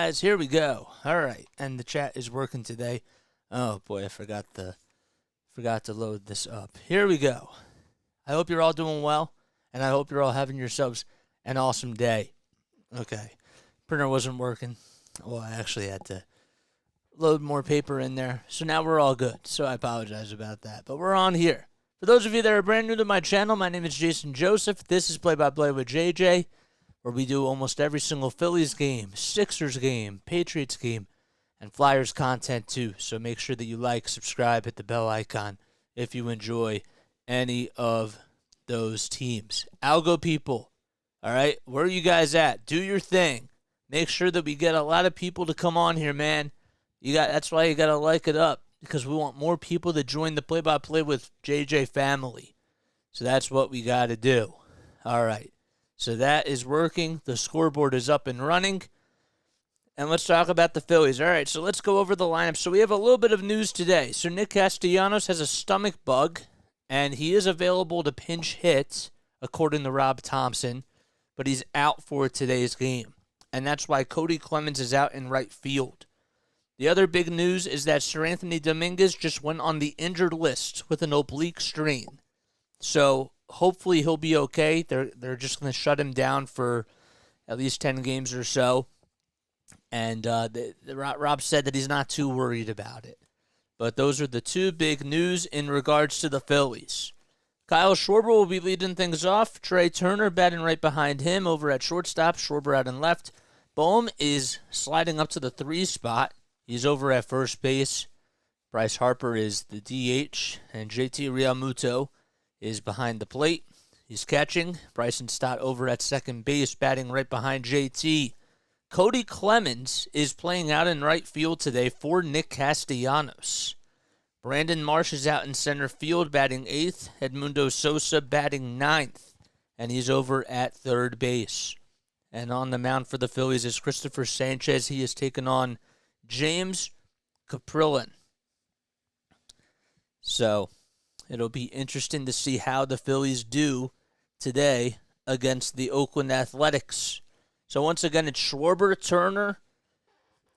guys. Here we go. All right, and the chat is working today. Oh boy, I forgot to load this up. Here we go. I hope you're all doing well, and I hope you're all having yourselves an awesome day. Okay, printer wasn't working. Well, I actually had to load more paper in there, so now we're all good. So I apologize about that, but we're on here. For those of you that are brand new to my channel, my name is Jason Joseph. This is Play by Play with JJ, where we do almost every single Phillies game, Sixers game, Patriots game, and Flyers content too. So make sure that you like, subscribe, hit the bell icon if you enjoy any of those teams. Algo people, all right, where are you guys at? Do your thing. Make sure that we get a lot of people to come on here, man. That's why you got to like it up, because we want more people to join the Play-by-Play with JJ family. So that's what we got to do. All right. So that is working. The scoreboard is up and running. And let's talk about the Phillies. All right, so let's go over the lineup. So we have a little bit of news today. So Nick Castellanos has a stomach bug, and he is available to pinch hit, according to Rob Thompson, but he's out for today's game. And that's why Cody Clemens is out in right field. The other big news is that Seranthony Dominguez just went on the injured list with an oblique strain. So hopefully he'll be okay. They're just going to shut him down for at least 10 games or so. And Rob said that he's not too worried about it. But those are the two big news in regards to the Phillies. Kyle Schwarber will be leading things off. Trey Turner batting right behind him over at shortstop. Schwarber out and left. Bohm is sliding up to the 3 spot. He's over at first base. Bryce Harper is the DH, and JT Realmuto is behind the plate. He's catching. Bryson Stott over at second base, batting right behind JT. Cody Clemens is playing out in right field today for Nick Castellanos. Brandon Marsh is out in center field, batting 8th. Edmundo Sosa batting 9th, and he's over at third base. And on the mound for the Phillies is Cristopher Sanchez. He has taken on James Kaprielian. So it'll be interesting to see how the Phillies do today against the Oakland Athletics. So once again, it's Schwarber, Turner,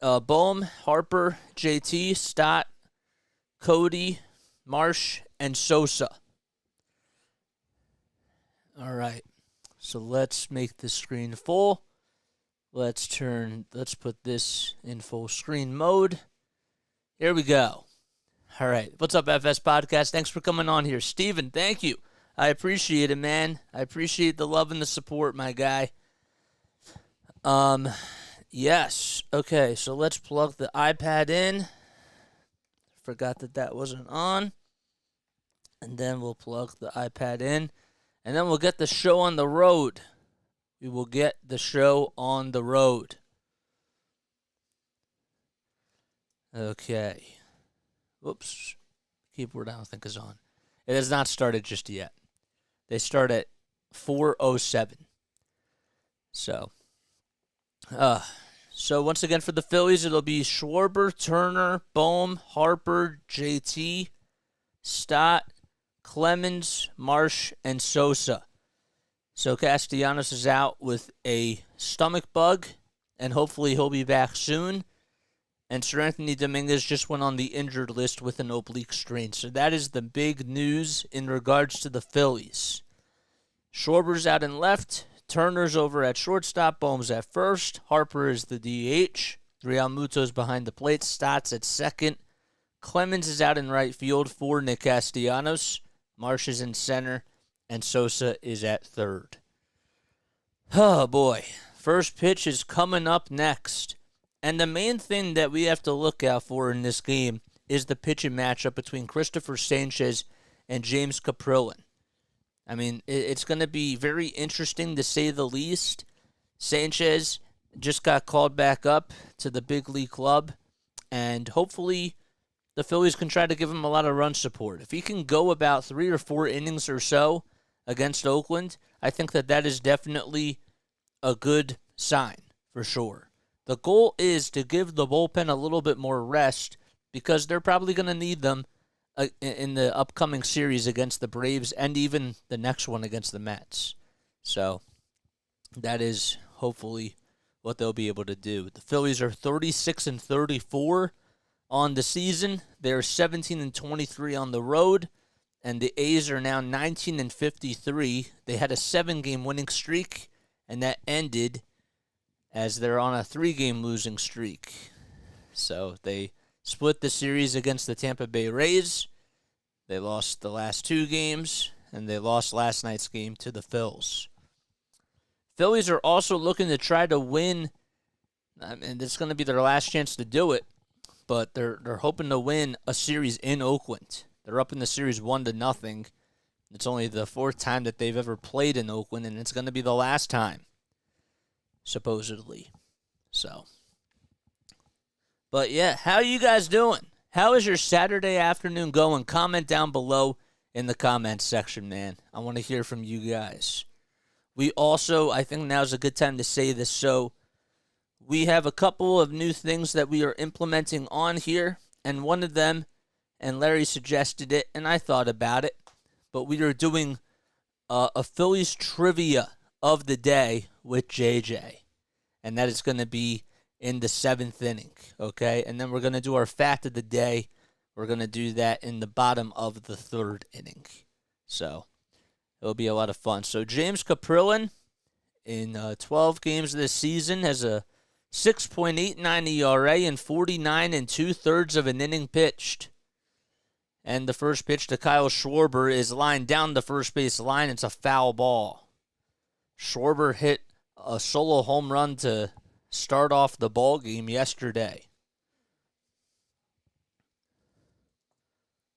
Bohm, Harper, JT, Stott, Cody, Marsh, and Sosa. All right. So let's make the screen full. Let's put this in full screen mode. Here we go. All right. What's up, FS Podcast? Thanks for coming on here. Steven, thank you. I appreciate it, man. I appreciate the love and the support, my guy. Yes. Okay, so let's plug the iPad in. Forgot that wasn't on. And then we'll plug the iPad in. And then we'll get the show on the road. We will get the show on the road. Okay. Whoops. Keyboard I don't think is on. It has not started just yet. They start at 4:07. So once again for the Phillies, it'll be Schwarber, Turner, Bohm, Harper, JT, Stott, Clemens, Marsh, and Sosa. So Castellanos is out with a stomach bug, and hopefully he'll be back soon. And Seranthony Dominguez just went on the injured list with an oblique strain. So that is the big news in regards to the Phillies. Schwarber's out in left. Turner's over at shortstop. Bohm's at first. Harper is the DH. Realmuto's behind the plate. Stott's at second. Clemens is out in right field for Nick Castellanos. Marsh is in center. And Sosa is at third. Oh, boy. First pitch is coming up next. And the main thing that we have to look out for in this game is the pitching matchup between Cristopher Sanchez and James Kaprielian. I mean, it's going to be very interesting to say the least. Sanchez just got called back up to the big league club, and hopefully the Phillies can try to give him a lot of run support. If he can go about 3 or 4 innings or so against Oakland, I think that is definitely a good sign for sure. The goal is to give the bullpen a little bit more rest because they're probably going to need them in the upcoming series against the Braves and even the next one against the Mets. So that is hopefully what they'll be able to do. The Phillies are 36-34 on the season. They're 17-23 on the road, and the A's are now 19-53. They had a 7-game winning streak, and that ended as they're on a 3-game losing streak. So they split the series against the Tampa Bay Rays. They lost the last 2 games, and they lost last night's game to the Phils. Phillies are also looking to try to win, and it's going to be their last chance to do it, but they're hoping to win a series in Oakland. They're up in the series 1-0. It's only the 4th time that they've ever played in Oakland, and it's going to be the last time, supposedly. So, but yeah, how are you guys doing? How is your Saturday afternoon going? Comment down below in the comments section, man. I want to hear from you guys. We also, I think now's a good time to say this, so we have a couple of new things that we are implementing on here, and one of them, and Larry suggested it, and I thought about it, but we are doing a Phillies trivia of the day with JJ, and that is going to be in the 7th inning, okay? And then we're going to do our fact of the day. We're going to do that in the bottom of the 3rd inning, so it'll be a lot of fun. So James Kaprielian, in 12 games this season, has a 6.89 ERA and 49 2/3 of an inning pitched. And the first pitch to Kyle Schwarber is lined down the first base line. It's a foul ball. Schwarber hit a solo home run to start off the ball game yesterday.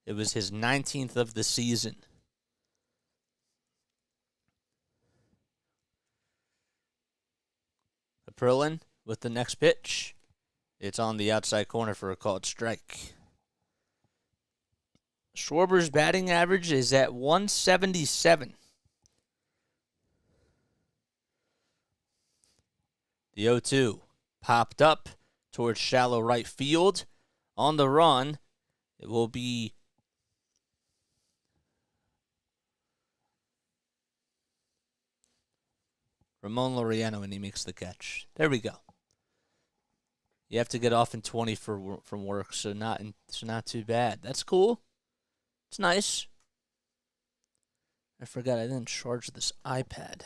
It was his 19th of the season. Kaprielian with the next pitch. It's on the outside corner for a called strike. Schwarber's batting average is at 177. The 0-2 popped up towards shallow right field. On the run, it will be Ramon Laureano, and he makes the catch. There we go. You have to get off in 20 from work, so not too bad. That's cool. It's nice. I forgot I didn't charge this iPad.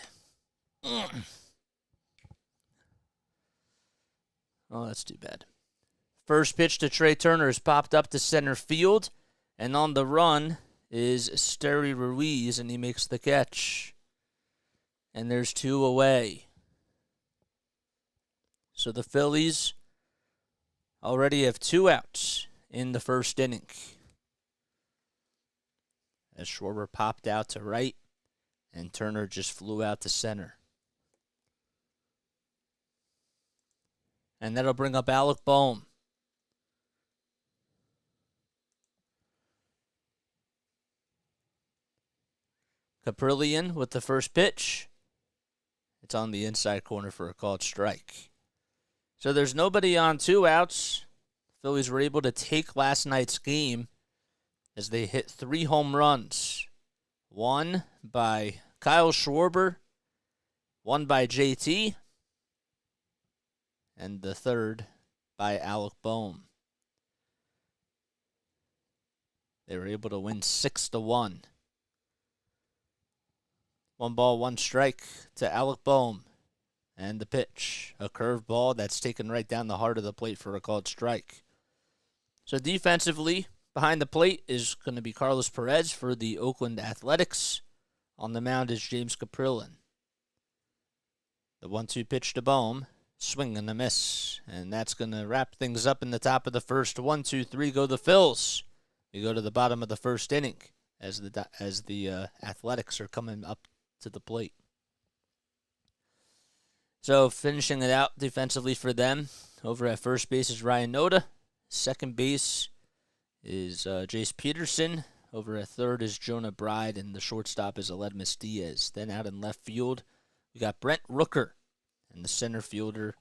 Oh, that's too bad. First pitch to Trey Turner is popped up to center field, and on the run is Esteury Ruiz, and he makes the catch. And there's 2 away. So the Phillies already have 2 outs in the first inning. As Schwarber popped out to right, and Turner just flew out to center. And that'll bring up Alec Boehm. Kaprielian with the first pitch. It's on the inside corner for a called strike. So there's nobody on 2 outs. Phillies were able to take last night's game as they hit 3 home runs. 1 by Kyle Schwarber, 1 by JT, and the 3rd by Alec Boehm. They were able to win 6-1. 1 ball, 1 strike to Alec Boehm. And the pitch, a curved ball that's taken right down the heart of the plate for a called strike. So defensively, behind the plate is going to be Carlos Perez for the Oakland Athletics. On the mound is James Kaprielian. The 1-2 pitch to Boehm, swing and a miss. And that's going to wrap things up in the top of the first. 1, 2, 3 go the Phils. We go to the bottom of the first inning as the Athletics are coming up to the plate. So finishing it out defensively for them, over at first base is Ryan Noda. Second base is Jace Peterson. Over at third is Jonah Bride, and the shortstop is Aledmus Diaz. Then out in left field, we got Brent Rooker, and the center fielder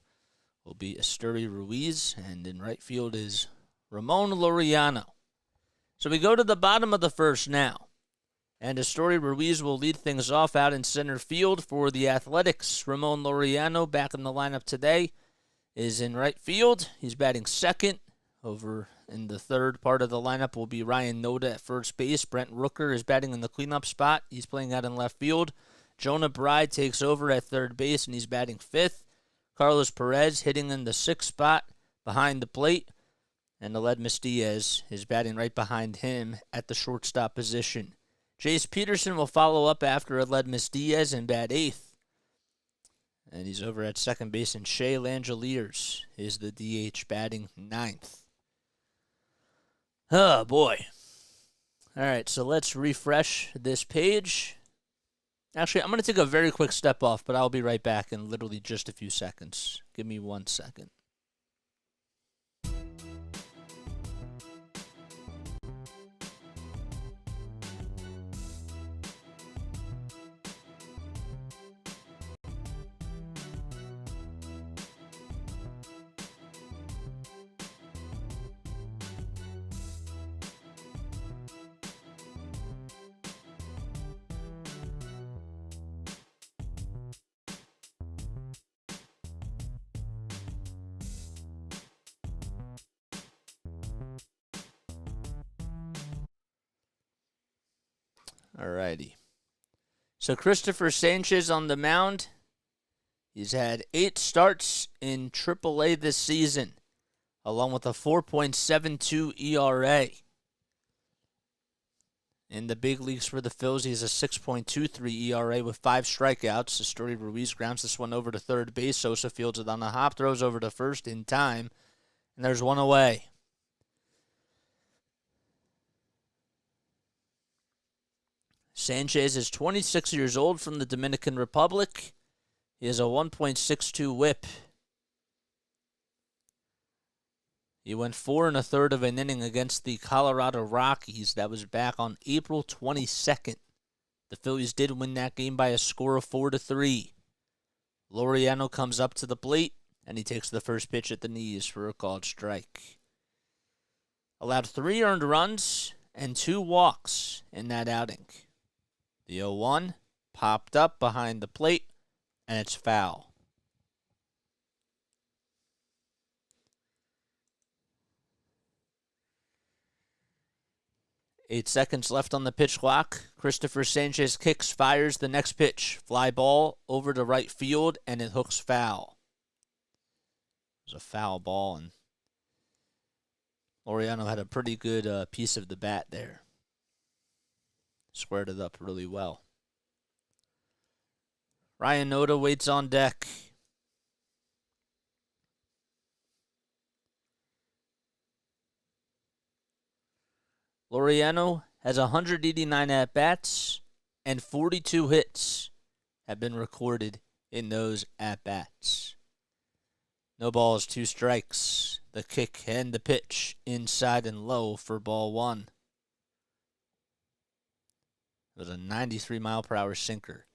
will be Esteury Ruiz, and in right field is Ramon Laureano. So we go to the bottom of the first now, And Astory Ruiz will lead things off out in center field for the Athletics. Ramon Laureano, back in the lineup today, is in right field. He's batting second. Over in the third part of the lineup will be Ryan Noda at first base. Brent Rooker is batting in the cleanup spot. He's playing out in left field. Jonah Bride takes over at third base, and he's batting fifth. Carlos Perez hitting in the sixth spot behind the plate. And Aledmys Diaz is batting right behind him at the shortstop position. Jace Peterson will follow up after Aledmys Diaz and bat eighth. And he's over at second base, and Shea Langeliers is the DH batting ninth. Oh, boy. All right, so let's refresh this page. Actually, I'm going to take a very quick step off, but I'll be right back in literally just a few seconds. Give me 1 second. Alrighty. So Cristopher Sanchez on the mound. He's had 8 starts in AAA this season, along with a 4.72 ERA. In the big leagues for the Phillies, he has a 6.23 ERA with 5 strikeouts. Astory Ruiz grounds this one over to third base. Sosa fields it on the hop, throws over to first in time, and there's one away. Sanchez is 26 years old from the Dominican Republic. He has a 1.62 whip. He went 4 1/3 of an inning against the Colorado Rockies. That was back on April 22nd. The Phillies did win that game by a score of 4-3. Laureano comes up to the plate, and he takes the first pitch at the knees for a called strike. Allowed 3 earned runs and 2 walks in that outing. The 0-1 popped up behind the plate, and it's foul. 8 seconds left on the pitch clock. Cristopher Sanchez kicks, fires the next pitch. Fly ball over to right field, and it hooks foul. It was a foul ball, and Laureano had a pretty good piece of the bat there. Squared it up really well. Ryan Noda waits on deck. Laureano has 189 at-bats, and 42 hits have been recorded in those at-bats. No balls, 2 strikes. The kick and the pitch inside and low for ball 1. It was a 93-mile-per-hour sinker.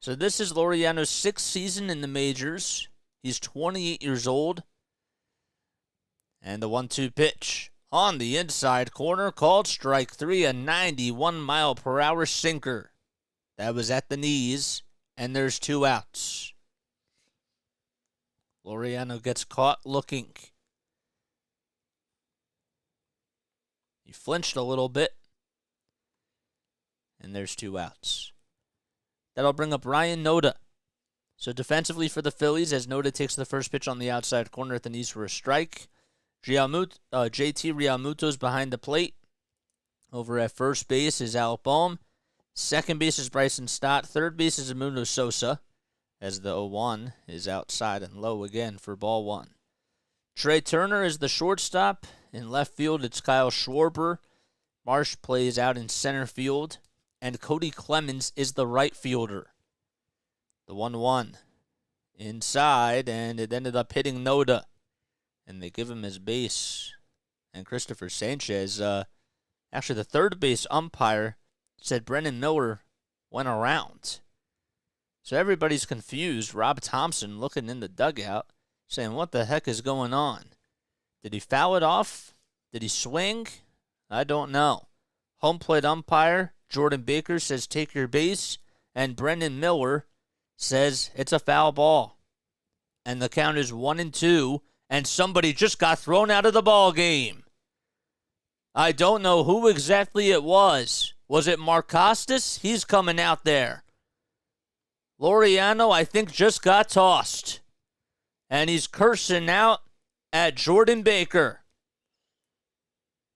So this is Laureano's 6th season in the majors. He's 28 years old. And the 1-2 pitch on the inside corner, called strike 3, a 91-mile-per-hour sinker. That was at the knees, and there's 2 outs. Laureano gets caught looking. He flinched a little bit. And there's 2 outs. That'll bring up Ryan Noda. So defensively for the Phillies, as Noda takes the first pitch on the outside corner at the knees for a strike. JT Realmuto's behind the plate. Over at first base is Alec Bohm. Second base is Bryson Stott. Third base is Edmundo Sosa, as the 0-1 is outside and low again for ball 1. Trey Turner is the shortstop. In left field, it's Kyle Schwarber. Marsh plays out in center field. And Cody Clemens is the right fielder. The 1-1 inside, and it ended up hitting Noda. And they give him his base. And Cristopher Sanchez, actually the third base umpire, said Brendan Miller went around. So everybody's confused. Rob Thompson looking in the dugout, saying, what the heck is going on? Did he foul it off? Did he swing? I don't know. Home plate umpire Jordan Baker says take your base, and Brendan Miller says it's a foul ball. And the count is 1-2, and somebody just got thrown out of the ball game. I don't know who exactly it was. Was it Mark Costas? He's coming out there. Laureano, I think, just got tossed. And he's cursing out at Jordan Baker.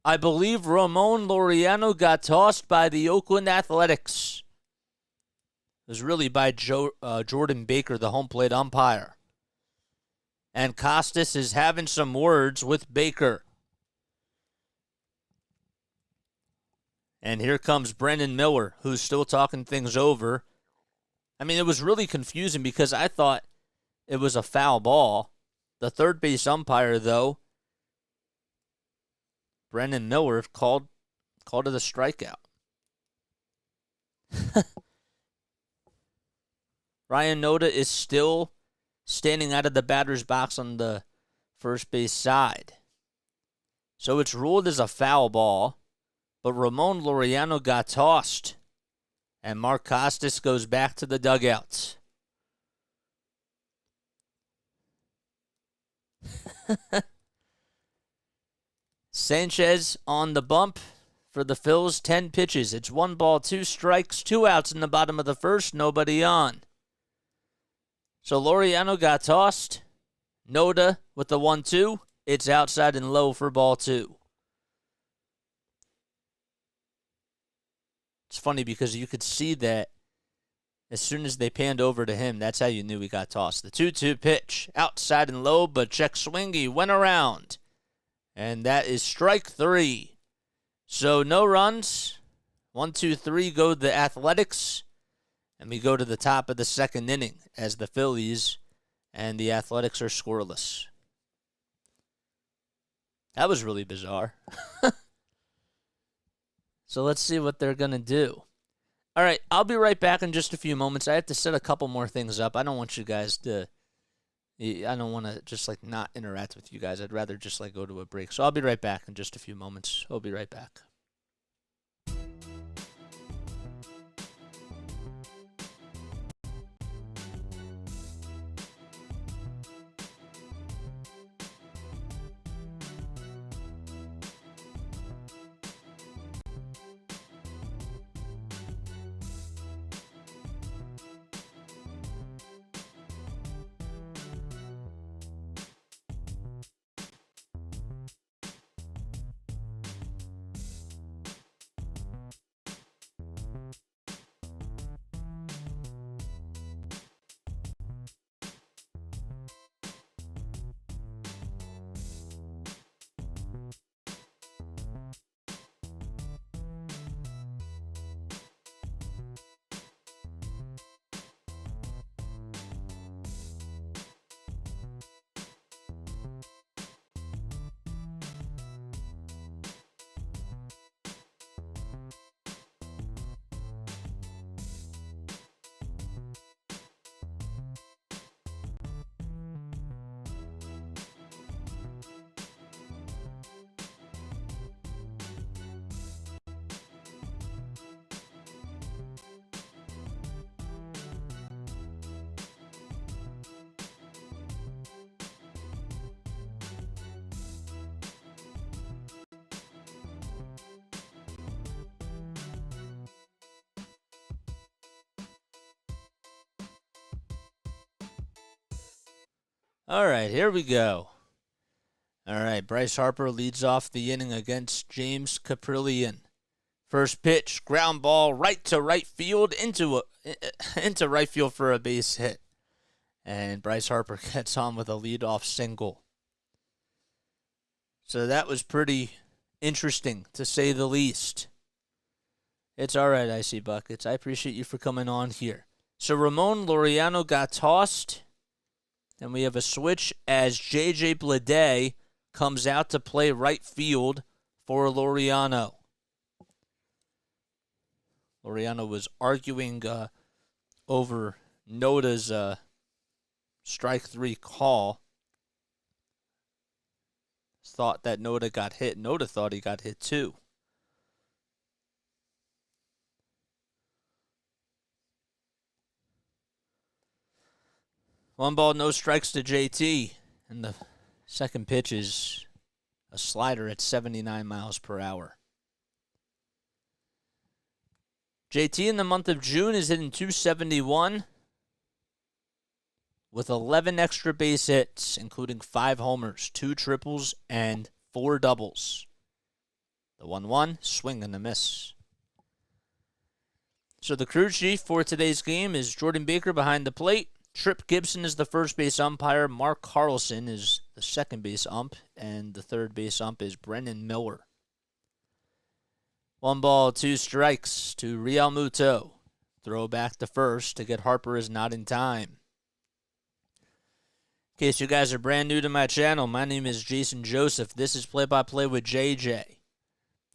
I believe Ramon Laureano got tossed by the Oakland Athletics. It was really by Jordan Baker, the home plate umpire. And Costas is having some words with Baker. And here comes Brendan Miller, who's still talking things over. I mean, it was really confusing because I thought it was a foul ball. The third base umpire, though, Brendan Miller, called it a strikeout. Ryan Noda is still standing out of the batter's box on the first base side. So it's ruled as a foul ball, but Ramon Laureano got tossed, and Mark Costas goes back to the dugouts. Sanchez on the bump for the Phils, 10 pitches. It's 1 ball, 2 strikes, 2 outs in the bottom of the first, nobody on. So Laureano got tossed. Noda with the 1-2. It's outside and low for ball 2. It's funny because you could see that as soon as they panned over to him, that's how you knew he got tossed. The 2-2 pitch, outside and low, but check swing, he went around. And that is strike 3. So no runs. 1, 2, 3 go the Athletics. And we go to the top of the second inning as the Phillies and the Athletics are scoreless. That was really bizarre. So let's see what they're going to do. All right, I'll be right back in just a few moments. I have to set a couple more things up. I don't want you guys to... I don't want to just, not interact with you guys. I'd rather just, go to a break. So I'll be right back in just a few moments. I'll be right back. All right, here we go. All right, Bryce Harper leads off the inning against James Kaprielian. First pitch, ground ball right to right field into right field for a base hit. And Bryce Harper gets on with a leadoff single. So that was pretty interesting, to say the least. It's all right, Icy Buckets. I appreciate you for coming on here. So Ramon Laureano got tossed. And we have a switch as J.J. Bleday comes out to play right field for Laureano. Laureano was arguing over Noda's strike 3 call. Thought that Noda got hit. Noda thought he got hit too. 1 ball, no strikes to JT. And the second pitch is a slider at 79 miles per hour. JT in the month of June is hitting .271 with 11 extra base hits, including 5 homers, 2 triples, and 4 doubles. The 1-1, swing and a miss. So the crew chief for today's game is Jordan Baker behind the plate. Trip Gibson is the first base umpire. Mark Carlson is the second base ump. And the third base ump is Brennan Miller. 1 ball, 2 strikes to Real Muto. Throw back to first to get Harper is not in time. In case you guys are brand new to my channel, my name is Jason Joseph. This is Play-by-Play with JJ.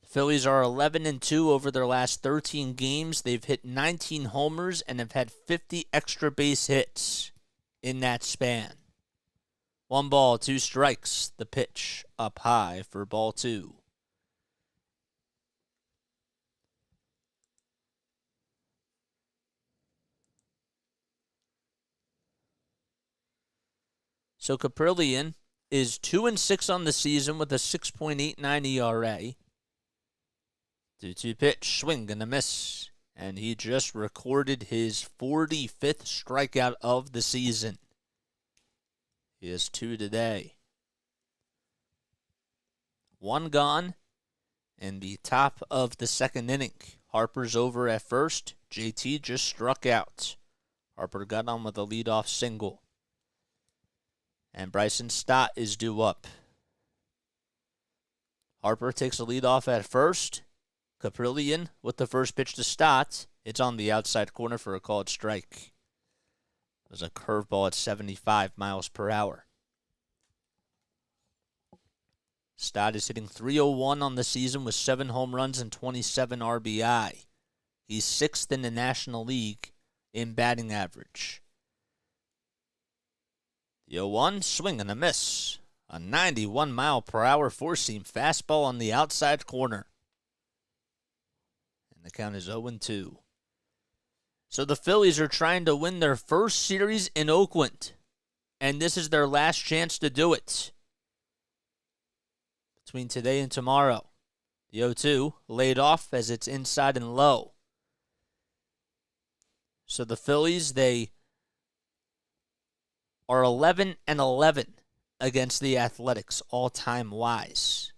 The Phillies are 11-2 over their last 13 games. They've hit 19 homers and have had 50 extra base hits in that span. 1 ball, 2 strikes. The pitch up high for ball 2. So Kaprielian is 2-6 on the season with a 6.89 ERA. 2-2 pitch, swing and a miss. And he just recorded his 45th strikeout of the season. He has 2 today. 1 gone in the top of the second inning. Harper's over at first. JT just struck out. Harper got on with a leadoff single. And Bryson Stott is due up. Harper takes a lead off at first. Kaprielian with the first pitch to Stott. It's on the outside corner for a called strike. It was a curveball at 75 miles per hour. Stott is hitting .301 on the season with 7 home runs and 27 RBI. He's 6th in the National League in batting average. The 0-1, swing and a miss. A 91 mile per hour four-seam fastball on the outside corner. And the count is 0-2. So the Phillies are trying to win their first series in Oakland. And this is their last chance to do it. Between today and tomorrow. The 0-2 laid off as it's inside and low. So the Phillies, they are 11-11 against the Athletics all-time wise.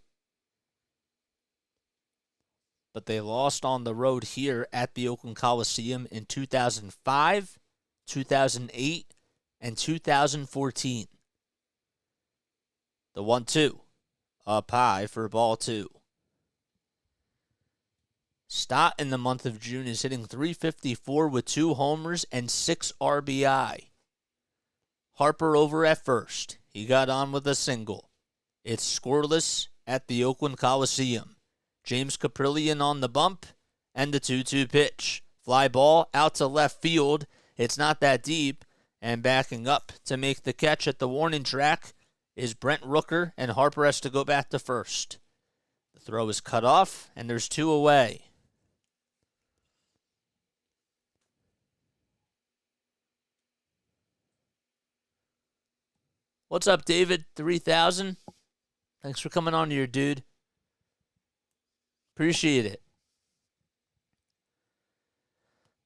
But they lost on the road here at the Oakland Coliseum in 2005, 2008, and 2014. The 1-2 up high for ball 2. Stott in the month of June is hitting .354 with 2 homers and 6 RBI. Harper over at first. He got on with a single. It's scoreless at the Oakland Coliseum. James Kaprielian on the bump and the 2-2 pitch. Fly ball out to left field. It's not that deep. And backing up to make the catch at the warning track is Brent Rooker, and Harper has to go back to first. The throw is cut off, and there's 2 away. What's up, David? 3000. Thanks for coming on here, dude. Appreciate it.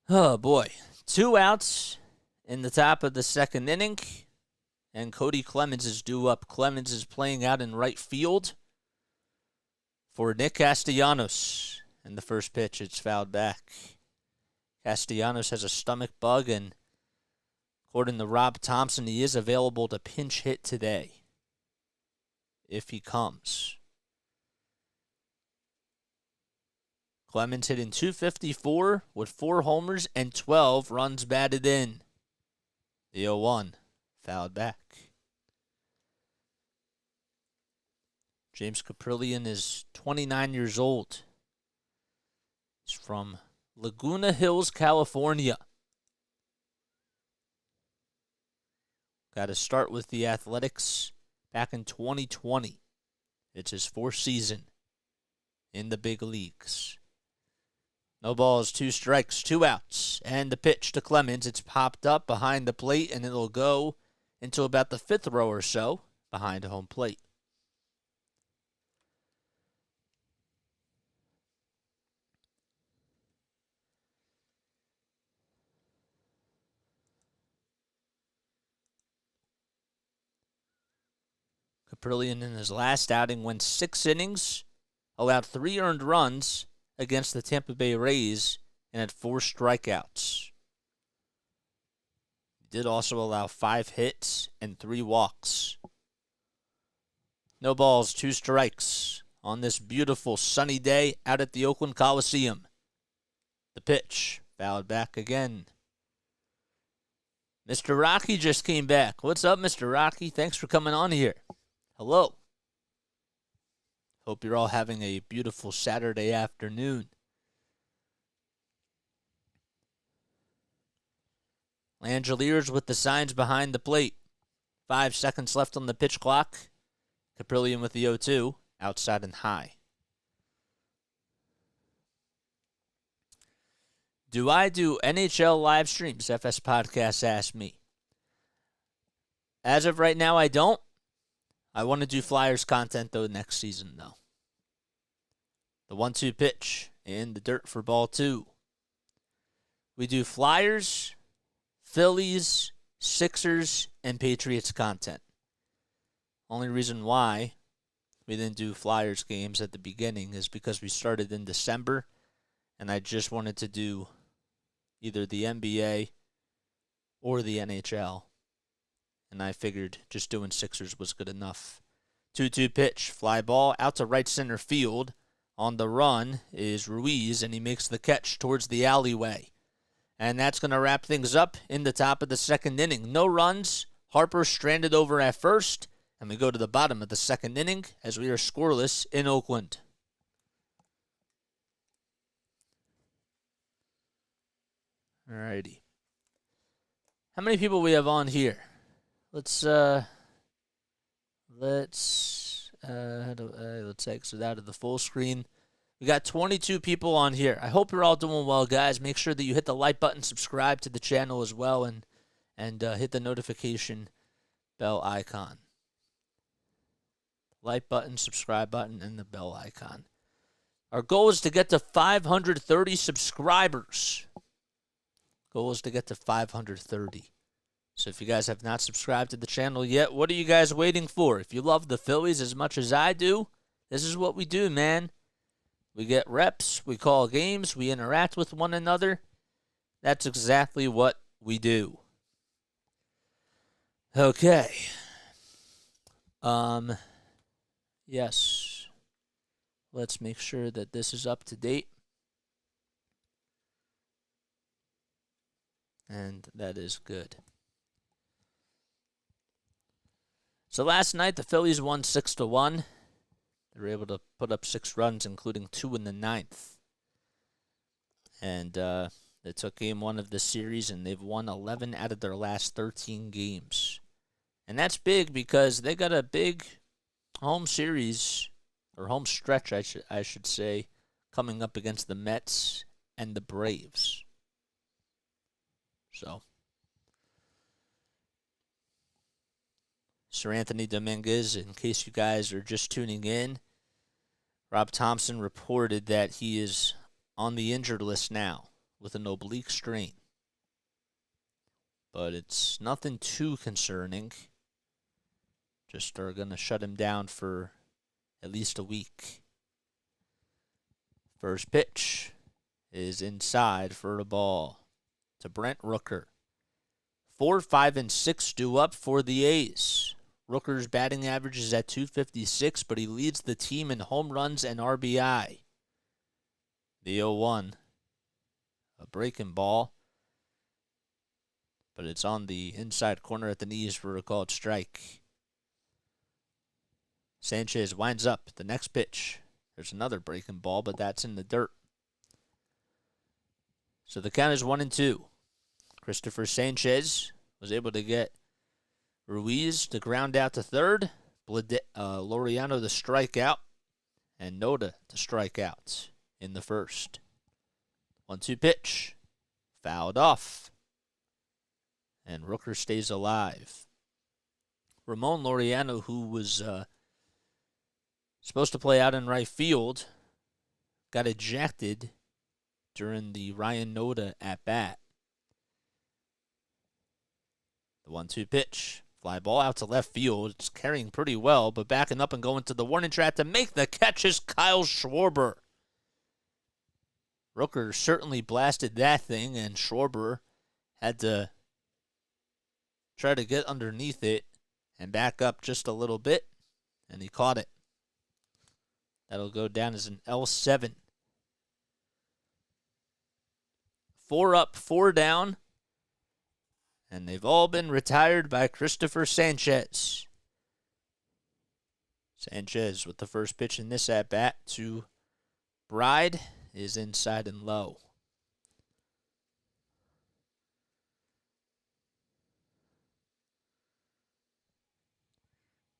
Oh, boy. 2 outs in the top of the second inning. And Cody Clemens is due up. Clemens is playing out in right field for Nick Castellanos. And the first pitch, it's fouled back. Castellanos has a stomach bug, and according to Rob Thompson, he is available to pinch hit today if he comes. Clemens hitting .254 with 4 homers and 12 runs batted in. The 0-1 fouled back. James Kaprielian is 29 years old. He's from Laguna Hills, California. Got to start with the Athletics back in 2020. It's his 4th season in the big leagues. No balls, 2 strikes, 2 outs. And the pitch to Clemens. It's popped up behind the plate, and it'll go until about the 5th row or so behind home plate. Kaprielian in his last outing went 6 innings, allowed 3 earned runs against the Tampa Bay Rays, and had 4 strikeouts. He did also allow 5 hits and 3 walks. No balls, 2 strikes on this beautiful sunny day out at the Oakland Coliseum. The pitch, fouled back again. Mr. Rocky just came back. What's up, Mr. Rocky? Thanks for coming on here. Hello. Hope you're all having a beautiful Saturday afternoon. Langeliers with the signs behind the plate. 5 seconds left on the pitch clock. Kaprielian with the 0-2, outside and high. Do I do NHL live streams? FS Podcast asked me. As of right now, I don't. I want to do Flyers content, though, next season, though. The 1-2 pitch in the dirt for ball 2. We do Flyers, Phillies, Sixers, and Patriots content. Only reason why we didn't do Flyers games at the beginning is because we started in December, and I just wanted to do either the NBA or the NHL. And I figured just doing Sixers was good enough. 2-2 pitch, fly ball out to right center field. On the run is Ruiz, and he makes the catch towards the alleyway. And that's going to wrap things up in the top of the 2nd inning. No runs. Harper stranded over at first. And we go to the bottom of the 2nd inning as we are scoreless in Oakland. Alrighty. How many people we have on here? Let's exit out of the full screen. We got 22 people on here. I hope you're all doing well, guys. Make sure that you hit the like button, subscribe to the channel as well, and hit the notification bell icon. Like button, subscribe button, and the bell icon. Our goal is to get to 530 subscribers. Goal is to get to 530. So if you guys have not subscribed to the channel yet, what are you guys waiting for? If you love the Phillies as much as I do, this is what we do, man. We get reps, we call games, we interact with one another. That's exactly what we do. Okay. Yes. Let's make sure that this is up to date. And that is good. So last night, the Phillies won 6-1. They were able to put up 6 runs, including 2 in the 9th. And they took game 1 of the series, and they've won 11 out of their last 13 games. And that's big because they got a big home series, or home stretch, I should say, coming up against the Mets and the Braves. So Sir Anthony Dominguez, in case you guys are just tuning in, Rob Thompson reported that he is on the injured list now with an oblique strain. But it's nothing too concerning. Just are going to shut him down for at least a week. First pitch is inside for a ball to Brent Rooker. 4, 5, and 6 due up for the A's. Rooker's batting average is at .256, but he leads the team in home runs and RBI. The 0-1, a breaking ball, but it's on the inside corner at the knees for a called strike. Sanchez winds up the next pitch. There's another breaking ball, but that's in the dirt. So the count is 1-2. Cristopher Sanchez was able to get Ruiz to ground out to third, Laureano to strike out, and Noda to strike out in the first. 1-2 pitch, fouled off, and Rooker stays alive. Ramon Laureano, who was supposed to play out in right field, got ejected during the Ryan Noda at-bat. The 1-2 pitch. Fly ball out to left field. It's carrying pretty well, but backing up and going to the warning track to make the catch is Kyle Schwarber. Rooker certainly blasted that thing, and Schwarber had to try to get underneath it and back up just a little bit, and he caught it. That'll go down as an L7. 4 up, 4 down. And they've all been retired by Cristopher Sanchez. Sanchez with the first pitch in this at-bat to Bride is inside and low.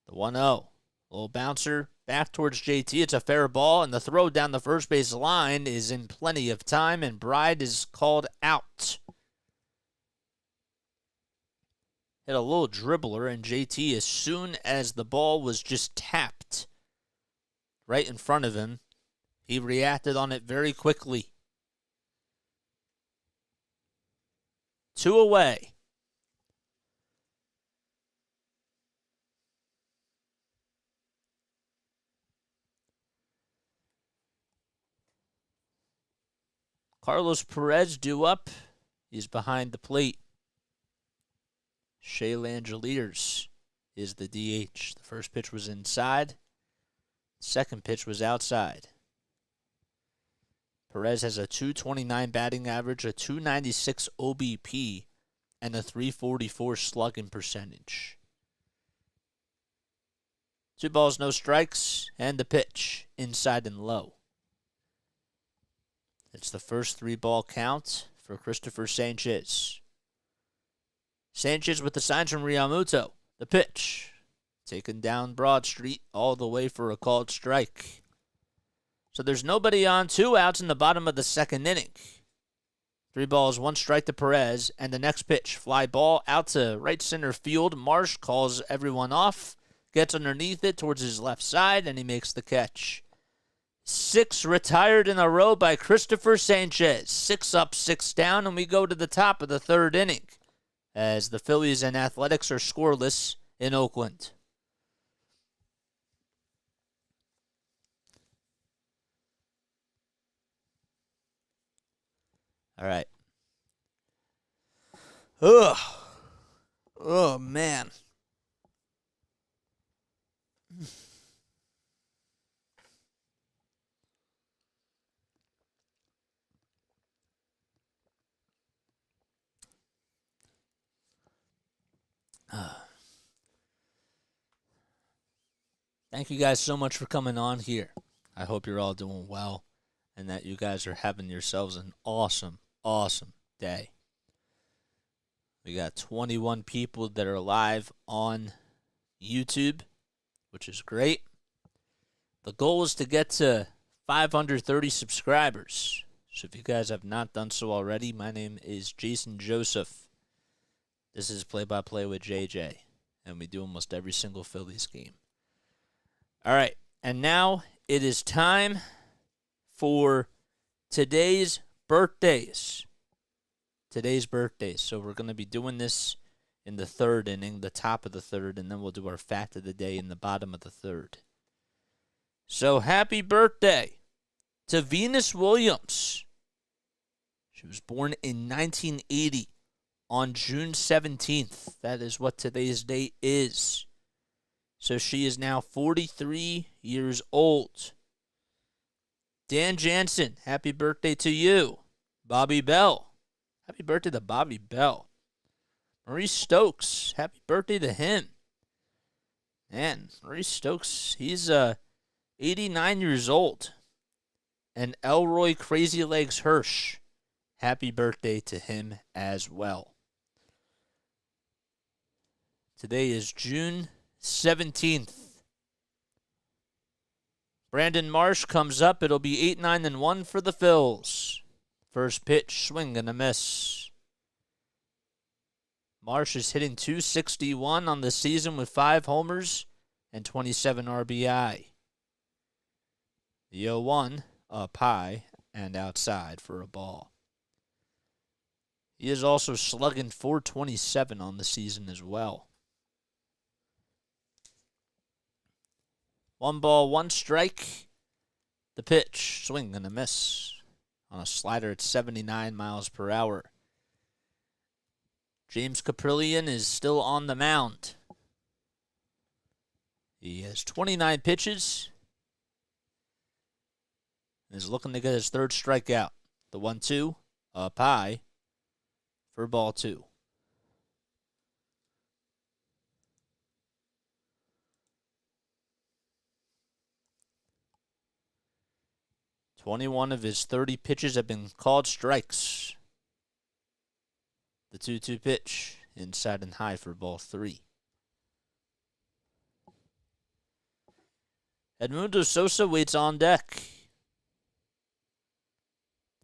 The 1-0. Little bouncer back towards JT. It's a fair ball, and the throw down the first base line is in plenty of time, and Bride is called out. Hit a little dribbler, and JT, as soon as the ball was just tapped right in front of him, he reacted on it very quickly. 2 away. Carlos Perez due up. He's behind the plate. Shea Langeliers is the DH. The first pitch was inside. Second pitch was outside. Perez has a .229 batting average, a .296 OBP, and a .344 slugging percentage. 2 balls, no strikes, and the pitch, inside and low. It's the first 3-ball count for Cristopher Sanchez. Sanchez with the signs from Realmuto. The pitch. Taken down Broad Street all the way for a called strike. So there's nobody on, 2 outs in the bottom of the second inning. 3 balls, 1 strike to Perez, and the next pitch. Fly ball out to right center field. Marsh calls everyone off, gets underneath it towards his left side, and he makes the catch. 6 retired in a row by Cristopher Sanchez. 6 up, 6 down, and we go to the top of the third inning, as the Phillies and Athletics are scoreless in Oakland. All right. Ugh. Oh, man. Thank you guys so much for coming on here. I hope you're all doing well and that you guys are having yourselves an awesome, awesome day. We got 21 people that are live on YouTube, which is great. The goal is to get to 530 subscribers. So if you guys have not done so already, my name is Jason Joseph. This is Play-by-Play with JJ, and we do almost every single Phillies game. All right, and now it is time for today's birthdays. So we're going to be doing this in the third inning, the top of the third, and then we'll do our fact of the day in the bottom of the third. So happy birthday to Venus Williams. She was born in 1980 on June 17th. That is what today's date is. So she is now 43 years old. Dan Jansen, happy birthday to you. Bobby Bell, happy birthday to Bobby Bell. Maurice Stokes, happy birthday to him. Man, Maurice Stokes, he's 89 years old. And Elroy Crazy Legs Hirsch, happy birthday to him as well. Today is June 17th. Brandon Marsh comes up. It'll be 8-9-1 for the Phils. First pitch, swing and a miss. Marsh is hitting .261 on the season with 5 homers and 27 RBI. The 0-1 up high and outside for a ball. He is also slugging .427 on the season as well. 1 ball, 1 strike. The pitch, swing and a miss. On a slider at 79 miles per hour. James Kaprielian is still on the mound. He has 29 pitches. And is looking to get his 3rd strikeout. The 1-2 up high for ball 2. "21 of his 30 pitches have been called strikes. The 2-2 pitch, inside and high for ball 3. Edmundo Sosa waits on deck.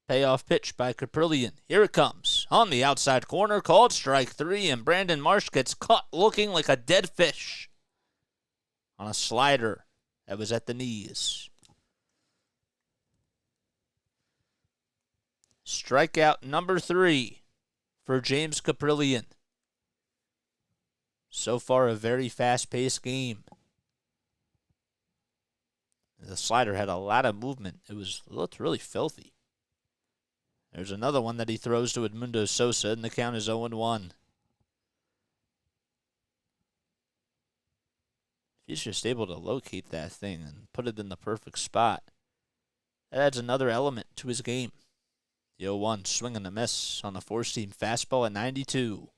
Payoff pitch by Kaprielian. Here it comes. On the outside corner, called strike 3, and Brandon Marsh gets caught looking like a dead fish on a slider that was at the knees. Strikeout number 3 for James Kaprielian. So far, a very fast-paced game. The slider had a lot of movement. It looked really filthy. There's another one that he throws to Edmundo Sosa, and the count is 0-1. If he's just able to locate that thing and put it in the perfect spot, that adds another element to his game. The 0-1, swing and a miss on the 4-seam fastball at 92.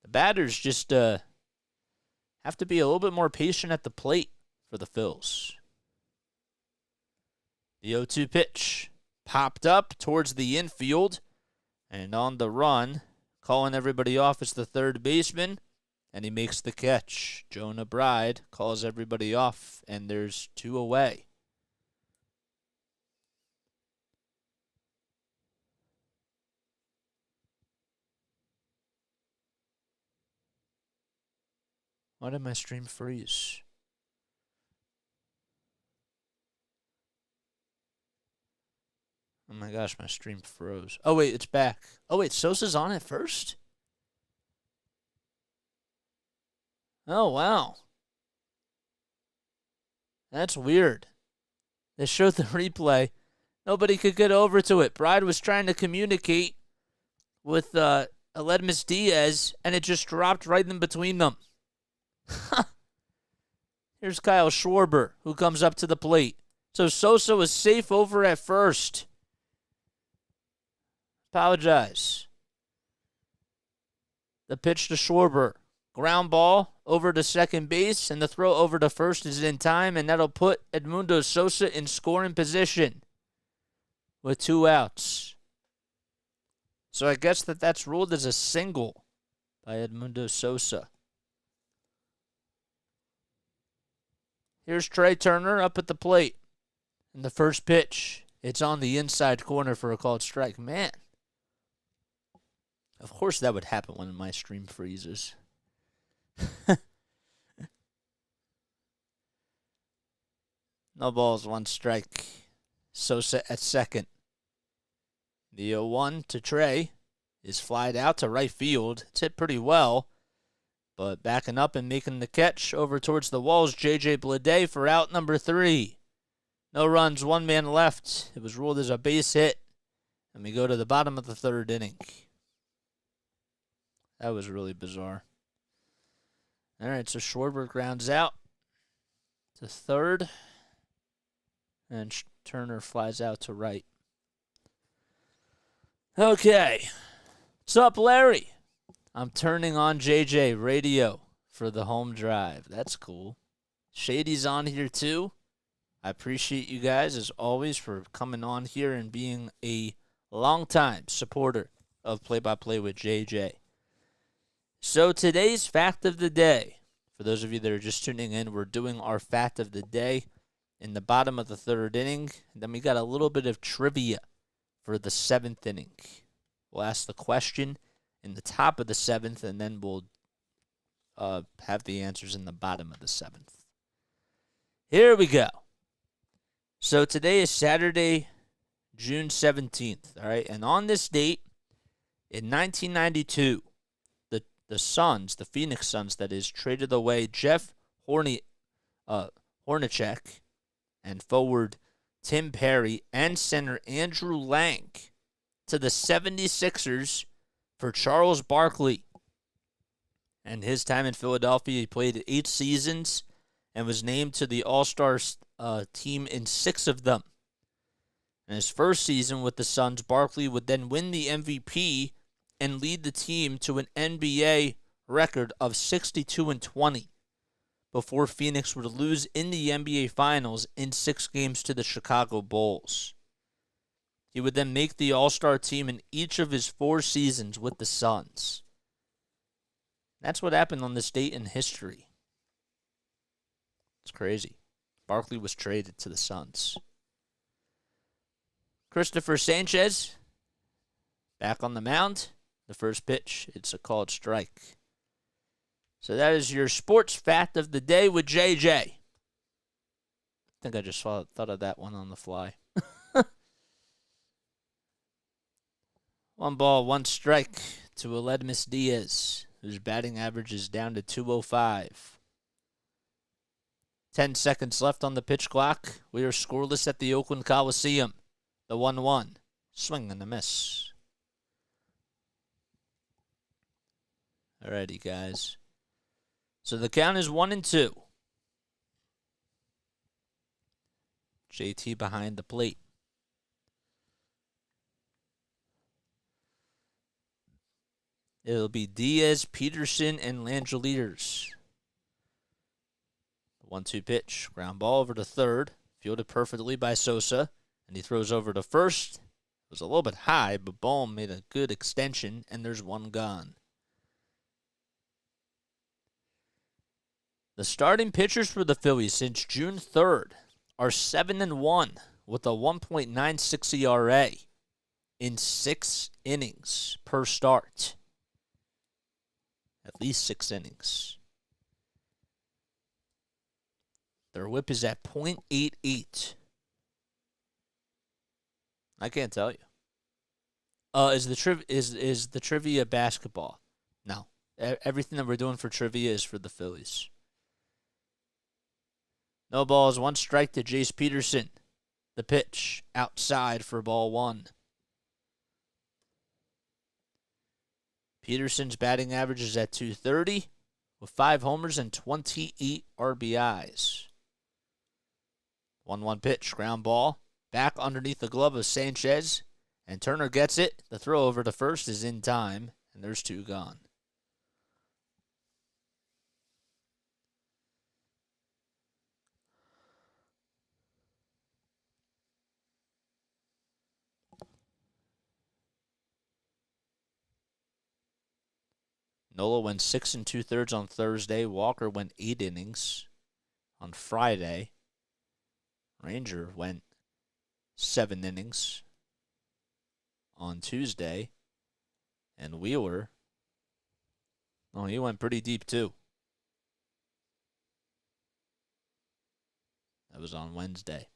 The batters just have to be a little bit more patient at the plate for the Phils. The 0-2 pitch popped up towards the infield, and on the run, calling everybody off as the 3rd baseman, and he makes the catch. Jonah Bride calls everybody off, and there's 2 away. Why did my stream freeze? Oh my gosh, my stream froze. Oh wait, it's back. Oh wait, Sosa's on at first? Oh wow. That's weird. They showed the replay. Nobody could get over to it. Bride was trying to communicate with Aledmus Diaz, and it just dropped right in between them. Here's Kyle Schwarber, who comes up to the plate. So Sosa was safe over at first. Apologize. The pitch to Schwarber. Ground ball over to second base, and the throw over to first is in time, and that'll put Edmundo Sosa in scoring position with 2 outs. So I guess that's ruled as a single by Edmundo Sosa. Here's Trey Turner up at the plate. And the first pitch, it's on the inside corner for a called strike. Man, of course that would happen when my stream freezes. No balls, 1 strike. Sosa at second. The 0-1 to Trey is flied out to right field. It's hit pretty well. But backing up and making the catch over towards the walls, J.J. Bleday for out number 3. No runs, 1 man left. It was ruled as a base hit. And we go to the bottom of the 3rd inning. That was really bizarre. All right, so Schwarber grounds out to 3rd. And Turner flies out to right. Okay. What's up, Larry? I'm turning on JJ radio for the home drive. That's cool. Shady's on here too. I appreciate you guys, as always, for coming on here and being a longtime supporter of Play-by-Play with JJ. So today's fact of the day, for those of you that are just tuning in, we're doing our fact of the day in the bottom of the 3rd inning. And then we got a little bit of trivia for the 7th inning. We'll ask the question in the top of the 7th, and then we'll have the answers in the bottom of the 7th. Here we go. So today is Saturday, June 17th, all right? And on this date, in 1992, the Suns, the Phoenix Suns, that is, traded away Jeff Hornacek and forward Tim Perry and center Andrew Lang to the 76ers for Charles Barkley. And his time in Philadelphia, he played 8 seasons and was named to the All-Star team in 6 of them. In his first season with the Suns, Barkley would then win the MVP and lead the team to an NBA record of 62-20 before Phoenix would lose in the NBA Finals in 6 games to the Chicago Bulls. He would then make the All-Star team in each of his 4 seasons with the Suns. That's what happened on this date in history. It's crazy. Barkley was traded to the Suns. Cristopher Sanchez back on the mound. The first pitch, it's a called strike. So that is your sports fact of the day with JJ. I think I just thought of that one on the fly. 1 ball, 1 strike to Aledmus Diaz, whose batting average is down to .205. 10 seconds left on the pitch clock. We are scoreless at the Oakland Coliseum. The 1-1. Swing and a miss. Alrighty, guys. So the count is 1-2. JT behind the plate. It'll be Diaz, Peterson, and Langeliers. The 1-2 pitch. Ground ball over to third. Fielded perfectly by Sosa. And he throws over to first. It was a little bit high, but Bohm made a good extension, and there's 1 gone. The starting pitchers for the Phillies since June 3rd are 7-1 with a 1.96 ERA in 6 innings per start. At least 6 innings. Their whip is at .88. I can't tell you. Is the trivia basketball? No. Everything that we're doing for trivia is for the Phillies. No balls, 1 strike to Jace Peterson. The pitch outside for ball 1. Peterson's batting average is at .230 with 5 homers and 28 RBIs. 1-1 pitch, ground ball, back underneath the glove of Sanchez, and Turner gets it. The throw over to first is in time, and there's 2 gone. Nola went 6 2/3 on Thursday. Walker went 8 innings on Friday. Ranger went 7 innings on Tuesday. And Wheeler, he went pretty deep too. That was on Wednesday.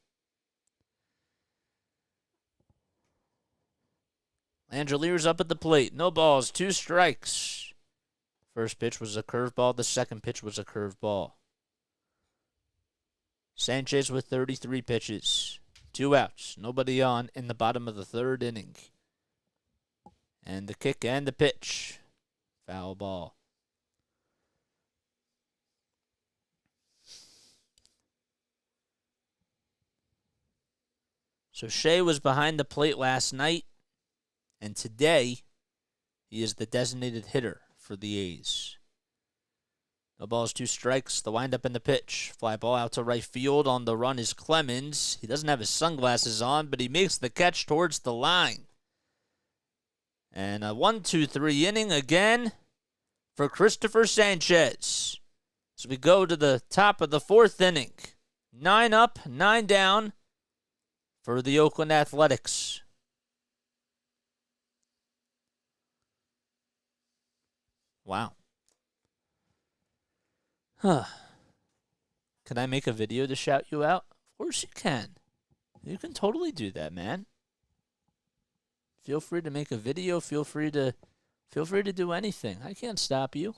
Langeliers up at the plate. No balls, 2 strikes. First pitch was a curveball. The second pitch was a curveball. Sanchez with 33 pitches. 2 outs. Nobody on in the bottom of the 3rd inning. And the kick and the pitch. Foul ball. So Shea was behind the plate last night. And today, he is the designated hitter for the A's. No balls, 2 strikes. The windup and the pitch. Fly ball out to right field. On the run is Clemens. He doesn't have his sunglasses on, but he makes the catch towards the line. And a 1-2-3 inning again for Cristopher Sanchez. So we go to the top of the 4th inning. 9 up, 9 down for the Oakland Athletics. Wow. Huh. Can I make a video to shout you out? Of course you can. You can totally do that, man. Feel free to make a video. Feel free to do anything. I can't stop you.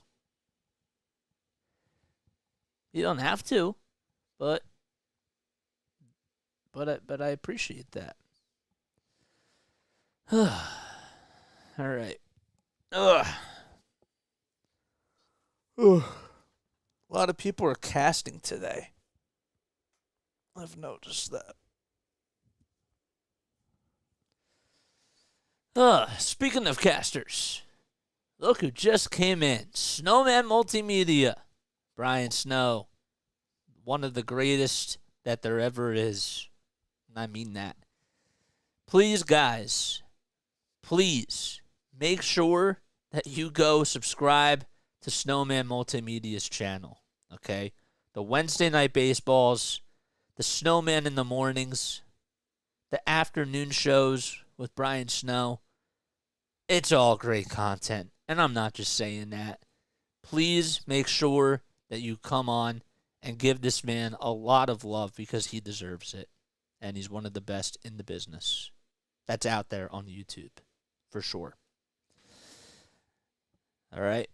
You don't have to, but I appreciate that. All right. Ugh. Ugh. A lot of people are casting today. I've noticed that. Speaking of casters, look who just came in. Snowman Multimedia. Brian Snow. One of the greatest that there ever is. And I mean that. Please, guys, please make sure that you go subscribe to Snowman Multimedia's channel. Okay? The Wednesday night baseballs, the Snowman in the mornings, the afternoon shows with Brian Snow. It's all great content, and I'm not just saying that. Please make sure that you come on and give this man a lot of love because he deserves it, and he's one of the best in the business that's out there on YouTube, for sure. All right?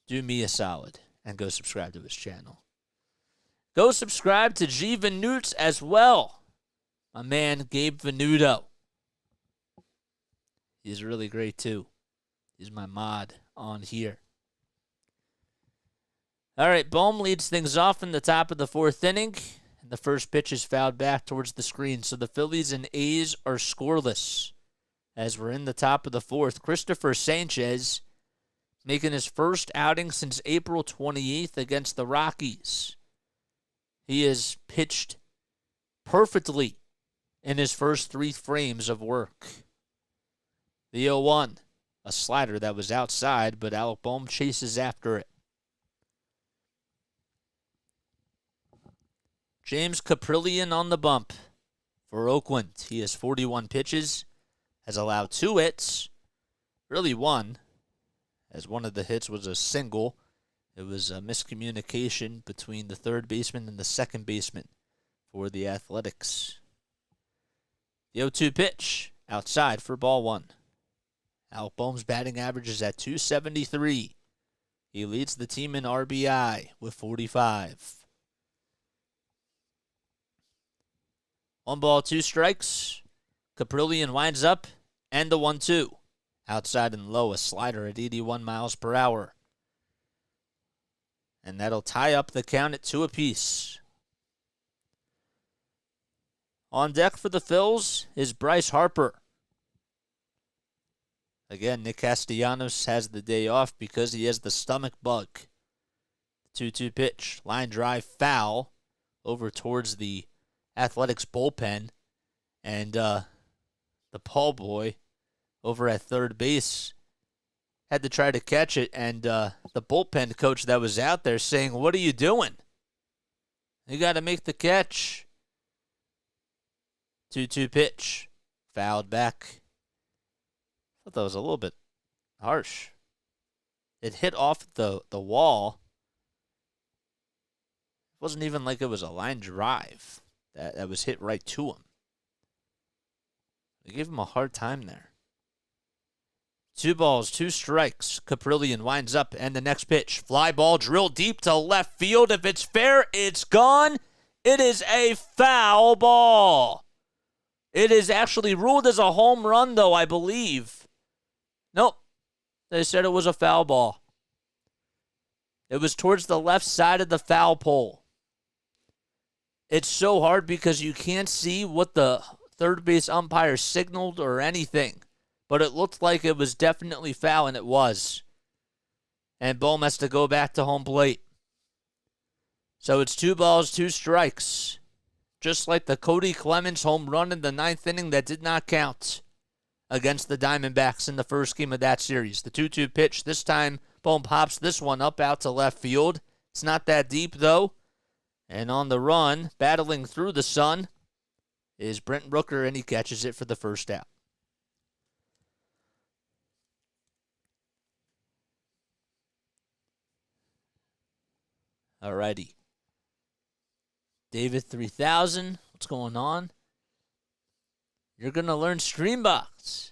Do me a solid and go subscribe to his channel. Go subscribe to G. Venutes as well. My man, Gabe Venuto. He's really great, too. He's my mod on here. All right, Bohm leads things off in the top of the fourth inning. And the first pitch is fouled back towards the screen. So the Phillies and A's are scoreless. As we're in the top of the fourth, Cristopher Sanchez making his first outing since April 28th against the Rockies. He has pitched perfectly in his first 3 frames of work. The 0-1, a slider that was outside, but Alec Bohm chases after it. James Kaprielian on the bump for Oakland. He has 41 pitches, has allowed 2 hits, really 1, as one of the hits was a single. It was a miscommunication between the third baseman and the second baseman for the Athletics. The 0-2 pitch, outside for ball 1. Alec Bohm's batting average is at .273. He leads the team in RBI with 45. 1 ball, 2 strikes. Kaprielian winds up, and the 1-2. Outside and low, a slider at 81 miles per hour. And that'll tie up the count at 2 apiece. On deck for the Phils is Bryce Harper. Again, Nick Castellanos has the day off because he has the stomach bug. 2-2 pitch, line drive foul over towards the Athletics bullpen. And the Paul boy over at third base had to try to catch it. And the bullpen coach that was out there saying, "What are you doing? You got to make the catch." 2-2 pitch, fouled back. I thought that was a little bit harsh. It hit off the wall. It wasn't even like it was a line drive that was hit right to him. They gave him a hard time there. 2 balls, 2 strikes. Kaprielian winds up, and the next pitch. Fly ball drilled deep to left field. If it's fair, it's gone. It is a foul ball. It is actually ruled as a home run, though, I believe. Nope. They said it was a foul ball. It was towards the left side of the foul pole. It's so hard because you can't see what the third base umpire signaled or anything. But it looked like it was definitely foul, and it was. And Bohm has to go back to home plate. So it's 2 balls, 2 strikes. Just like the Cody Clemens home run in the 9th inning that did not count against the Diamondbacks in the first game of that series. The 2-2 pitch. This time, Bohm pops this one up out to left field. It's not that deep, though. And on the run, battling through the sun, is Brent Rooker, and he catches it for the first out. Alrighty. David 3000, what's going on? You're going to learn Streambox.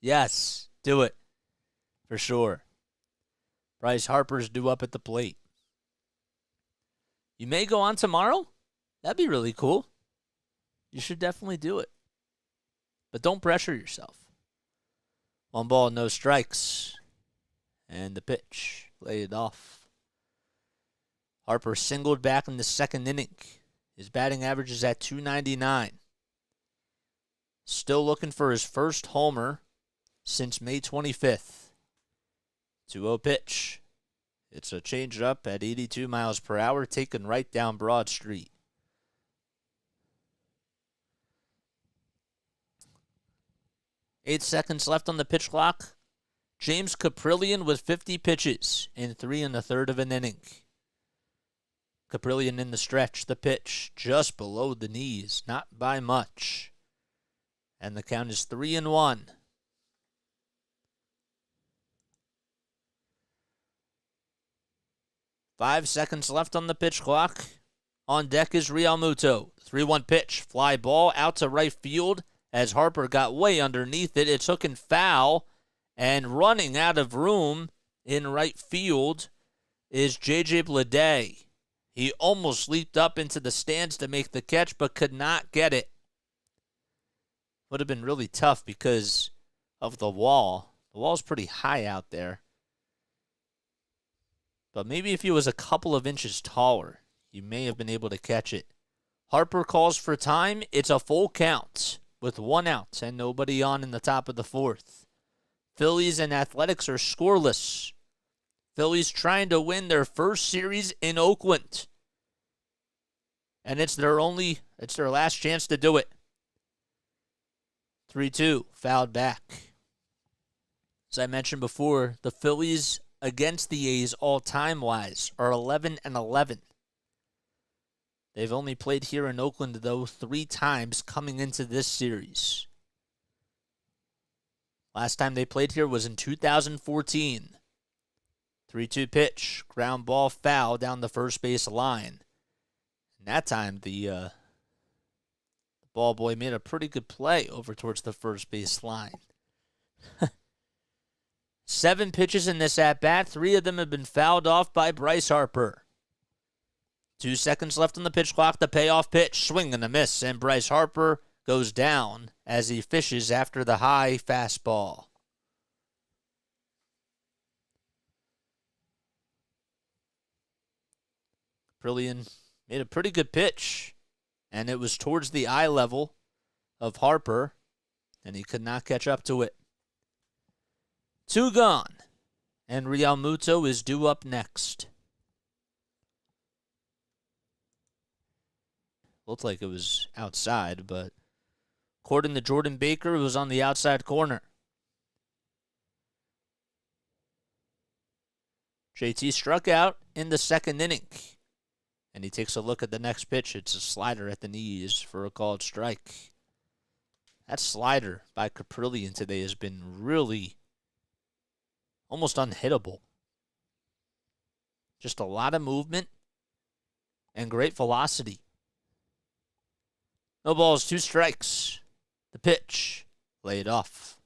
Yes, do it. For sure. Bryce Harper's due up at the plate. You may go on tomorrow? That'd be really cool. You should definitely do it. But don't pressure yourself. 1 ball, no strikes. And the pitch. Laid it off. Harper singled back in the second inning. His batting average is at .299. Still looking for his first homer since May 25th. 2-0 pitch. It's a changeup at 82 miles per hour, taken right down Broad Street. Eight seconds left on the pitch clock. James Kaprielian with 50 pitches in 3 1/3 of an inning. Kaprielian in the stretch. The pitch just below the knees, not by much. And the count is 3-1. Five seconds left on the pitch clock. On deck is Realmuto. 3-1 pitch. Fly ball out to right field as Harper got way underneath it. It's hooking foul, and running out of room in right field is J.J. Bleday. He almost leaped up into the stands to make the catch, but could not get it. Would have been really tough because of the wall. The wall's pretty high out there. But maybe if he was a couple of inches taller, you may have been able to catch it. Harper calls for time. It's a full count with 1 out and nobody on in the top of the 4th. Phillies and Athletics are scoreless. Phillies trying to win their first series in Oakland. And it's their last chance to do it. 3-2, fouled back. As I mentioned before, the Phillies against the A's all-time-wise are 11-11. They've only played here in Oakland, though, 3 times coming into this series. Last time they played here was in 2014. 3-2 pitch, ground ball foul down the first base line. And that time, the ball boy made a pretty good play over towards the first base line. 7 pitches in this at-bat. 3 of them have been fouled off by Bryce Harper. 2 seconds left on the pitch clock. The payoff pitch, swing and a miss, and Bryce Harper goes down as he fishes after the high fastball. Kaprielian made a pretty good pitch, and it was towards the eye level of Harper, and he could not catch up to it. 2 gone, and Realmuto is due up next. Looked like it was outside, but according to Jordan Baker, it was on the outside corner. JT struck out in the second inning. And he takes a look at the next pitch. It's a slider at the knees for a called strike. That slider by Kaprielian today has been really almost unhittable. Just a lot of movement and great velocity. No balls, 2 strikes. The pitch, laid off.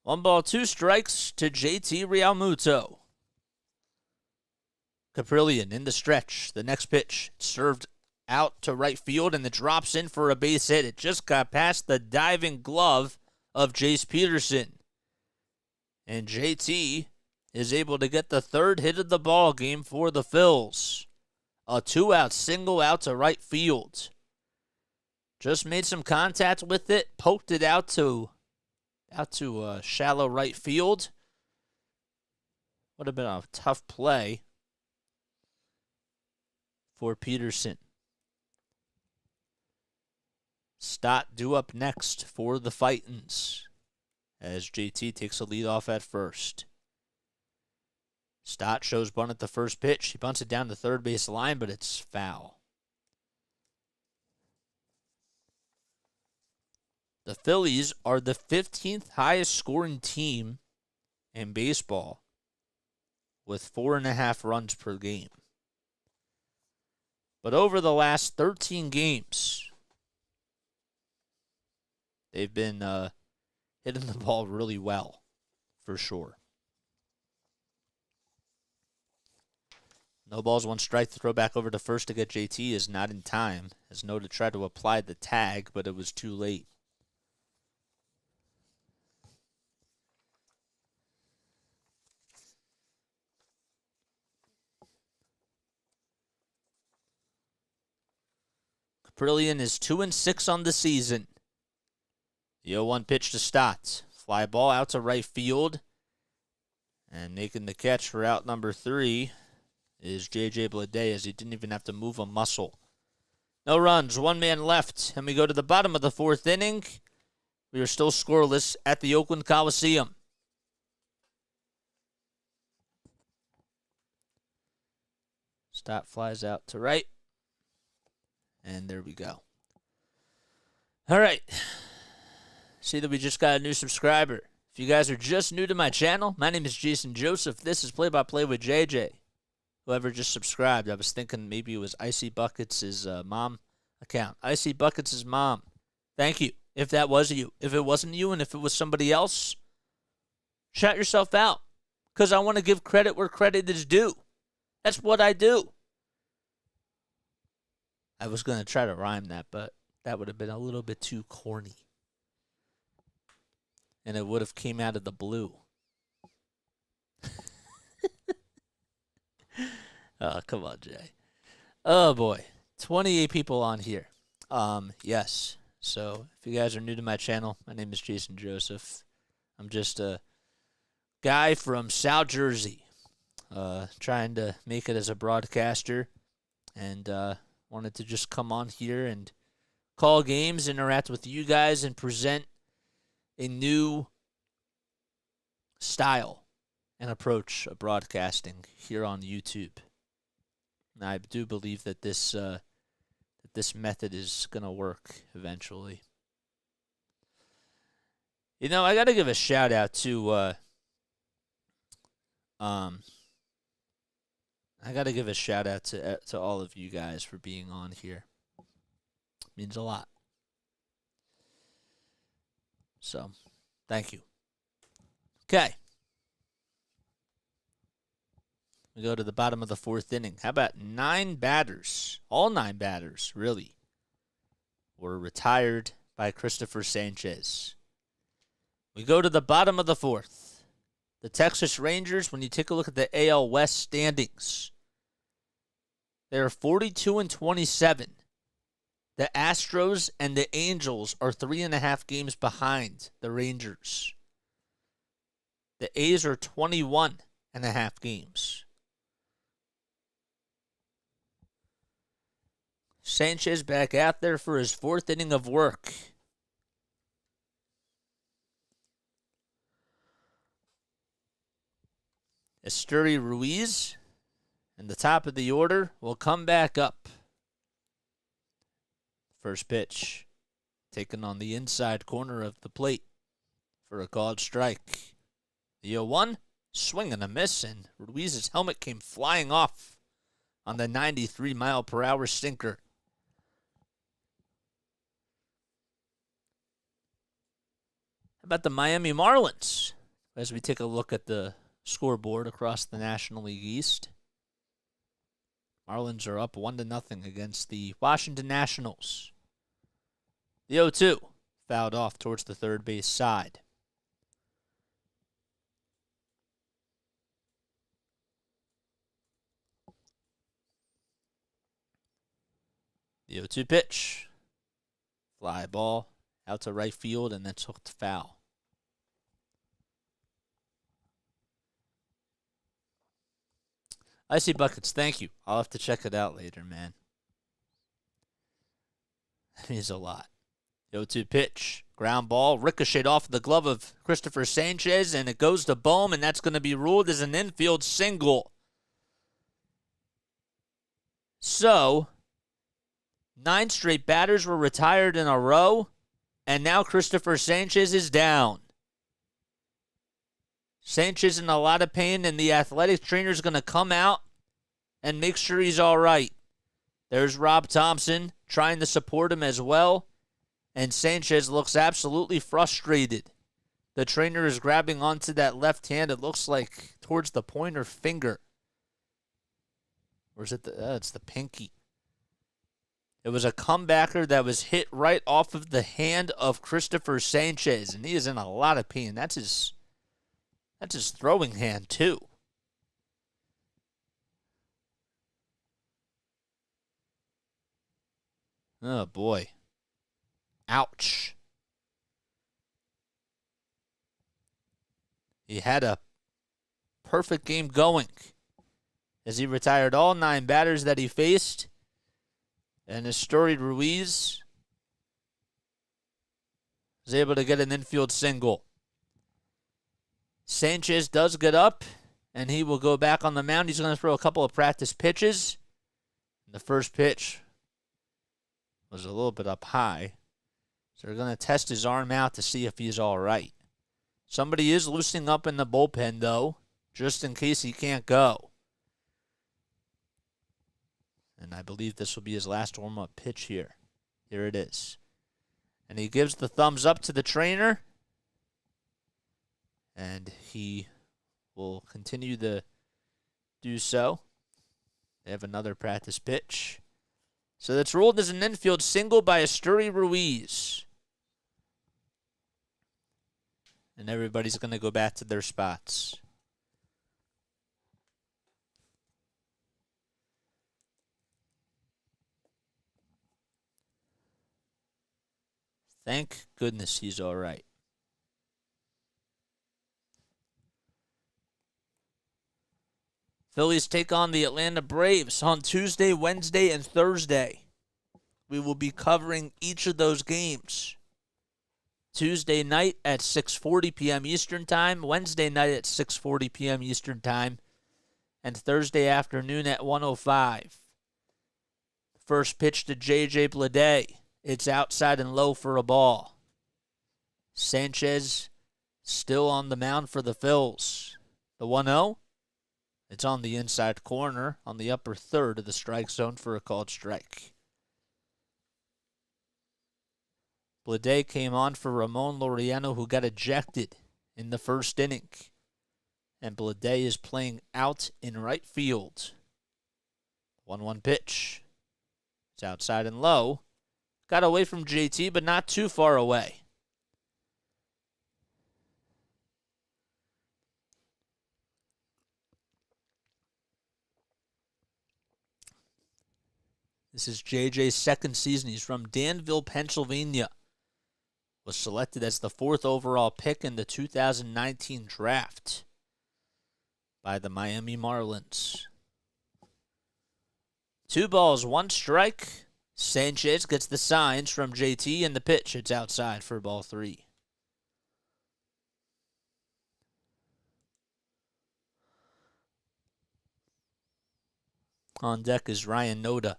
One ball, 2 strikes to JT Realmuto. Kaprielian in the stretch. The next pitch served out to right field, and it drops in for a base hit. It just got past the diving glove of Jace Peterson. And JT is able to get the 3rd hit of the ball game for the Phils. A 2-out single out to right field. Just made some contact with it, poked it out to shallow right field. Would have been a tough play for Peterson. Stott due up next for the Fightins as JT takes a lead off at first. Stott shows bunt at the first pitch. He bunts it down the third base line, but it's foul. The Phillies are the 15th highest scoring team in baseball with 4.5 runs per game. But over the last 13 games, they've been hitting the ball really well, for sure. No balls, 1 strike. The throw back over to first to get JT is not in time. As Noda tried to apply the tag, but it was too late. Kaprielian is 2-6 on the season. The 0-1 pitch to Stott. Fly ball out to right field. And making the catch for out number 3 is J.J. Bleday, as he didn't even have to move a muscle. No runs, 1 man left. And we go to the bottom of the 4th inning. We are still scoreless at the Oakland Coliseum. Stott flies out to right. And there we go. All right. See that we just got a new subscriber. If you guys are just new to my channel, my name is Jason Joseph. This is Play by Play with JJ. Whoever just subscribed, I was thinking maybe it was Icy Buckets' mom account. Icy Buckets' mom. Thank you. If that was you. If it wasn't you and if it was somebody else, shout yourself out. Because I want to give credit where credit is due. That's what I do. I was going to try to rhyme that, but that would have been a little bit too corny. And it would have came out of the blue. Oh, come on, Jay. Oh, boy. 28 people on here. Yes. So, if you guys are new to my channel, my name is Jason Joseph. I'm just a guy from South Jersey, trying to make it as a broadcaster, and wanted to just come on here and call games, interact with you guys, and present a new style and approach of broadcasting here on YouTube. And I do believe that this method is going to work eventually. You know, I got to give a shout out to all of you guys for being on here. It means a lot. So, thank you. Okay. We go to the bottom of the 4th inning. How about 9 batters? All 9 batters, really, were retired by Cristopher Sanchez. We go to the bottom of the 4th. The Texas Rangers, when you take a look at the AL West standings, they're 42-27. The Astros and the Angels are 3.5 games behind the Rangers. The A's are 21.5 games. Sanchez back out there for his 4th inning of work. Esteury Ruiz, in the top of the order, will come back up. First pitch, taken on the inside corner of the plate for a called strike. The 0-1, swing and a miss, and Ruiz's helmet came flying off on the 93-mile-per-hour sinker. How about the Miami Marlins? As we take a look at the scoreboard across the National League East. Marlins are up 1-0 against the Washington Nationals. The 0-2 fouled off towards the third base side. The 0-2 pitch. Fly ball out to right field, and that's hooked foul. Icy Buckets, thank you. I'll have to check it out later, man. That means a lot. 0-2 pitch. Ground ball. Ricocheted off the glove of Cristopher Sanchez, and it goes to Bohm, and that's going to be ruled as an infield single. So, 9 straight batters were retired in a row, And now Cristopher Sanchez is down. Sanchez in a lot of pain, and the athletic trainer is going to come out and make sure he's all right. There's Rob Thompson trying to support him as well, and Sanchez looks absolutely frustrated. The trainer is grabbing onto that left hand. It looks like towards the pointer finger. Or is it it's the pinky. It was a comebacker that was hit right off of the hand of Cristopher Sanchez, and he is in a lot of pain. That's his throwing hand, too. Oh, boy. Ouch. He had a perfect game going as he retired all 9 batters that he faced. And Esteury Ruiz was able to get an infield single. Sanchez does get up, and he will go back on the mound. He's going to throw a couple of practice pitches. The first pitch was a little bit up high, so they're going to test his arm out to see if he's all right. Somebody is loosening up in the bullpen, though, just in case he can't go. And I believe this will be his last warm-up pitch here. Here it is. And he gives the thumbs up to the trainer. And he will continue to do so. They have another practice pitch. So that's ruled as an infield single by Esteury Ruiz. And everybody's going to go back to their spots. Thank goodness he's all right. Phillies take on the Atlanta Braves on Tuesday, Wednesday, and Thursday. We will be covering each of those games. Tuesday night at 6:40 p.m. Eastern Time, Wednesday night at 6:40 p.m. Eastern Time, and Thursday afternoon at 1:05. First pitch to J.J. Bleday. It's outside and low for a ball. Sanchez still on the mound for the Phils. The 1-0. It's on the inside corner on the upper third of the strike zone for a called strike. Bleday came on for Ramon Laureano, who got ejected in the first inning. And Bleday is playing out in right field. 1-1 pitch. It's outside and low. Got away from JT, but not too far away. This is JJ's second season. He's from Danville, Pennsylvania. Was selected as the 4th overall pick in the 2019 draft by the Miami Marlins. 2 balls, 1 strike. Sanchez gets the signs from JT, and the pitch. It's outside for ball 3. On deck is Ryan Noda.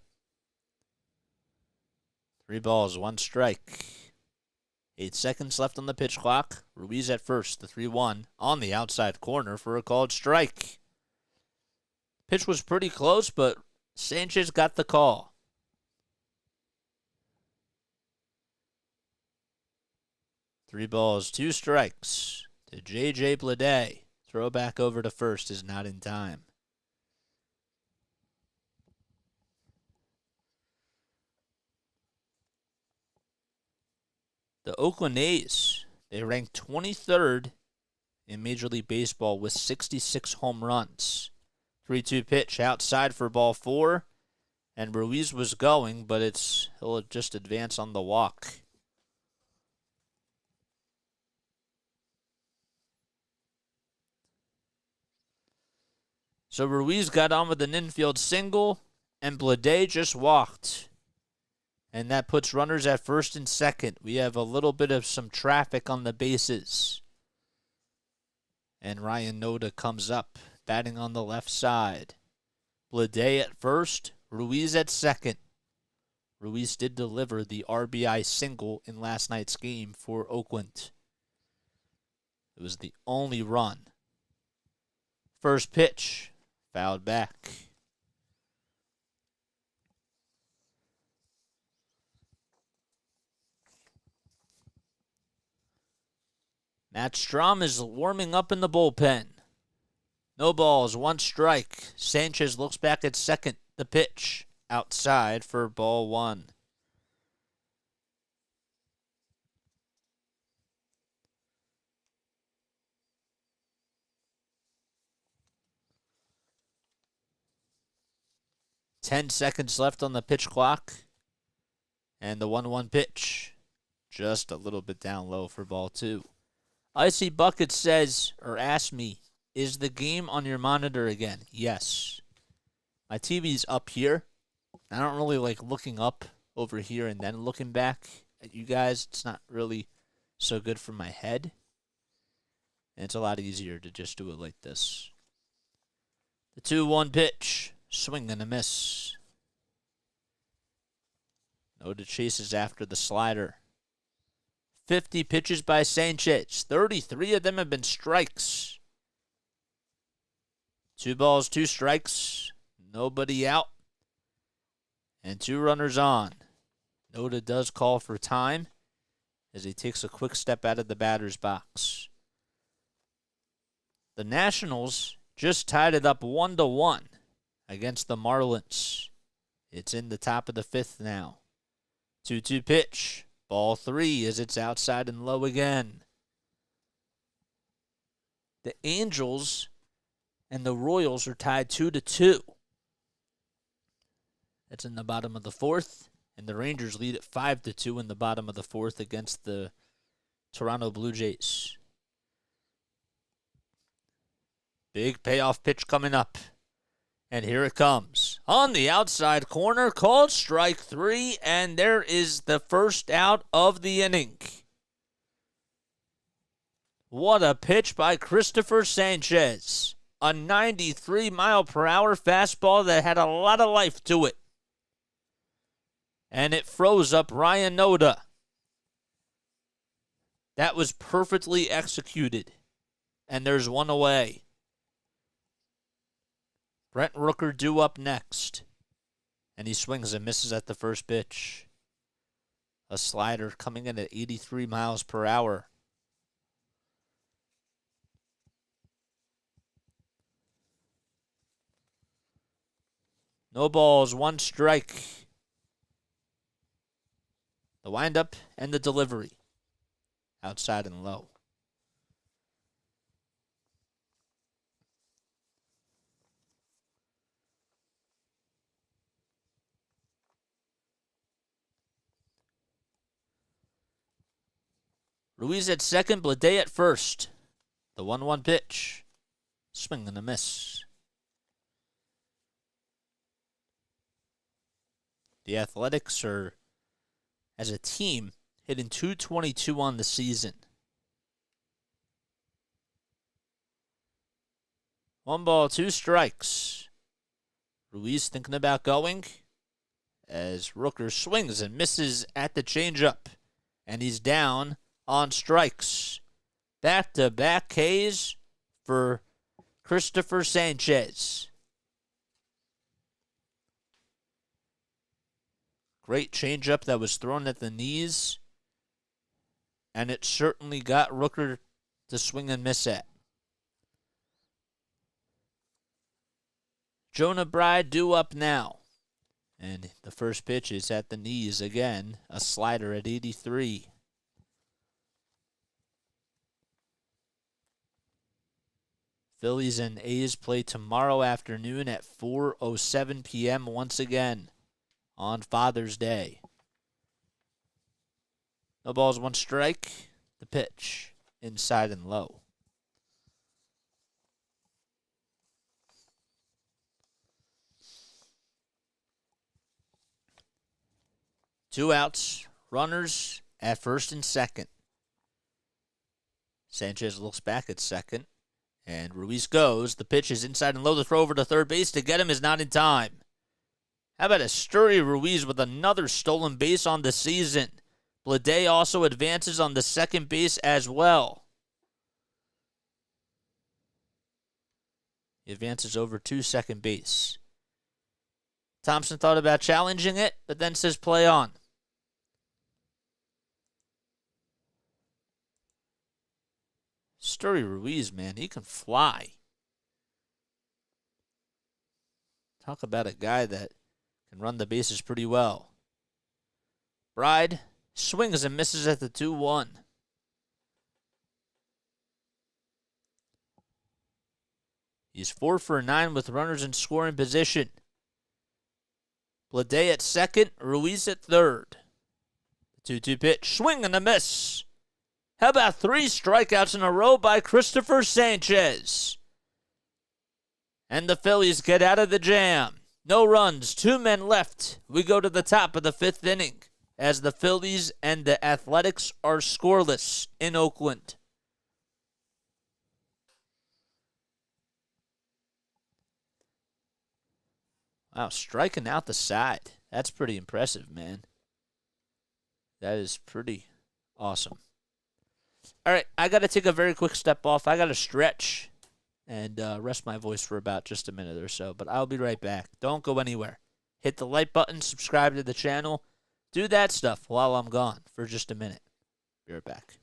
3 balls, 1 strike. 8 seconds left on the pitch clock. Ruiz at first, the 3-1 on the outside corner for a called strike. Pitch was pretty close, but Sanchez got the call. 3 balls, 2 strikes to J.J. Bleday. Throw back over to first is not in time. The Oakland A's, they ranked 23rd in Major League Baseball with 66 home runs. 3-2 pitch outside for ball 4. And Ruiz was going, but he'll just advance on the walk. So Ruiz got on with an infield single, and Bleday just walked. And that puts runners at first and second. We have a little bit of some traffic on the bases. And Ryan Noda comes up, batting on the left side. Bleday at first, Ruiz at second. Ruiz did deliver the RBI single in last night's game for Oakland. It was the only run. First pitch, fouled back. Matt Strahm is warming up in the bullpen. No balls, one strike. Sanchez looks back at second. The pitch, outside for ball one. "10 seconds left on the pitch clock. And the 1-1 pitch. Just a little bit down low for ball two. Icy Bucket says, or asked me, is the game on your monitor again? Yes. My TV's up here. I don't really like looking up over here and then looking back at you guys. It's not really so good for my head. And it's a lot easier to just do it like this. The 2-1 pitch. Swing and a miss. Noda chases after the slider. 50 pitches by Sanchez. 33 of them have been strikes. 2 balls, 2 strikes. Nobody out. And 2 runners on. Noda does call for time as he takes a quick step out of the batter's box. The Nationals just tied it up 1-1 against the Marlins. It's in the top of the 5th now. 2-2 pitch. Ball 3 as it's outside and low again. The Angels and the Royals are tied 2-2. That's in the bottom of the 4th. And the Rangers lead at 5-2 in the bottom of the 4th against the Toronto Blue Jays. Big payoff pitch coming up. And here it comes. On the outside corner, called strike 3, and there is the first out of the inning. What a pitch by Cristopher Sanchez. A 93-mile-per-hour fastball that had a lot of life to it. And it froze up Ryan Noda. That was perfectly executed. And there's one away. Brent Rooker due up next. And he swings and misses at the first pitch. A slider coming in at 83 miles per hour. No balls, 1 strike. The windup and the delivery. Outside and low. Ruiz at second, Blade at first. The 1-1 pitch. Swing and a miss. The Athletics are, as a team, hitting .222 on the season. 1 ball, 2 strikes. Ruiz thinking about going as Rooker swings and misses at the changeup. And he's down on strikes. Back-to-back Ks for Cristopher Sanchez. Great changeup that was thrown at the knees. And it certainly got Rooker to swing and miss at. Jonah Bride due up now. And the first pitch is at the knees again. A slider at 83. Phillies and A's play tomorrow afternoon at 4:07 p.m. once again on Father's Day. No balls, 1 strike. The pitch, inside and low. Two outs, runners at first and second. Sanchez looks back at second. And Ruiz goes. The pitch is inside and low. The throw over to third base to get him is not in time. How about Esteury Ruiz with another stolen base on the season? Bleday also advances on the second base as well. He advances over to second base. Thompson thought about challenging it, but then says play on. Esteury Ruiz, man, he can fly. Talk about a guy that can run the bases pretty well. Bride swings and misses at the 2-1. He's 4 for 9 with runners in scoring position. Bleday at second, Ruiz at third. The 2-2 pitch, swing and a miss. How about 3 strikeouts in a row by Cristopher Sanchez? And the Phillies get out of the jam. No runs, 2 men left. We go to the top of the 5th inning as the Phillies and the Athletics are scoreless in Oakland. Wow, striking out the side. That's pretty impressive, man. That is pretty awesome. All right, I got to take a very quick step off. I got to stretch and rest my voice for about just a minute or so, but I'll be right back. Don't go anywhere. Hit the like button, subscribe to the channel. Do that stuff while I'm gone for just a minute. Be right back.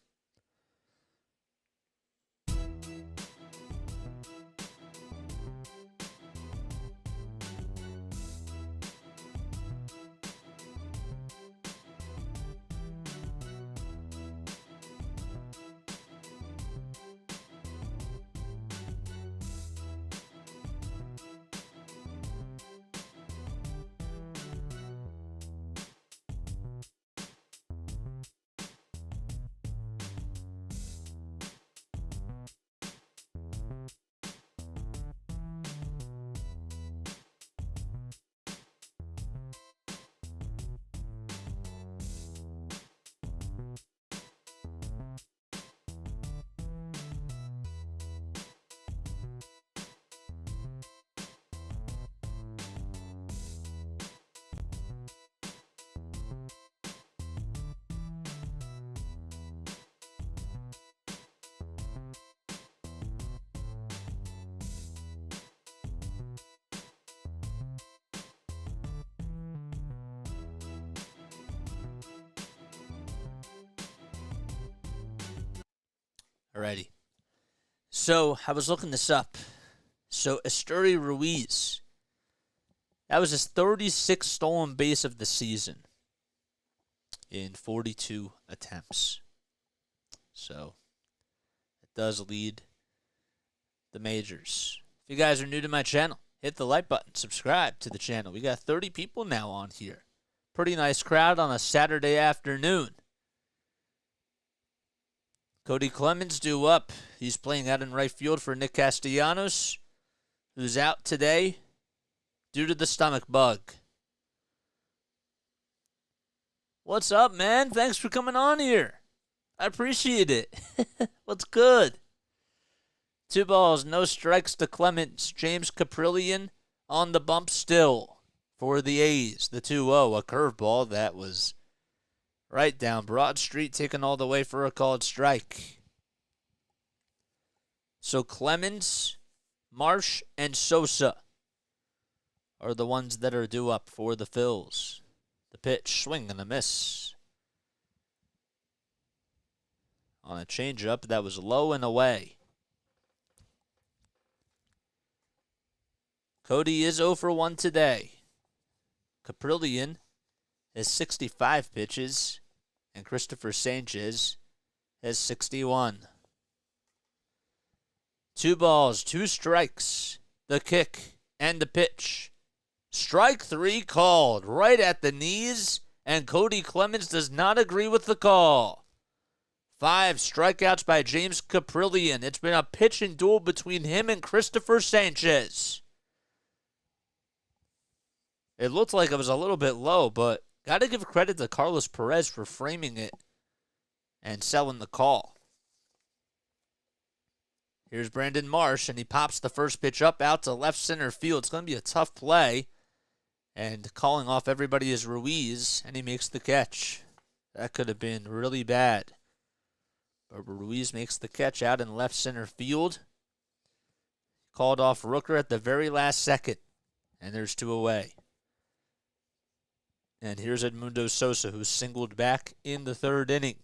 Alrighty. So, I was looking this up. So, Esteury Ruiz, that was his 36th stolen base of the season in 42 attempts. So, it does lead the majors. If you guys are new to my channel, hit the like button, subscribe to the channel. We got 30 people now on here. Pretty nice crowd on a Saturday afternoon. Cody Clemens due up. He's playing out in right field for Nick Castellanos, who's out today due to the stomach bug. What's up, man? Thanks for coming on here. I appreciate it. What's good? 2 balls, no strikes to Clemens. James Kaprielian on the bump still for the A's. The 2-0, a curveball that was right down Broad Street, taken all the way for a called strike. So Clemens, Marsh, and Sosa are the ones that are due up for the Phils. The pitch, swing and a miss. On a changeup that was low and away. Cody is 0 for 1 today. Kaprielian has 65 pitches, and Cristopher Sanchez has 61. 2 balls, 2 strikes, the kick and the pitch. Strike 3 called right at the knees, and Cody Clemens does not agree with the call. 5 strikeouts by James Kaprielian. It's been a pitching duel between him and Cristopher Sanchez. It looked like it was a little bit low, but got to give credit to Carlos Perez for framing it and selling the call. Here's Brandon Marsh, and he pops the first pitch up out to left center field. It's going to be a tough play. And calling off everybody is Ruiz, and he makes the catch. That could have been really bad. But Ruiz makes the catch out in left center field. Called off Rooker at the very last second. And there's 2 away. And here's Edmundo Sosa, who's singled back in the 3rd inning.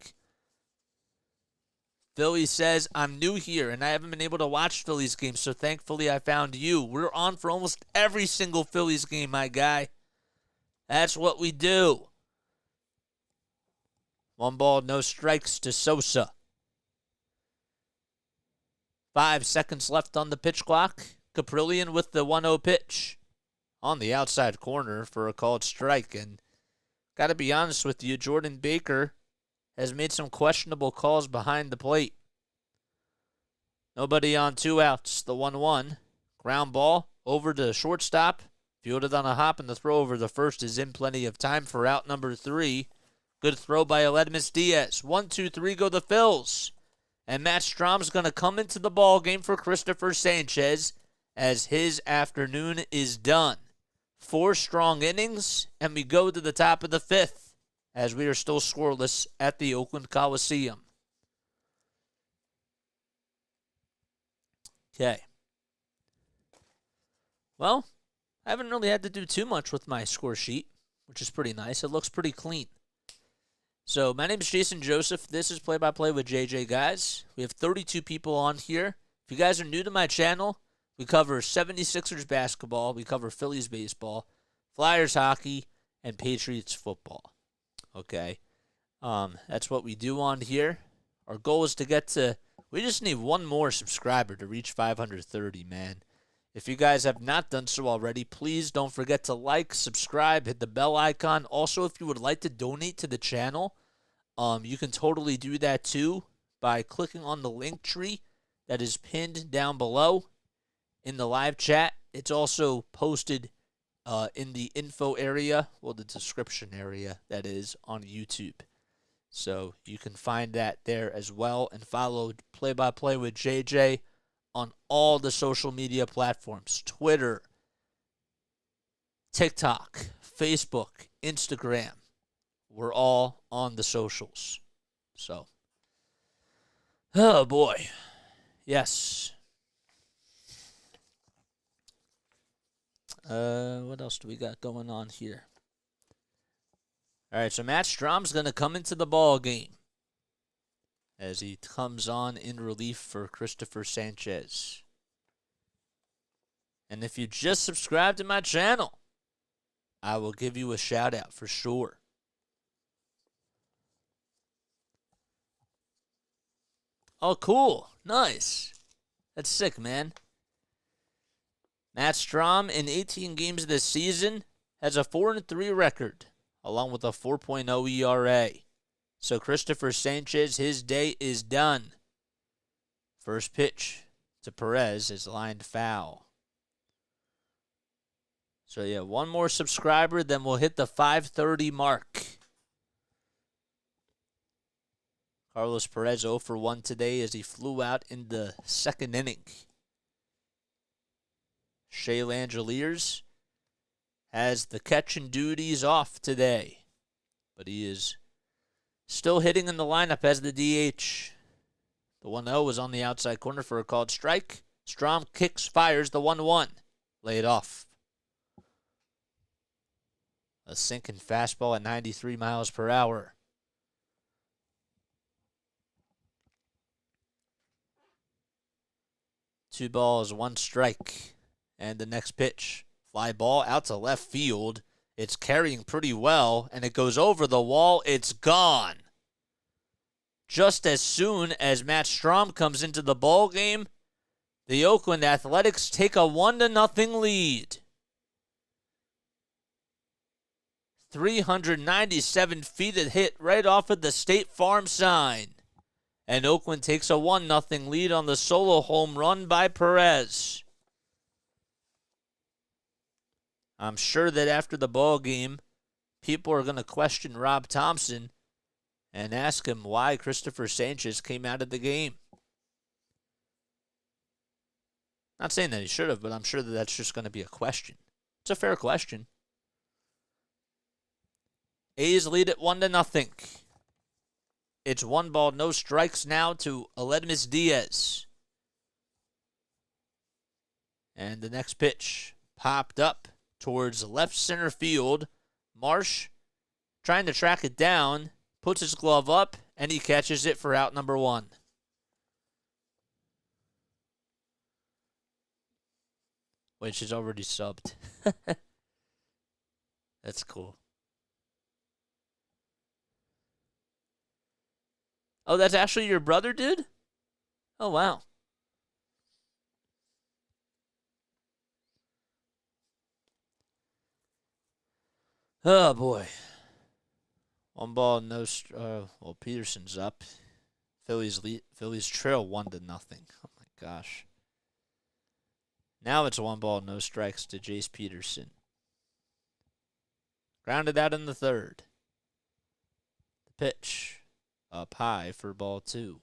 Philly says, I'm new here, and I haven't been able to watch Phillies games, so thankfully I found you. We're on for almost every single Phillies game, my guy. That's what we do. 1 ball, no strikes to Sosa. 5 seconds left on the pitch clock. Kaprielian with the 1-0 pitch on the outside corner for a called strike. And got to be honest with you, Jordan Baker has made some questionable calls behind the plate. Nobody on 2 outs. The 1-1. Ground ball over to shortstop. Fielded on a hop, and the throw over the first is in plenty of time for out number 3. Good throw by Aledmus Diaz. 1, 2, 3 go the Phils. And Matt Strom's going to come into the ball game for Cristopher Sanchez as his afternoon is done. 4 strong innings, and we go to the top of the 5th as we are still scoreless at the Oakland Coliseum. Okay. Well, I haven't really had to do too much with my score sheet, which is pretty nice. It looks pretty clean. So, my name is Jason Joseph. This is Play-by-Play with JJ, guys. We have 32 people on here. If you guys are new to my channel, we cover 76ers basketball, we cover Phillies baseball, Flyers hockey, and Patriots football. Okay? That's what we do on here. Our goal is to get to, we just need 1 more subscriber to reach 530, man. If you guys have not done so already, please don't forget to like, subscribe, hit the bell icon. Also, if you would like to donate to the channel, you can totally do that too by clicking on the link tree that is pinned down below in the live chat. It's also posted in the info area, well, the description area, that is, on YouTube. So you can find that there as well, and follow Play-by-Play with JJ on all the social media platforms: Twitter, TikTok, Facebook, Instagram. We're all on the socials. So, oh boy. Yes. What else do we got going on here? All right, so Matt Strom's going to come into the ball game as he comes on in relief for Cristopher Sanchez. And if you just subscribe to my channel, I will give you a shout out for sure. Oh, cool. Nice. That's sick, man. Matt Strom, in 18 games this season, has a 4-3 record, along with a 4.0 ERA. So Cristopher Sanchez, his day is done. First pitch to Perez is lined foul. So yeah, 1 more subscriber, then we'll hit the 530 mark. Carlos Perez 0 for 1 today as he flew out in the 2nd inning. Shea Langeliers has the catching duties off today, but he is still hitting in the lineup as the DH. The 1-0 was on the outside corner for a called strike. Strom kicks, fires the 1-1. Laid off. A sinking fastball at 93 miles per hour. Two balls, 1 strike. And the next pitch. Fly ball out to left field. It's carrying pretty well, and it goes over the wall. It's gone. Just as soon as Matt Strom comes into the ball game, the Oakland Athletics take a 1-0 lead. 397 feet it hit right off of the State Farm sign. And Oakland takes a 1-0 lead on the solo home run by Perez. I'm sure that after the ball game, people are going to question Rob Thompson and ask him why Cristopher Sanchez came out of the game. Not saying that he should have, but I'm sure that that's just going to be a question. It's a fair question. A's lead it 1-0. It's 1 ball, no strikes now to Aledmus Diaz. And the next pitch popped up towards left center field. Marsh trying to track it down, puts his glove up, and he catches it for out number 1. Which is already subbed. That's cool. Oh, that's actually your brother, dude? Oh, wow. Oh, boy. 1 ball, no. Well, Peterson's up. Phillies trail 1-0. Oh my gosh. Now it's 1 ball, no strikes to Jace Peterson. Grounded out in the 3rd. The pitch up high for ball 2.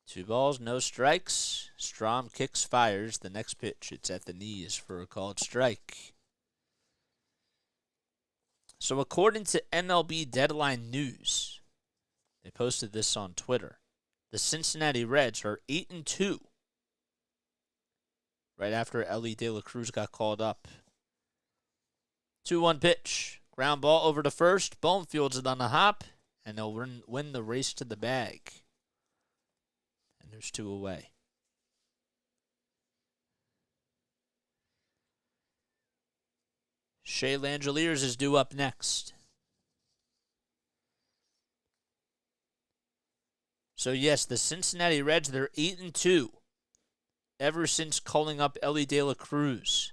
Two balls, no strikes. Strom kicks, fires. The next pitch, it's at the knees for a called strike. So according to MLB Deadline News, they posted this on Twitter. The Cincinnati Reds are 8-2. Right after Ellie De La Cruz got called up. 2-1 pitch. Ground ball over to first. Bone fields it on the hop. And they'll win the race to the bag. And there's 2 away. Shea Langeliers is due up next. So yes, the Cincinnati Reds, they're 8-2 ever since calling up Ellie De La Cruz.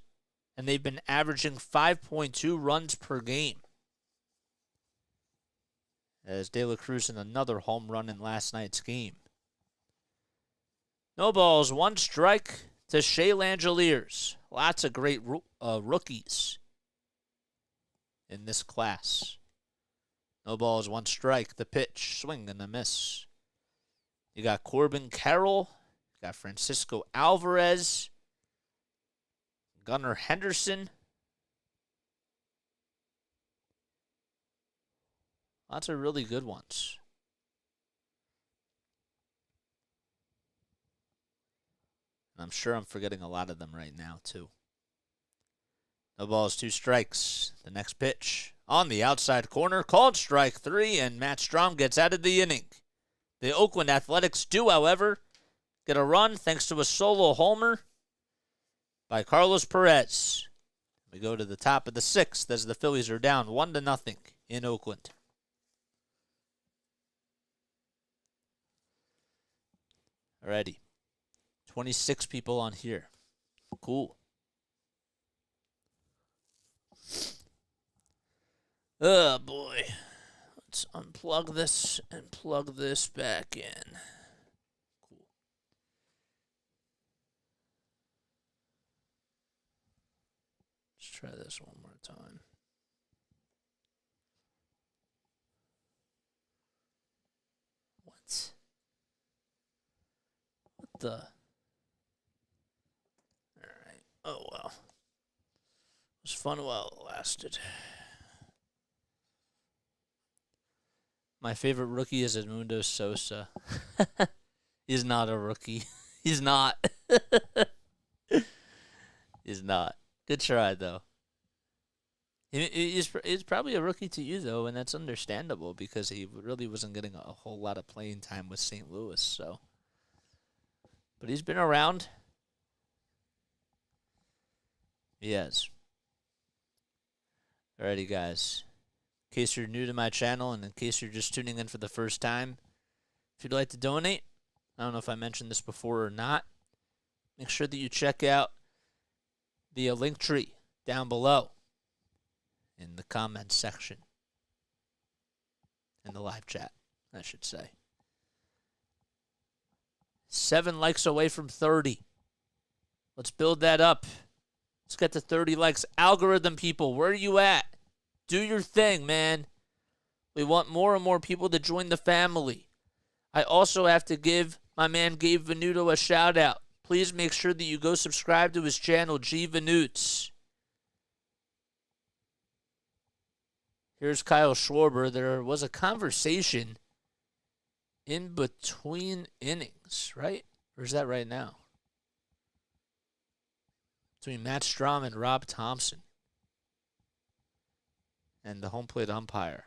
And they've been averaging 5.2 runs per game. As De La Cruz in another home run in last night's game. No balls, 1 strike to Shea Langeliers. Lots of great rookies in this class. No balls, 1 strike. The pitch, swing and a miss. You got Corbin Carroll. You got Francisco Alvarez. Gunnar Henderson. Lots of really good ones. And I'm sure I'm forgetting a lot of them right now, too. No balls, 2 strikes. The next pitch on the outside corner. Called strike 3, and Matt Strom gets out of the inning. The Oakland Athletics do, however, get a run thanks to a solo homer by Carlos Perez. We go to the top of the 6th as the Phillies are down 1-0 in Oakland. Alrighty. 26 people on here. Cool. Oh, boy. Let's unplug this and plug this back in. Cool. Let's try this one more time. What the? All right. Oh, well. It was fun while it lasted. My favorite rookie is Edmundo Sosa. He's not a rookie. He's not. He's not. Good try, though. He's probably a rookie to you, though, and that's understandable because he really wasn't getting a whole lot of playing time with St. Louis. So, but he's been around. He has. Alrighty, guys. In case you're new to my channel and in case you're just tuning in for the first time, if you'd like to donate, I don't know if I mentioned this before or not, make sure that you check out the LINKTREE down below in the comments section. In the live chat, I should say. 7 likes away from 30. Let's build that up. Let's get to 30 likes. Algorithm people, where are you at? Do your thing, man. We want more and more people to join the family. I also have to give my man Gabe Venuto a shout out. Please make sure that you go subscribe to his channel, G Venutes. Here's Kyle Schwarber. There was a conversation in between innings, right? Or is that right now? Between Matt Strom and Rob Thompson and the home plate umpire.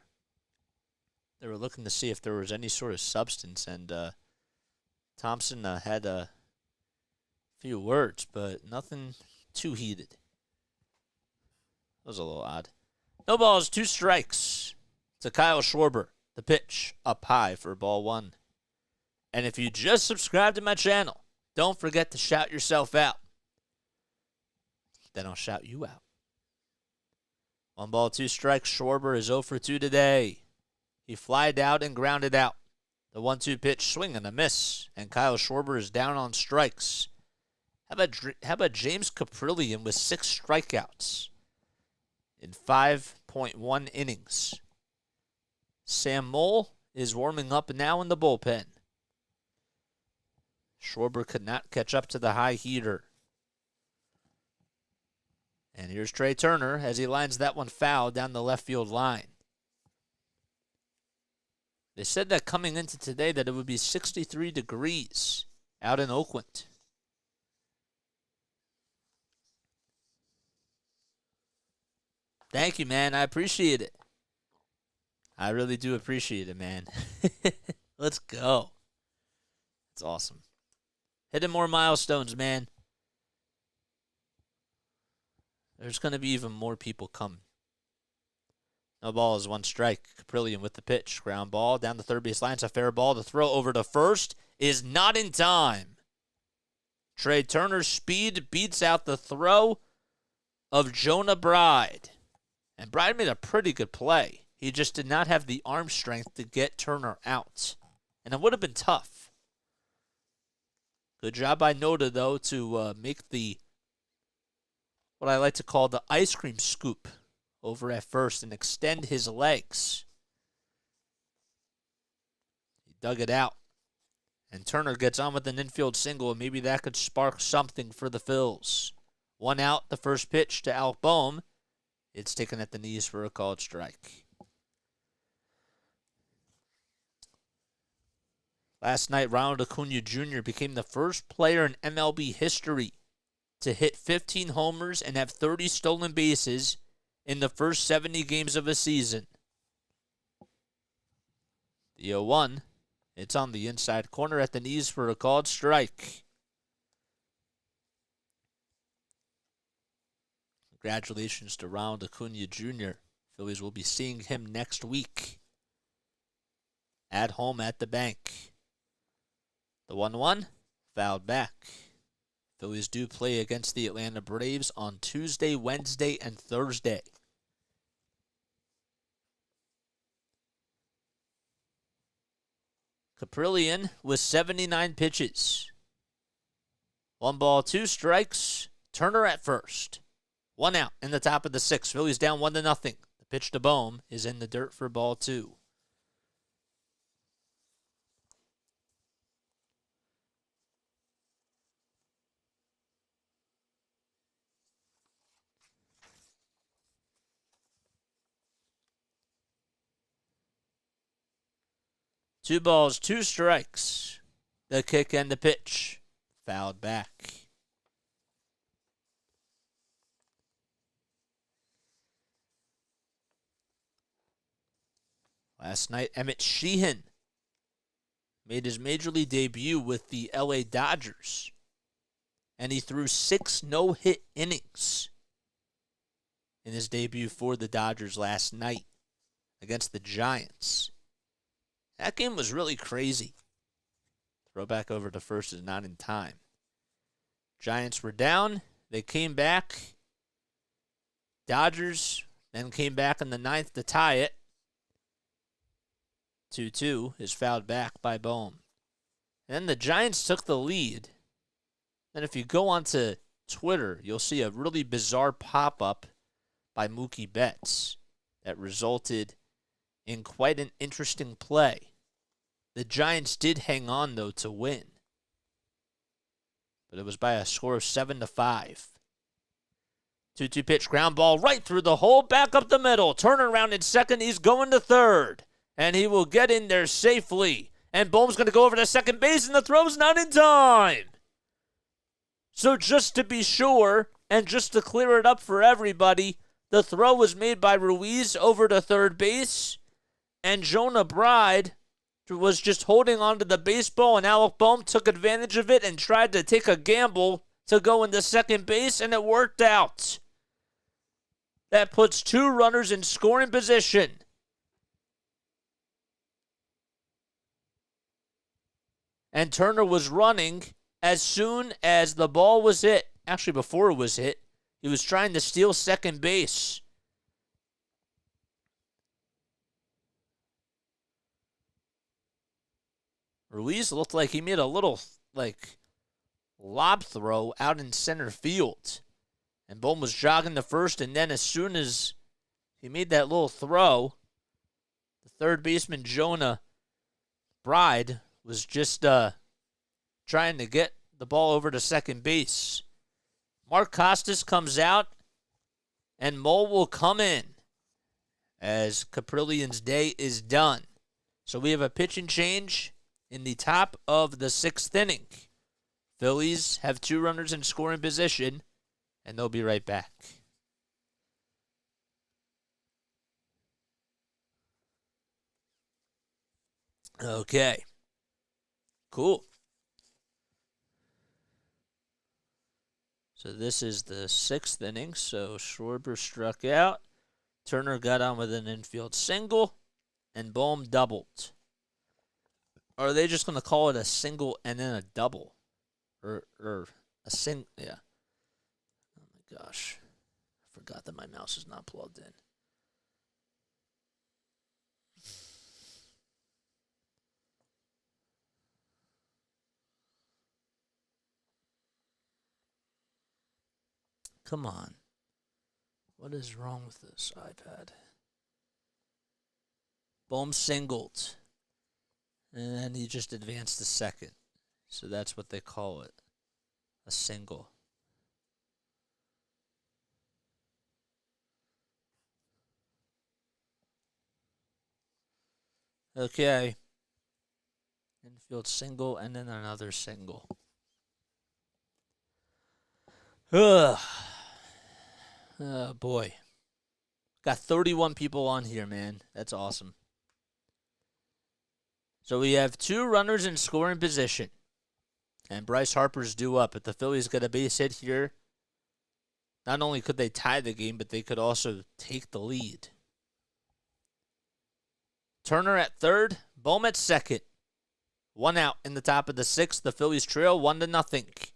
They were looking to see if there was any sort of substance, and Thompson had a few words, but nothing too heated. That was a little odd. No balls, 2 strikes to Kyle Schwarber. The pitch up high for ball 1. And if you just subscribe to my channel, don't forget to shout yourself out. Then I'll shout you out. 1 ball, 2 strikes. Schwarber is 0 for 2 today. He flied out and grounded out. The 1-2 pitch, swing and a miss. And Kyle Schwarber is down on strikes. How about James Kaprielian with 6 strikeouts in 5.1 innings? Sam Mole is warming up now in the bullpen. Schwarber could not catch up to the high heater. And here's Trey Turner as he lines that one foul down the left field line. They said that coming into today that it would be 63 degrees out in Oakland. Thank you, man. I appreciate it. I really do appreciate it, man. Let's go. It's awesome. Hitting more milestones, man. There's going to be even more people coming. No balls, 1 strike. Kaprielian with the pitch. Ground ball down the third base line. It's a fair ball. The throw over to first is not in time. Trey Turner's speed beats out the throw of Jonah Bride. And Bride made a pretty good play. He just did not have the arm strength to get Turner out. And it would have been tough. Good job by Noda, though, to make the, what I like to call the ice cream scoop over at first and extend his legs. He dug it out. And Turner gets on with an infield single, and maybe that could spark something for the Phils. 1 out, the first pitch to Alec Boehm. It's taken at the knees for a called strike. Last night, Ronald Acuna Jr. became the first player in MLB history to hit 15 homers and have 30 stolen bases in the first 70 games of a season. The 0-1. It's on the inside corner at the knees for a called strike. Congratulations to Ronald Acuna Jr. Phillies will be seeing him next week at home at the bank. The 1-1 fouled back. Phillies do play against the Atlanta Braves on Tuesday, Wednesday, and Thursday. Kaprielian with 79 pitches. 1 ball, 2 strikes. Turner at first. 1 out in the top of the 6th. Phillies down 1-0. The pitch to Boehm is in the dirt for ball 2. Two balls, 2 strikes. The kick and the pitch. Fouled back. Last night, Emmett Sheehan made his major league debut with the LA Dodgers. And he threw 6 no-hit innings in his debut for the Dodgers last night against the Giants. That game was really crazy. Throw back over to first is not in time. Giants were down. They came back. Dodgers then came back in the 9th to tie it. 2-2 is fouled back by Boehm. And then the Giants took the lead. Then if you go onto Twitter, you'll see a really bizarre pop-up by Mookie Betts that resulted in quite an interesting play. The Giants did hang on, though, to win. But it was by a score of 7-5. 2-2 pitch, ground ball right through the hole, back up the middle. Turner around in second, he's going to third. And he will get in there safely. And Bohm's going to go over to second base, and the throw's not in time. So just to be sure, and just to clear it up for everybody, the throw was made by Ruiz over to third base, and Jonah Bride was just holding onto the baseball, and Alec Bohm took advantage of it and tried to take a gamble to go into second base, and it worked out. That puts 2 runners in scoring position. And Turner was running as soon as the ball was hit. Actually, before it was hit, he was trying to steal second base. Ruiz looked like he made a little, lob throw out in center field. And Bohm was jogging to first, and then as soon as he made that little throw, the third baseman, Jonah Bride, was just trying to get the ball over to second base. Mark Costas comes out, and Mole will come in as Kaprielian's day is done. So we have a pitching change in the top of the 6th inning. Phillies have 2 runners in scoring position, and they'll be right back. Okay. Cool. So this is the 6th inning. So Schwarber struck out. Turner got on with an infield single. And Bohm doubled. Or are they just going to call it a single and then a double? Or a sing? Yeah. Oh my gosh. I forgot that my mouse is not plugged in. Come on. What is wrong with this iPad? Bohm singled. And then he just advanced to second. So that's what they call it. A single. Okay. Infield single and then another single. Ugh. Oh, boy. Got 31 people on here, man. That's awesome. So we have 2 runners in scoring position. And Bryce Harper's due up. If the Phillies get a base hit here, not only could they tie the game, but they could also take the lead. Turner at third, Bohm at second. 1 out in the top of the 6th. The Phillies trail 1-0.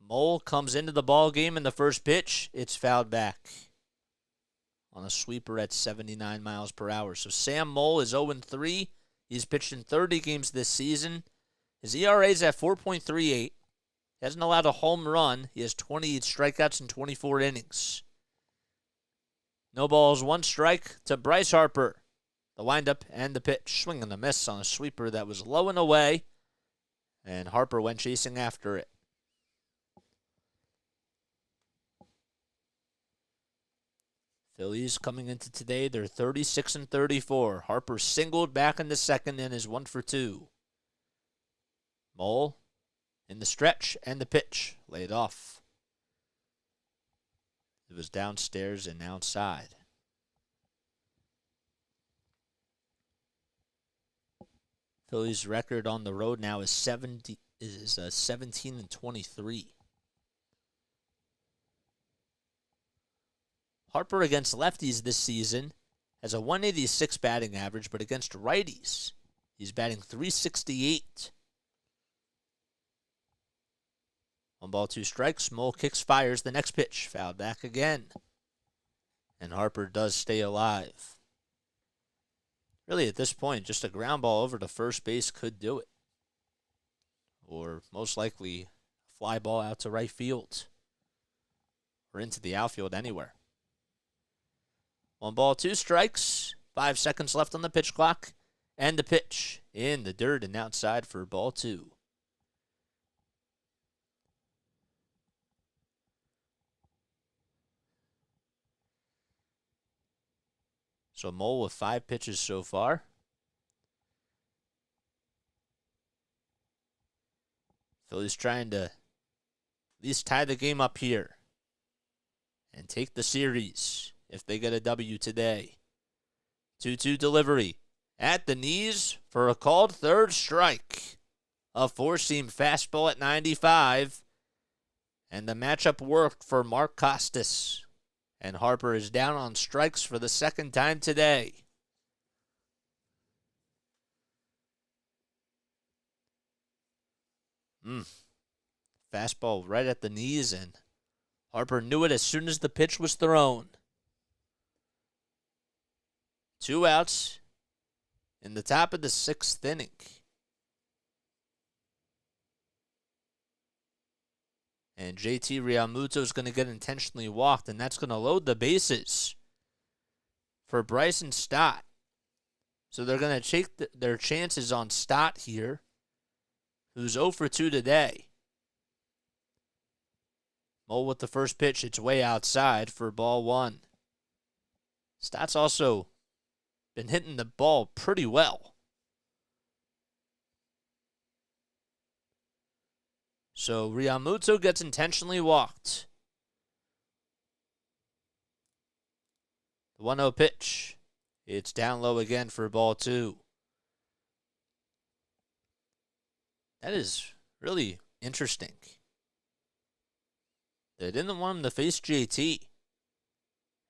Mole comes into the ball game in the first pitch. It's fouled back on a sweeper at 79 miles per hour. So Sam Mole is 0-3. He's pitched in 30 games this season. His ERA is at 4.38. He hasn't allowed a home run. He has 28 strikeouts in 24 innings. No balls, 1 strike to Bryce Harper. The windup and the pitch. Swing and a miss on a sweeper that was low and away. And Harper went chasing after it. Phillies coming into today, they're 36-34. Harper singled back in the second and is 1 for 2. Mole in the stretch and the pitch. Laid off. It was downstairs and outside. Phillies' record on the road now is 17-23. Harper against lefties this season has a 186 batting average, but against righties, he's batting .368. 1 ball, 2 strikes. Mole kicks, fires. The next pitch, fouled back again. And Harper does stay alive. Really, at this point, just a ground ball over to first base could do it. Or most likely, a fly ball out to right field. Or into the outfield anywhere. 1 ball, 2 strikes. 5 seconds left on the pitch clock. And the pitch in the dirt and outside for ball 2. So Mole with 5 pitches so far. Phillies trying to at least tie the game up here and take the series if they get a W today. 2-2 delivery at the knees for a called third strike. A four-seam fastball at 95. And the matchup worked for Mark Costas. And Harper is down on strikes for the second time today. Fastball right at the knees, and Harper knew it as soon as the pitch was thrown. 2 outs in the top of the 6th inning. And JT Realmuto is going to get intentionally walked, and that's going to load the bases for Bryson Stott. So they're going to take their chances on Stott here, who's 0 for 2 today. Mole with the first pitch. It's way outside for ball 1. Stott's also been hitting the ball pretty well. So Realmuto gets intentionally walked. The 1-0 pitch. It's down low again for ball 2. That is really interesting. They didn't want him to face JT.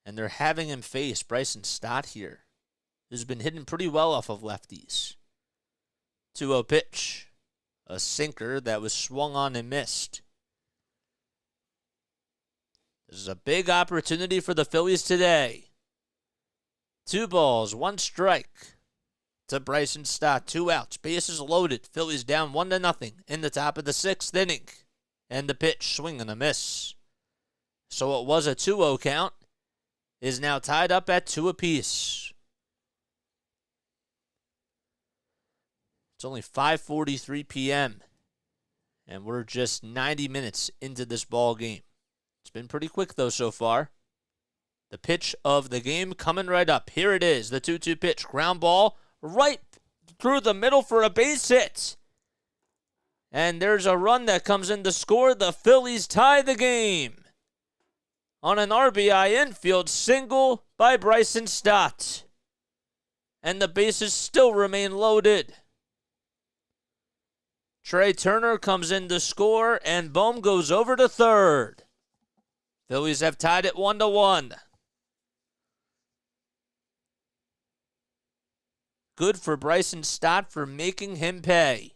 And they're having him face Bryson Stott here, who's been hitting pretty well off of lefties. 2-0 pitch. A sinker that was swung on and missed. This is a big opportunity for the Phillies today. 2 balls, 1 strike to Bryson Stott. 2 outs, bases loaded. Phillies down 1-0 in the top of the 6th inning. And the pitch, swing and a miss. So it was a 2-0 count. Is now tied up at 2 apiece. It's only 5:43 p.m. and we're just 90 minutes into this ball game. It's been pretty quick, though, so far. The pitch of the game coming right up. Here it is, the 2-2 pitch. Ground ball right through the middle for a base hit. And there's a run that comes in to score. The Phillies tie the game on an RBI infield single by Bryson Stott. And the bases still remain loaded. Trey Turner comes in to score, and Bohm goes over to third. Phillies have tied it 1-1. Good for Bryson Stott for making him pay.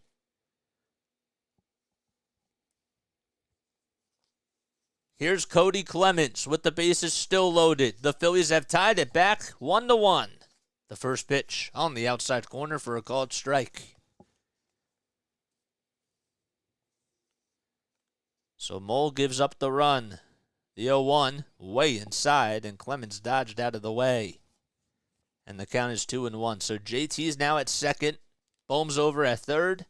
Here's Cody Clemens with the bases still loaded. The Phillies have tied it back 1-1. The first pitch on the outside corner for a called strike. So Mole gives up the run. The 0-1 way inside, and Clemens dodged out of the way. And the count is 2-1. So JT's now at second. Bohm's over at third.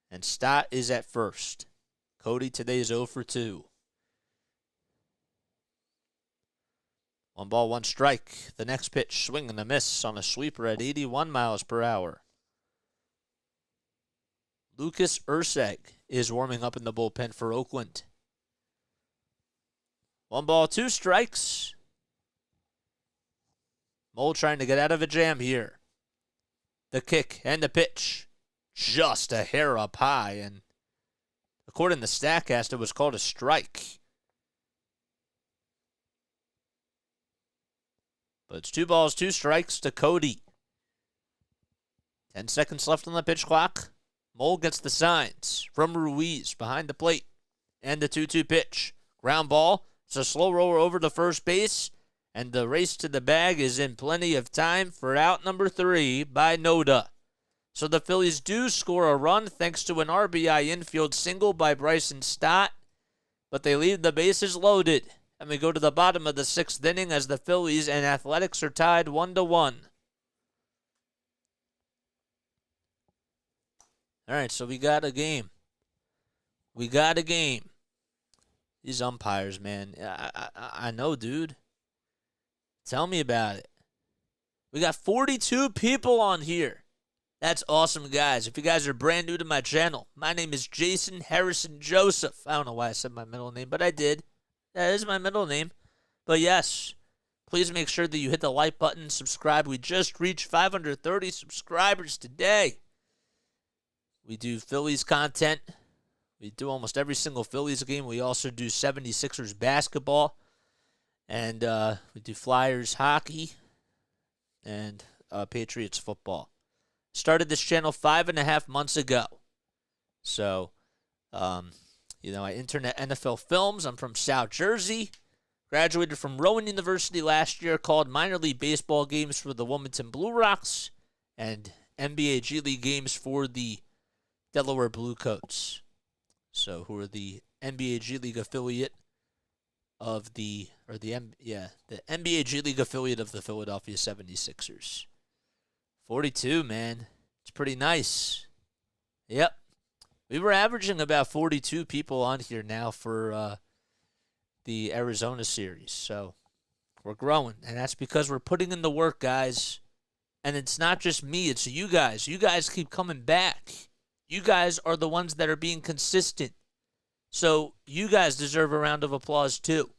And Stott is at first. Cody today is 0 for 2. 1 ball, 1 strike. The next pitch, swing and a miss on a sweeper at 81 miles per hour. Lucas Urseg is warming up in the bullpen for Oakland. 1 ball, 2 strikes. Mole trying to get out of a jam here. The kick and the pitch. Just a hair up high, and according to StatCast, it was called a strike. But it's 2 balls, 2 strikes to Cody. 10 seconds left on the pitch clock. Mole gets the signs from Ruiz behind the plate. And the 2-2 pitch. Ground ball. It's a slow roller over to first base. And the race to the bag is in plenty of time for out number 3 by Noda. So the Phillies do score a run thanks to an RBI infield single by Bryson Stott. But they leave the bases loaded. And we go to the bottom of the 6th inning as the Phillies and Athletics are tied 1-1. All right, so we got a game. We got a game. These umpires, man. I know, dude. Tell me about it. We got 42 people on here. That's awesome, guys. If you guys are brand new to my channel, my name is Jason Harrison Joseph. I don't know why I said my middle name, but I did. That is my middle name. But yes, please make sure that you hit the like button, subscribe. We just reached 530 subscribers today. We do Phillies content. We do almost every single Phillies game. We also do 76ers basketball. And we do Flyers hockey and Patriots football. Started this channel 5.5 months ago. So, I internet NFL films. I'm from South Jersey. Graduated from Rowan University last year. Called minor league baseball games for the Wilmington Blue Rocks and NBA G League games for the Delaware Blue Coats. So, who are the NBA G League affiliate of the NBA G League affiliate of the Philadelphia 76ers. 42, man. It's pretty nice. Yep. We were averaging about 42 people on here now for the Arizona series. So we're growing. And that's because we're putting in the work, guys. And it's not just me. It's you guys. You guys keep coming back. You guys are the ones that are being consistent. So you guys deserve a round of applause too.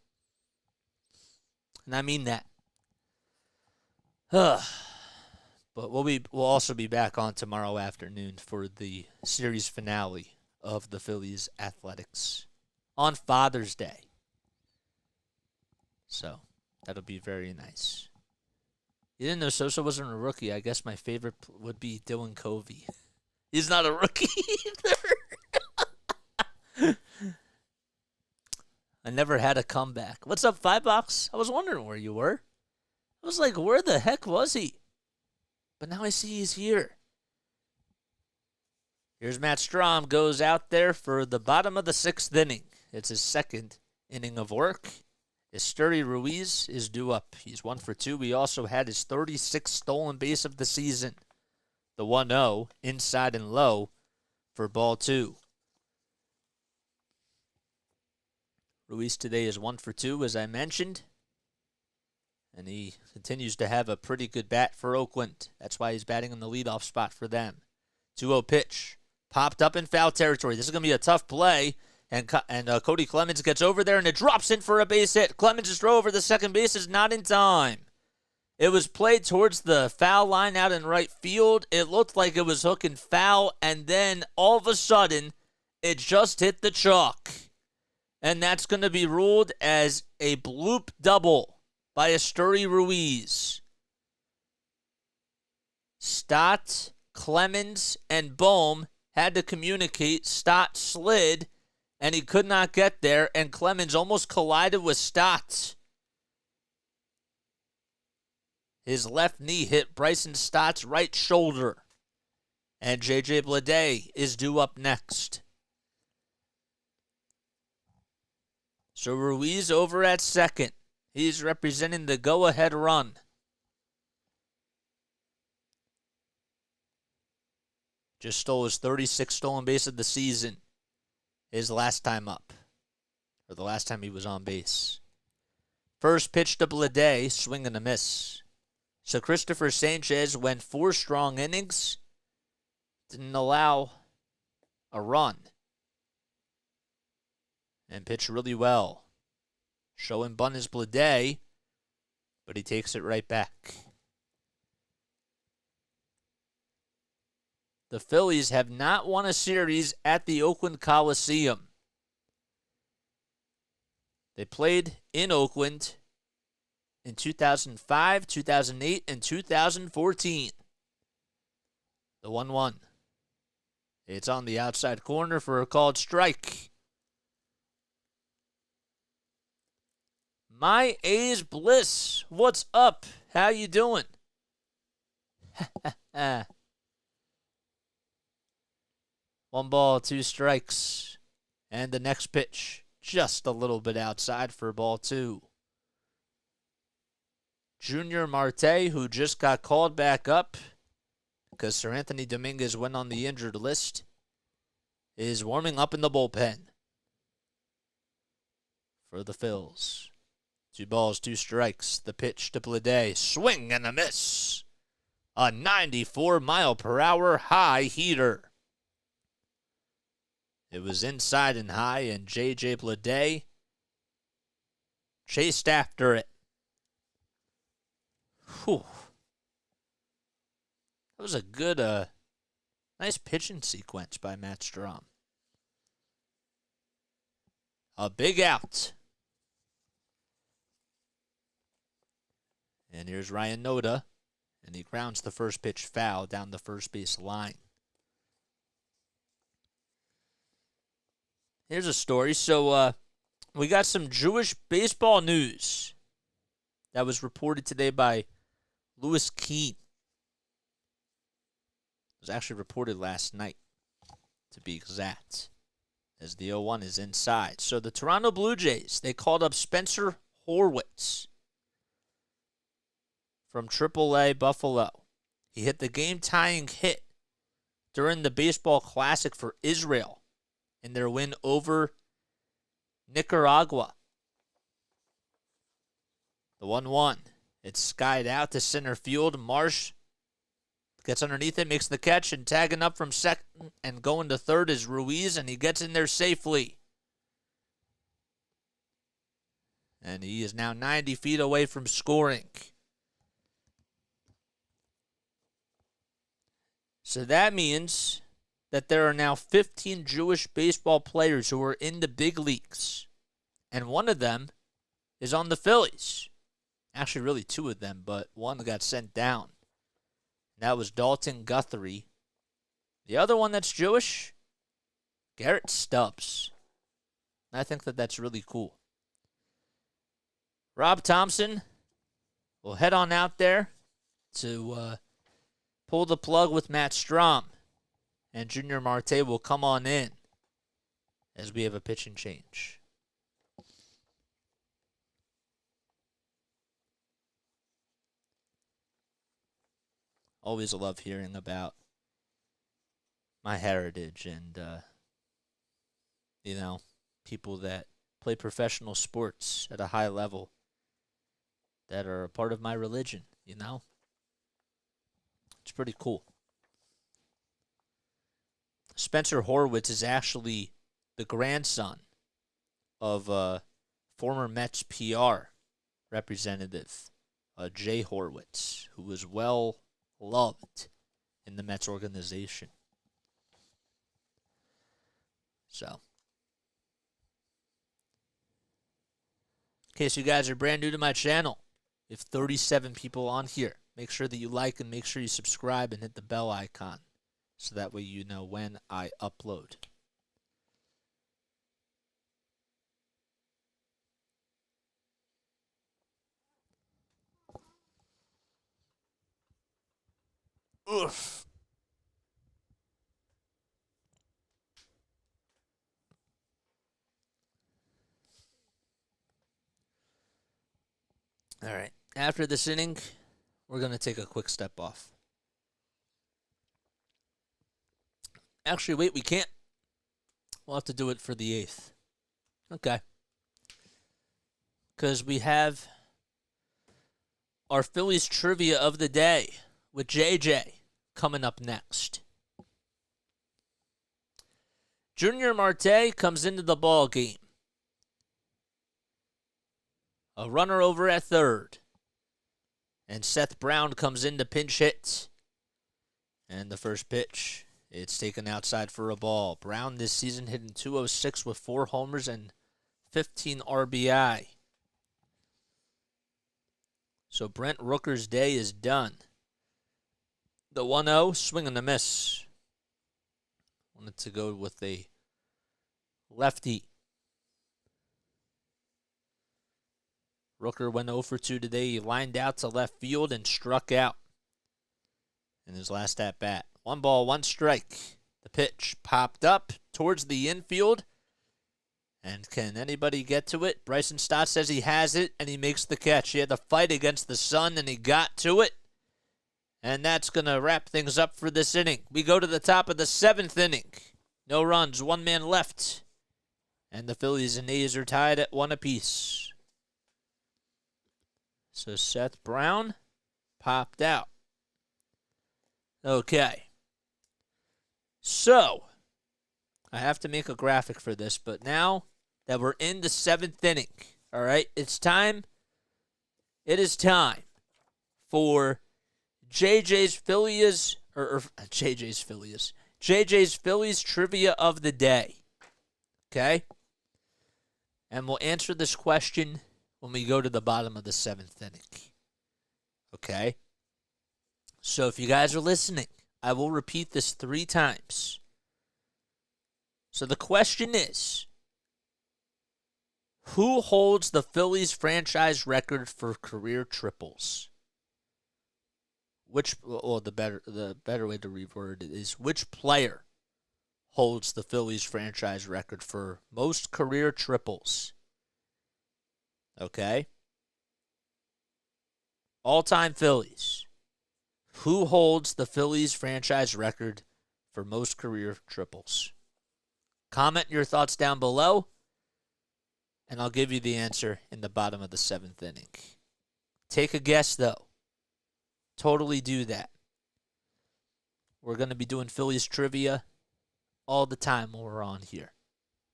And I mean that. But we'll also be back on tomorrow afternoon for the series finale of the Phillies Athletics on Father's Day. So that'll be very nice. You didn't know Sosa wasn't a rookie. I guess my favorite would be Dylan Covey. He's not a rookie either. I never had a comeback. What's up, $5? I was wondering where you were. I was like, where the heck was he? But now I see he's here. Here's Matt Strahm. Goes out there for the bottom of the 6th inning. It's his 2nd inning of work. Esteury Ruiz is due up. He's 1 for 2. We also had his 36th stolen base of the season. The 1-0, inside and low for ball 2. Ruiz today is 1 for 2, as I mentioned. And he continues to have a pretty good bat for Oakland. That's why he's batting in the leadoff spot for them. 2-0 pitch. Popped up in foul territory. This is going to be a tough play. And Cody Clemens gets over there, and it drops in for a base hit. Clemens' throw over the second base is not in time. It was played towards the foul line out in right field. It looked like it was hooking foul, and then all of a sudden, it just hit the chalk. And that's going to be ruled as a bloop double by Esteury Ruiz. Stott, Clemens, and Bohm had to communicate. Stott slid, and he could not get there, and Clemens almost collided with Stott. His left knee hit Bryson Stott's right shoulder. And J.J. Bleday is due up next. So Ruiz over at second. He's representing the go-ahead run. Just stole his 36th stolen base of the season. His last time up. Or the last time he was on base. First pitch to Bleday, swing and a miss. So Cristopher Sanchez went 4 strong innings. Didn't allow a run. And pitched really well. Showing bunt is Bleday, but he takes it right back. The Phillies have not won a series at the Oakland Coliseum. They played in Oakland in 2005, 2008, and 2014. The 1-1. It's on the outside corner for a called strike. My A's Bliss, what's up? How you doing? 1 ball, 2 strikes. And the next pitch, just a little bit outside for ball 2. Junior Marte, who just got called back up because Sir Anthony Dominguez went on the injured list. is warming up in the bullpen for the Phils. 2 balls, 2 strikes. The pitch to Bleday. Swing and a miss. A 94-mile-per-hour high heater. It was inside and high, and J.J. Bleday chased after it. Whew. That was a good, nice pitching sequence by Matt Strom. A big out. And here's Ryan Noda, and he grounds the first pitch foul down the first base line. Here's a story. So we got some Jewish baseball news that was reported today by Lewis Keene. It was actually reported last night, to be exact, as the 0-1 is inside. So the Toronto Blue Jays, they called up Spencer Horwitz from AAA Buffalo. He hit the game-tying hit during the Baseball Classic for Israel in their win over Nicaragua. The 1-1. It's skied out to center field. Marsh gets underneath it, makes the catch, and tagging up from second and going to third is Ruiz, and he gets in there safely. And he is now 90 feet away from scoring. So that means that there are now 15 Jewish baseball players who are in the big leagues. And one of them is on the Phillies. Actually, really 2 of them, but one got sent down. That was Dalton Guthrie. The other one that's Jewish, Garrett Stubbs. And I think that that's really cool. Rob Thompson will head on out there to pull the plug with Matt Strom. And Junior Marte will come on in as we have a pitching change. Always love hearing about my heritage and, people that play professional sports at a high level that are a part of my religion, It's pretty cool. Spencer Horwitz is actually the grandson of former Mets PR representative, Jay Horwitz, who was well loved in the Mets organization. So, in case you guys are brand new to my channel, we have 37 people on here. Make sure that you like and make sure you subscribe and hit the bell icon so that way you know when I upload. Oof. All right. After this inning, we're going to take a quick step off. Actually, wait, we can't. We'll have to do it for the 8th. Okay. Because we have our Phillies trivia of the day with JJ coming up next. Junior Marte comes into the ball game. A runner over at third. And Seth Brown comes in to pinch hit. And the first pitch, it's taken outside for a ball. Brown this season hitting .206 with 4 homers and 15 RBI. So Brent Rooker's day is done. The 1-0, swing and a miss. Wanted to go with a lefty. Rooker went 0 for 2 today. He lined out to left field and struck out in his last at-bat. 1 ball, 1 strike. The pitch popped up towards the infield. And can anybody get to it? Bryson Stott says he has it, and he makes the catch. He had to fight against the sun, and he got to it. And that's going to wrap things up for this inning. We go to the top of the 7th inning. No runs, 1 man left. And the Phillies and A's are tied at 1 apiece. So Seth Brown popped out. Okay. So, I have to make a graphic for this, but now that we're in the 7th inning, all right, it's time. It is time for JJ's Phillies trivia of the day. Okay? And we'll answer this question when we go to the bottom of the 7th inning. Okay? So if you guys are listening, I will repeat this 3 times. So the question is, who holds the Phillies franchise record for career triples? The better way to reword it is, which player holds the Phillies franchise record for most career triples? Okay? All-time Phillies. Who holds the Phillies franchise record for most career triples? Comment your thoughts down below, and I'll give you the answer in the bottom of the 7th inning. Take a guess, though. Totally do that. We're going to be doing Phillies trivia all the time when we're on here,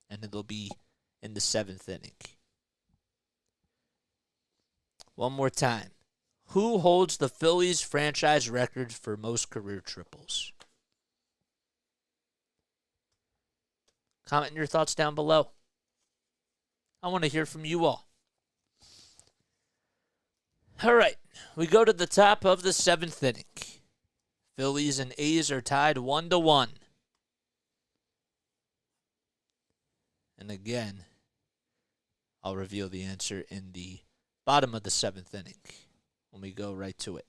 and it'll be in the 7th inning. One more time. Who holds the Phillies franchise record for most career triples? Comment your thoughts down below. I want to hear from you all. All right, we go to the top of the 7th inning. Phillies and A's are tied 1-1. And again, I'll reveal the answer in the bottom of the 7th inning when we go right to it.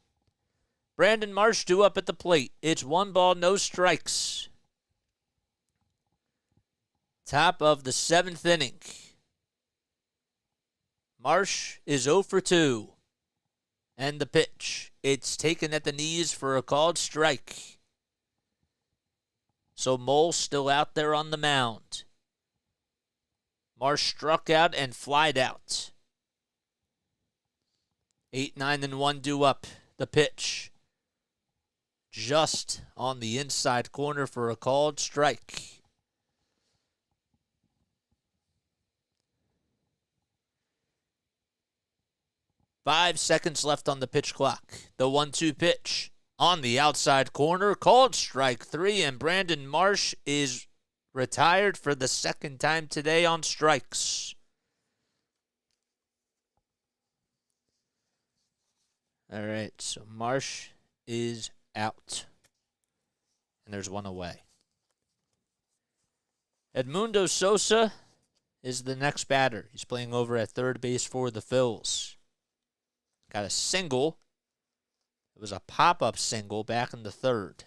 Brandon Marsh due up at the plate. It's 1 ball, no strikes. Top of the 7th inning. Marsh is 0 for 2. And the pitch. It's taken at the knees for a called strike. So Mole's still out there on the mound. Marsh struck out and flied out. 8, 9, and 1 due up. The pitch. Just on the inside corner for a called strike. 5 seconds left on the pitch clock. The 1-2 pitch on the outside corner. Called strike 3, and Brandon Marsh is retired for the 2nd time today on strikes. All right, so Marsh is out. And there's 1 away. Edmundo Sosa is the next batter. He's playing over at third base for the Phils. Got a single. It was a pop-up single back in the 3rd.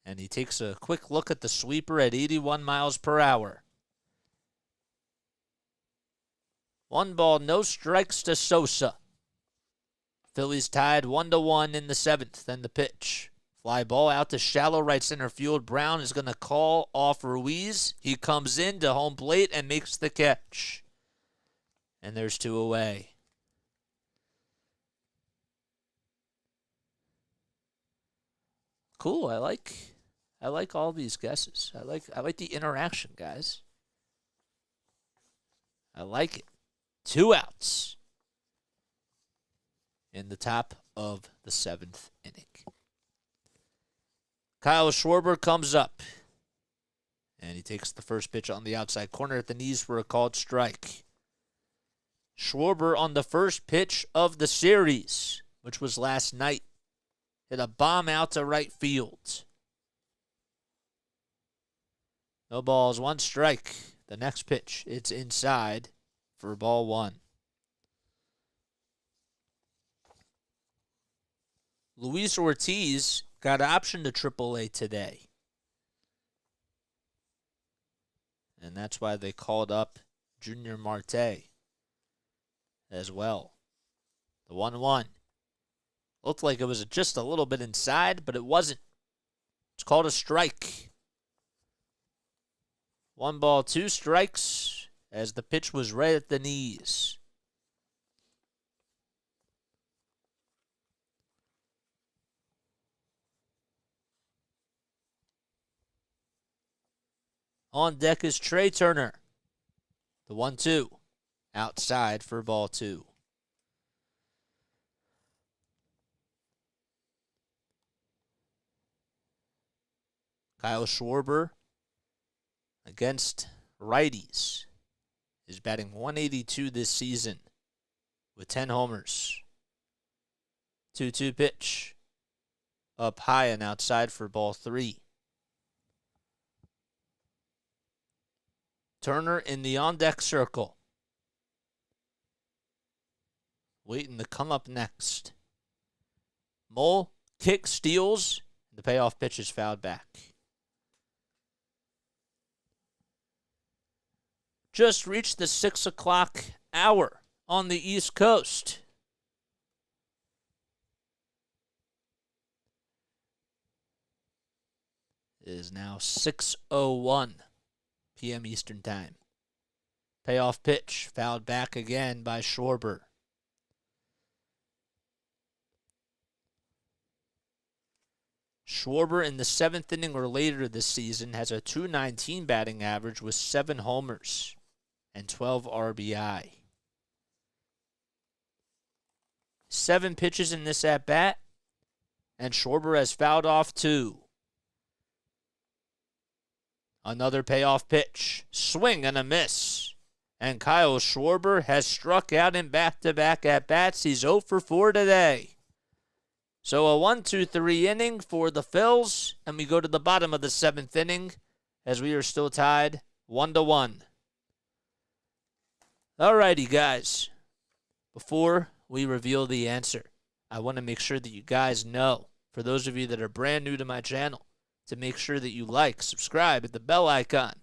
And he takes a quick look at the sweeper at 81 miles per hour. 1 ball, no strikes to Sosa. Phillies tied 1-1 in the 7th. Then the pitch. Fly ball out to shallow right center field. Brown is going to call off Ruiz. He comes in to home plate and makes the catch. And there's 2 away. Cool. I like all these guesses. I like the interaction, guys. I like it. 2 outs in the top of the 7th inning. Kyle Schwarber comes up, and he takes the first pitch on the outside corner at the knees for a called strike. Schwarber on the first pitch of the series, which was last night, hit a bomb out to right field. No balls, 1 strike. The next pitch, it's inside for ball 1. Luis Ortiz got optioned to AAA today. And that's why they called up Junior Marte as well. The 1-1. Looked like it was just a little bit inside, but it wasn't. It's called a strike. 1 ball, 2 strikes as the pitch was right at the knees. On deck is Trey Turner. The 1-2. Outside for ball 2. Kyle Schwarber against righties is batting .182 this season with 10 homers. 2-2 pitch. Up high and outside for ball 3. Turner in the on-deck circle. Waiting to come up next. Mole kick steals. The payoff pitch is fouled back. Just reached the 6 o'clock hour on the East Coast. It is now 6:01 PM Eastern Time. Payoff pitch fouled back again by Schwarber. Schwarber in the 7th inning or later this season has a .219 batting average with 7 homers and 12 RBI. 7 pitches in this at-bat, and Schwarber has fouled off 2. Another payoff pitch. Swing and a miss. And Kyle Schwarber has struck out in back-to-back at-bats. He's 0 for 4 today. So a 1-2-3 inning for the Phils, and we go to the bottom of the 7th inning as we are still tied 1-1. Alrighty, guys. Before we reveal the answer, I want to make sure that you guys know, for those of you that are brand new to my channel, to make sure that you like, subscribe, hit the bell icon,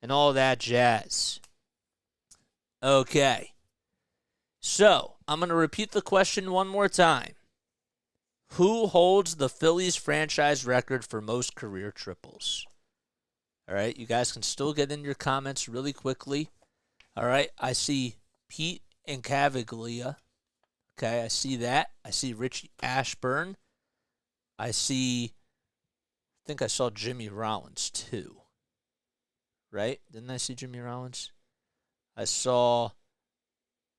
and all that jazz. Okay. So, I'm going to repeat the question one more time. Who holds the Phillies franchise record for most career triples? All right, you guys can still get in your comments really quickly. All right, I see Pete and Caviglia. Okay, I see that. I see Richie Ashburn. I think I saw Jimmy Rollins too. Right? Didn't I see Jimmy Rollins? I saw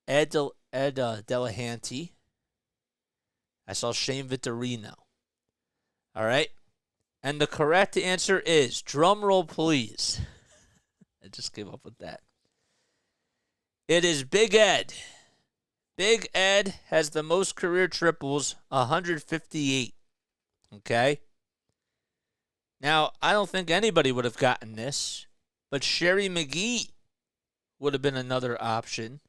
Ed Delahanty. I saw Shane Vittorino. All right? And the correct answer is, drum roll please. I just came up with that. It is Big Ed. Big Ed has the most career triples, 158. Okay? Now, I don't think anybody would have gotten this, but Sherry McGee would have been another option.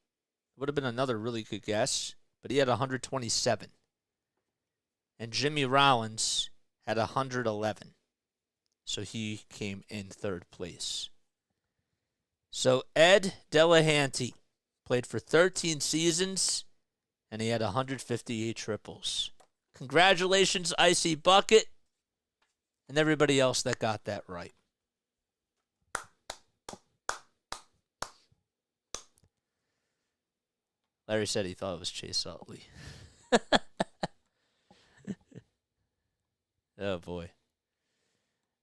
Would have been another really good guess, but he had 127. And Jimmy Rollins had 111. So he came in 3rd place. So Ed Delahanty played for 13 seasons, and he had 158 triples. Congratulations, Icy Bucket, and everybody else that got that right. Larry said he thought it was Chase Utley. Oh, boy.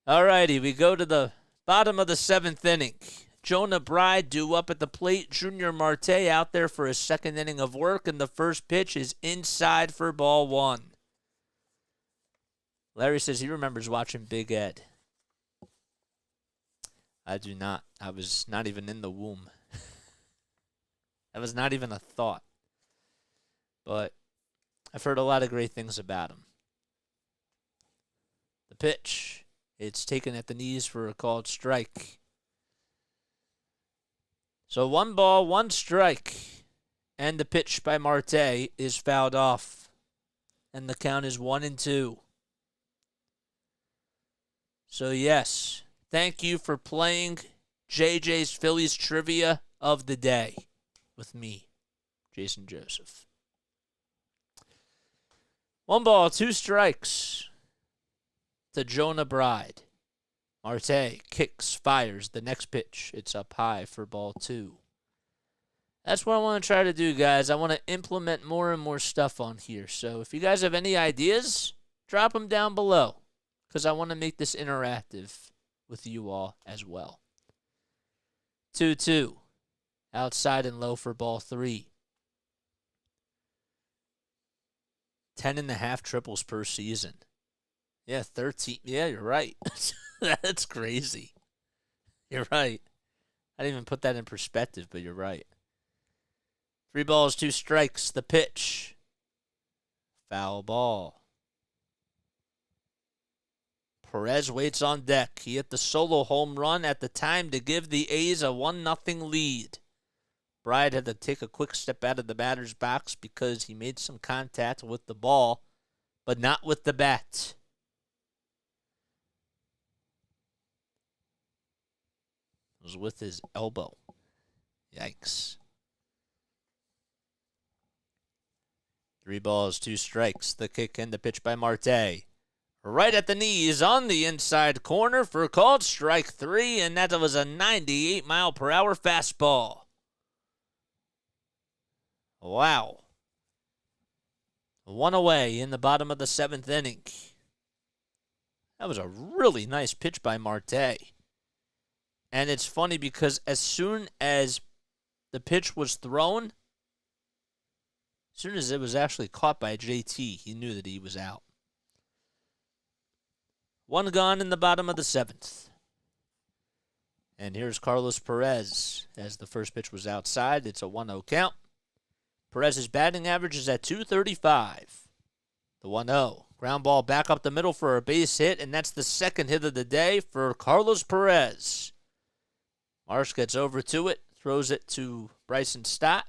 All righty, we go to the bottom of the 7th inning. Jonah Bride due up at the plate. Junior Marte out there for his 2nd inning of work, and the first pitch is inside for ball 1. Larry says he remembers watching Big Ed. I do not. I was not even in the womb. That was not even a thought. But I've heard a lot of great things about him. The pitch. It's taken at the knees for a called strike. So 1 ball, 1 strike. And the pitch by Marte is fouled off. And the count is 1-2. So yes, thank you for playing JJ's Phillies Trivia of the Day with me, Jason Joseph. 1 ball, 2 strikes to Jonah Bride. Marte kicks, fires the next pitch. It's up high for ball 2. That's what I want to try to do, guys. I want to implement more and more stuff on here. So if you guys have any ideas, drop them down below, because I want to make this interactive with you all as well. 2-2. Outside and low for ball 3. 10.5 triples per season. Yeah, 13. Yeah, you're right. That's crazy. You're right. I didn't even put that in perspective, but you're right. 3 balls, 2 strikes. The pitch. Foul ball. Perez waits on deck. He hit the solo home run at the time to give the A's a 1-0 lead. Bryant had to take a quick step out of the batter's box because he made some contact with the ball, but not with the bat. It was with his elbow. Yikes. 3 balls, 2 strikes. The kick and the pitch by Marte. Right at the knees on the inside corner for called strike 3, and that was a 98-mile-per-hour fastball. Wow. 1 away in the bottom of the 7th inning. That was a really nice pitch by Marte. And it's funny because as soon as the pitch was thrown, as soon as it was actually caught by JT, he knew that he was out. 1 gone in the bottom of the 7th. And here's Carlos Perez. As the first pitch was outside, it's a 1-0 count. Perez's batting average is at .235. The 1-0. Ground ball back up the middle for a base hit, and that's the second hit of the day for Carlos Perez. Marsh gets over to it, throws it to Bryson Stott,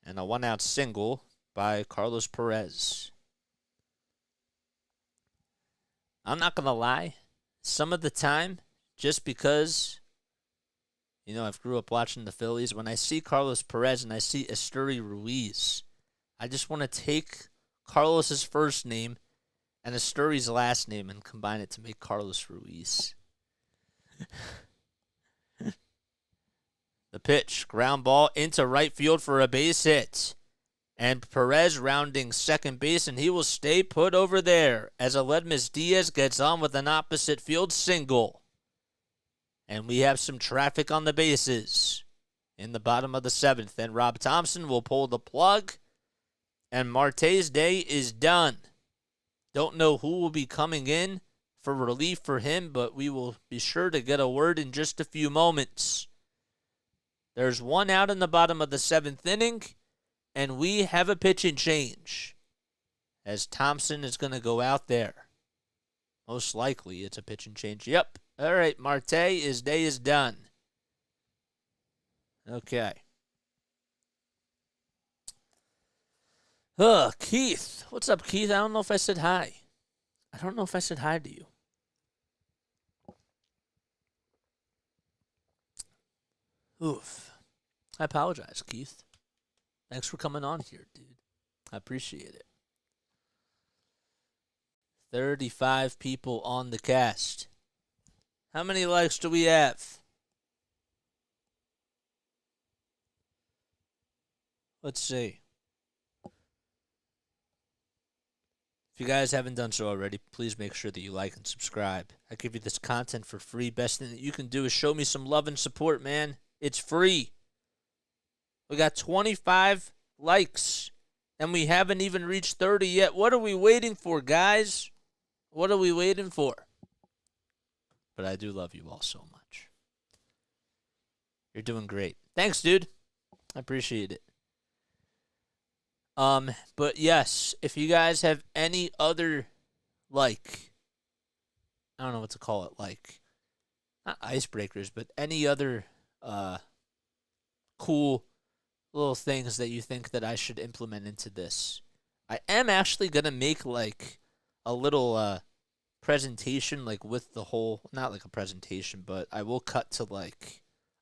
and a 1-out single by Carlos Perez. I'm not going to lie. Some of the time, just because, I've grew up watching the Phillies, when I see Carlos Perez and I see Esteury Ruiz, I just want to take Carlos's first name and Esteury's last name and combine it to make Carlos Ruiz. The pitch, ground ball into right field for a base hit. And Perez rounding second base, and he will stay put over there as Aledmys Diaz gets on with an opposite field single. And we have some traffic on the bases in the bottom of the 7th. And Rob Thompson will pull the plug, and Marte's day is done. Don't know who will be coming in for relief for him, but we will be sure to get a word in just a few moments. There's 1 out in the bottom of the 7th inning, and we have a pitching change as Thompson is going to go out there. Most likely it's a pitching change. Yep. All right, Marte, his day is done. Okay. Keith. What's up, Keith? I don't know if I said hi. I don't know if I said hi to you. Oof. I apologize, Keith. Thanks for coming on here, dude. I appreciate it. 35 people on the cast. How many likes do we have? Let's see. If you guys haven't done so already, please make sure that you like and subscribe. I give you this content for free. Best thing that you can do is show me some love and support, man. It's free. We got 25 likes, and we haven't even reached 30 yet. What are we waiting for, guys? What are we waiting for? But I do love you all so much. You're doing great. Thanks, dude. I appreciate it. But yes, if you guys have any other, I don't know what to call it, not icebreakers, but any other, cool little things that you think that I should implement into this. I am actually going to make, a little, presentation, with the whole, not like a presentation, but I will cut to,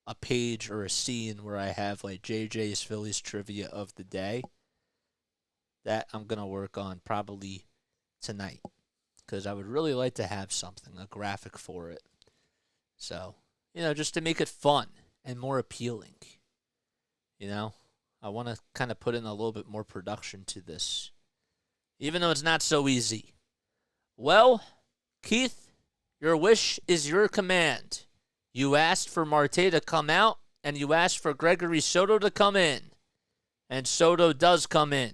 a page or a scene where I have, JJ's Phillies trivia of the day. That I'm going to work on probably tonight. because I would really like to have something, a graphic for it. So, just to make it fun and more appealing. I want to kind of put in a little bit more production to this, even though it's not so easy. Well, Keith, your wish is your command. You asked for Marte to come out, and you asked for Gregory Soto to come in. And Soto does come in.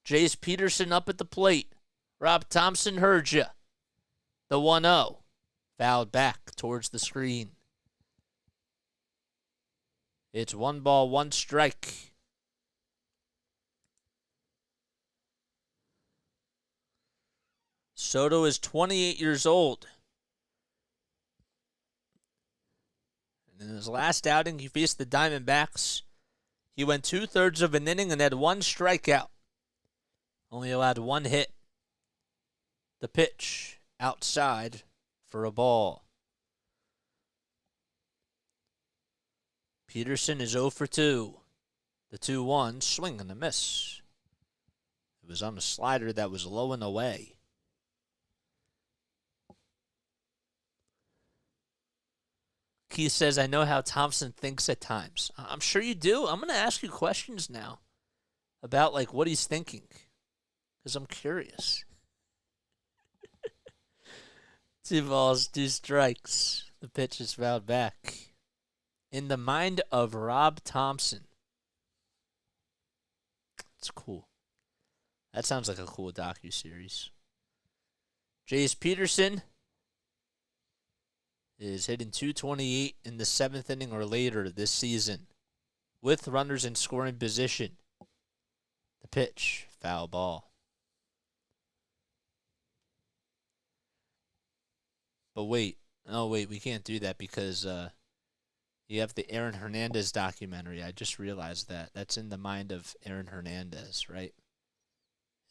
Jace Peterson up at the plate. Rob Thompson heard you. The 1-0. Fouled back towards the screen. It's 1 ball, 1 strike. Soto is 28 years old. And in his last outing, he faced the Diamondbacks. He went 2/3 of an inning and had 1 strikeout. Only allowed 1 hit. The pitch outside for a ball. Peterson is 0 for 2. The 2-1, swing and a miss. It was on a slider that was low and away. Keith says, I know how Thompson thinks at times. I'm sure you do. I'm going to ask you questions now about what he's thinking, because I'm curious. 2 balls, 2 strikes. The pitch is fouled back. In the mind of Rob Thompson. It's cool. That sounds like a cool docuseries. Jace Peterson is hitting .228 in the 7th inning or later this season, with runners in scoring position. The pitch, foul ball. But wait, we can't do that because you have the Aaron Hernandez documentary. I just realized that. That's in the mind of Aaron Hernandez, right?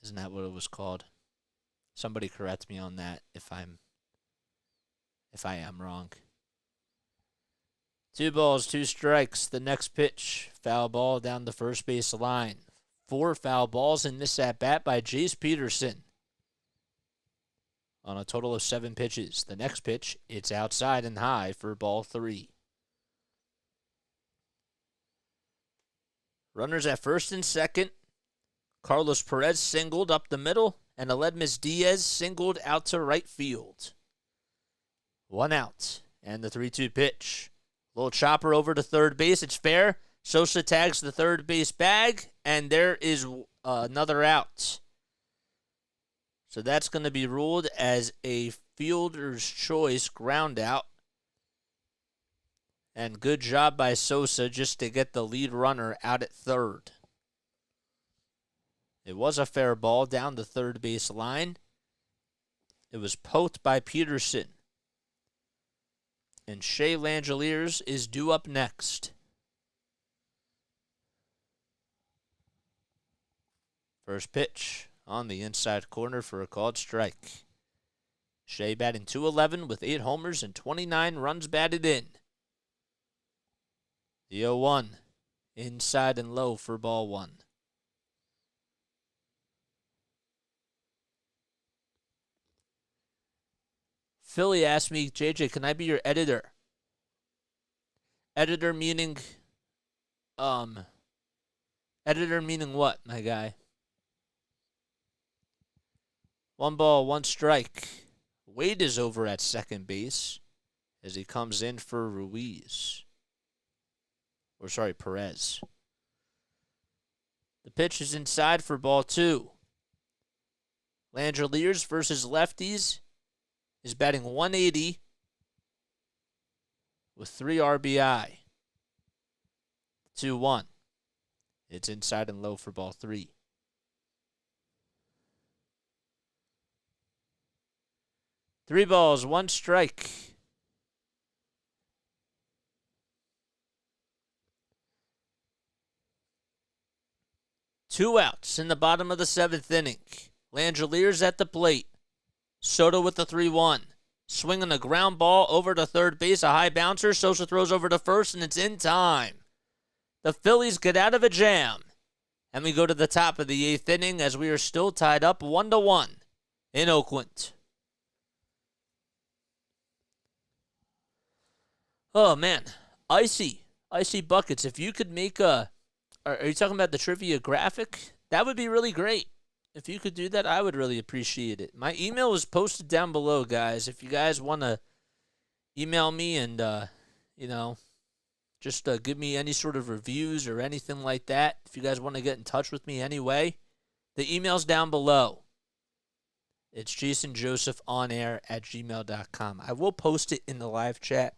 Isn't that what it was called? Somebody correct me on that if I am wrong. 2 balls, 2 strikes. The next pitch, foul ball down the first base line. 4 foul balls in this at-bat by Jace Peterson on a total of 7 pitches. The next pitch, it's outside and high for ball 3. Runners at first and second. Carlos Perez singled up the middle, and Aledmus Diaz singled out to right field. 1 out, and the 3-2 pitch. Little chopper over to third base. It's fair. Sosa tags the third base bag, and there is another out. So that's going to be ruled as a fielder's choice ground out. And good job by Sosa just to get the lead runner out at third. It was a fair ball down the third base line. It was poked by Peterson. And Shea Langeliers is due up next. First pitch on the inside corner for a called strike. Shea batting .211 with 8 homers and 29 runs batted in. The 0-1 inside and low for ball 1. Philly asked me, JJ, can I be your editor? Editor meaning what, my guy? 1 ball, 1 strike. Wade is over at second base as he comes in for Perez. The pitch is inside for ball 2. Langeliers versus lefties is batting .180 with 3 RBI. 2-1. It's inside and low for ball 3. Three balls, 1 strike. Two outs in the bottom of the 7th inning. Langeliers at the plate. Soto with the 3-1. Swinging a ground ball over to third base, a high bouncer. Sosa throws over to first, and it's in time. The Phillies get out of a jam. And we go to the top of the 8th inning as we are still tied up 1-1. in Oakland. Oh, man. Icy buckets. If you could make a... Are you talking about the trivia graphic? That would be really great. If you could do that, I would really appreciate it. My email is posted down below, guys. If you guys want to email me and, just give me any sort of reviews or anything like that. If you guys want to get in touch with me anyway, the email's down below. It's jasonjosephonair@gmail.com. I will post it in the live chat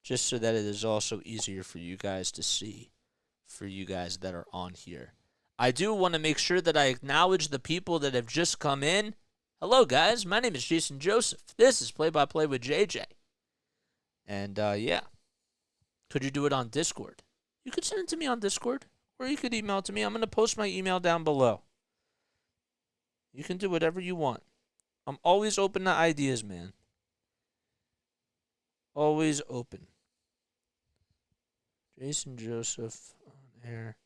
just so that it is also easier for you guys to see, for you guys that are on here. I do want to make sure that I acknowledge the people that have just come in. Hello, guys. My name is Jason Joseph. This is Play by Play with JJ. And, yeah. Could you do it on Discord? You could send it to me on Discord, or you could email it to me. I'm going to post my email down below. You can do whatever you want. I'm always open to ideas, man. Always open. Jason Joseph on air.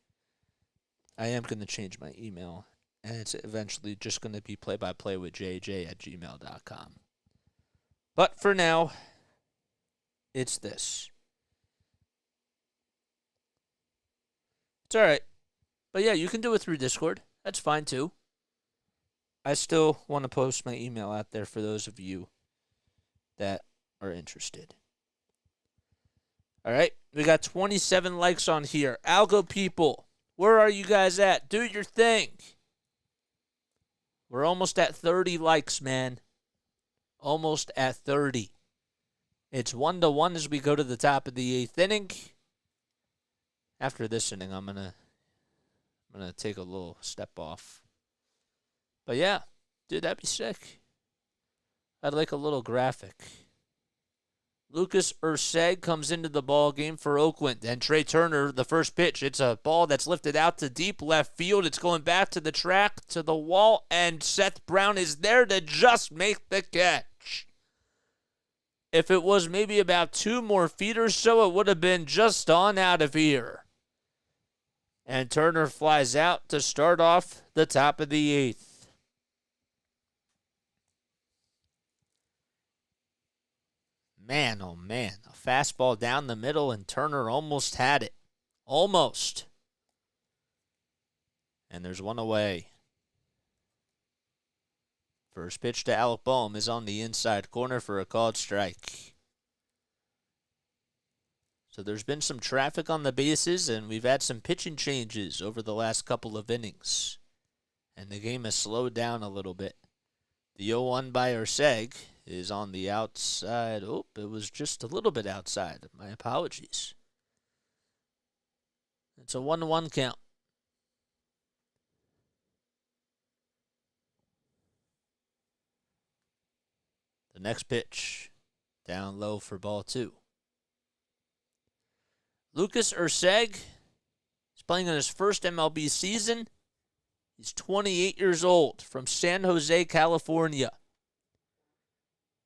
I am going to change my email, and it's eventually just going to be playbyplaywithjj@gmail.com. But for now, it's this. It's all right. But yeah, you can do it through Discord. That's fine too. I still want to post my email out there for those of you that are interested. All right. We got 27 likes on here. Algo people, where are you guys at? Do your thing. We're almost at 30 likes, man. Almost at 30. It's 1-1 as we go to the top of the 8th inning. After this inning, I'm gonna take a little step off. But yeah, dude, that'd be sick. I'd like a little graphic. Lucas Urseg comes into the ball game for Oakland, and Trey Turner, the first pitch. It's a ball that's lifted out to deep left field. It's going back to the track, to the wall, and Seth Brown is there to just make the catch. If it was maybe about 2 more feet or so, it would have been just on out of here. And Turner flies out to start off the top of the 8th. Man, oh man. A fastball down the middle, and Turner almost had it. Almost. And there's one away. First pitch to Alec Boehm is on the inside corner for a called strike. So there's been some traffic on the bases, and we've had some pitching changes over the last couple of innings. And the game has slowed down a little bit. The 0-1 by Urseg is on the outside. Oh, it was just a little bit outside. My apologies. It's a 1-1 count. The next pitch, down low for ball 2. Lucas Urseg is playing in his first MLB season. He's 28 years old, from San Jose, California.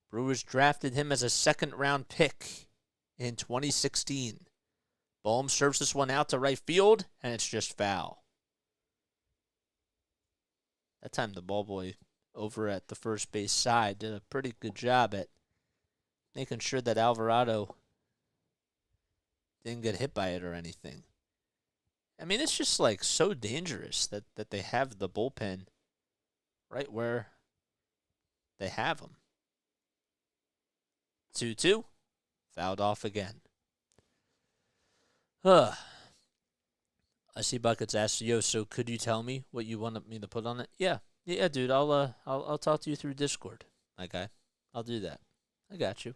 Brewers drafted him as a second-round pick in 2016. Boehm serves this one out to right field, and it's just foul. That time the ball boy over at the first base side did a pretty good job at making sure that Alvarado didn't get hit by it or anything. I mean, it's just like so dangerous that they have the bullpen right where they have them. 2-2, fouled off again. I see Buckets asked, yo, so could you tell me what you wanted me to put on it? Yeah, dude. I'll talk to you through Discord, my guy. I'll do that. I got you.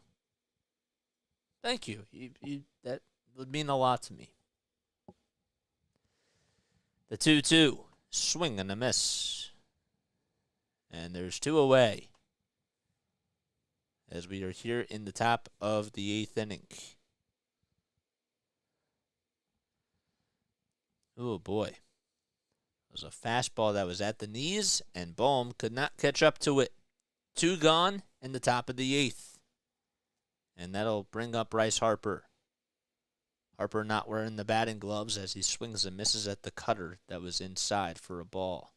Thank you. You that would mean a lot to me. The 2-2, swing and a miss, and there's 2 away as we are here in the top of the 8th inning. Oh, boy. It was a fastball that was at the knees, and Boehm could not catch up to it. 2 gone in the top of the 8th. And that'll bring up Bryce Harper. Harper not wearing the batting gloves as he swings and misses at the cutter that was inside for a ball.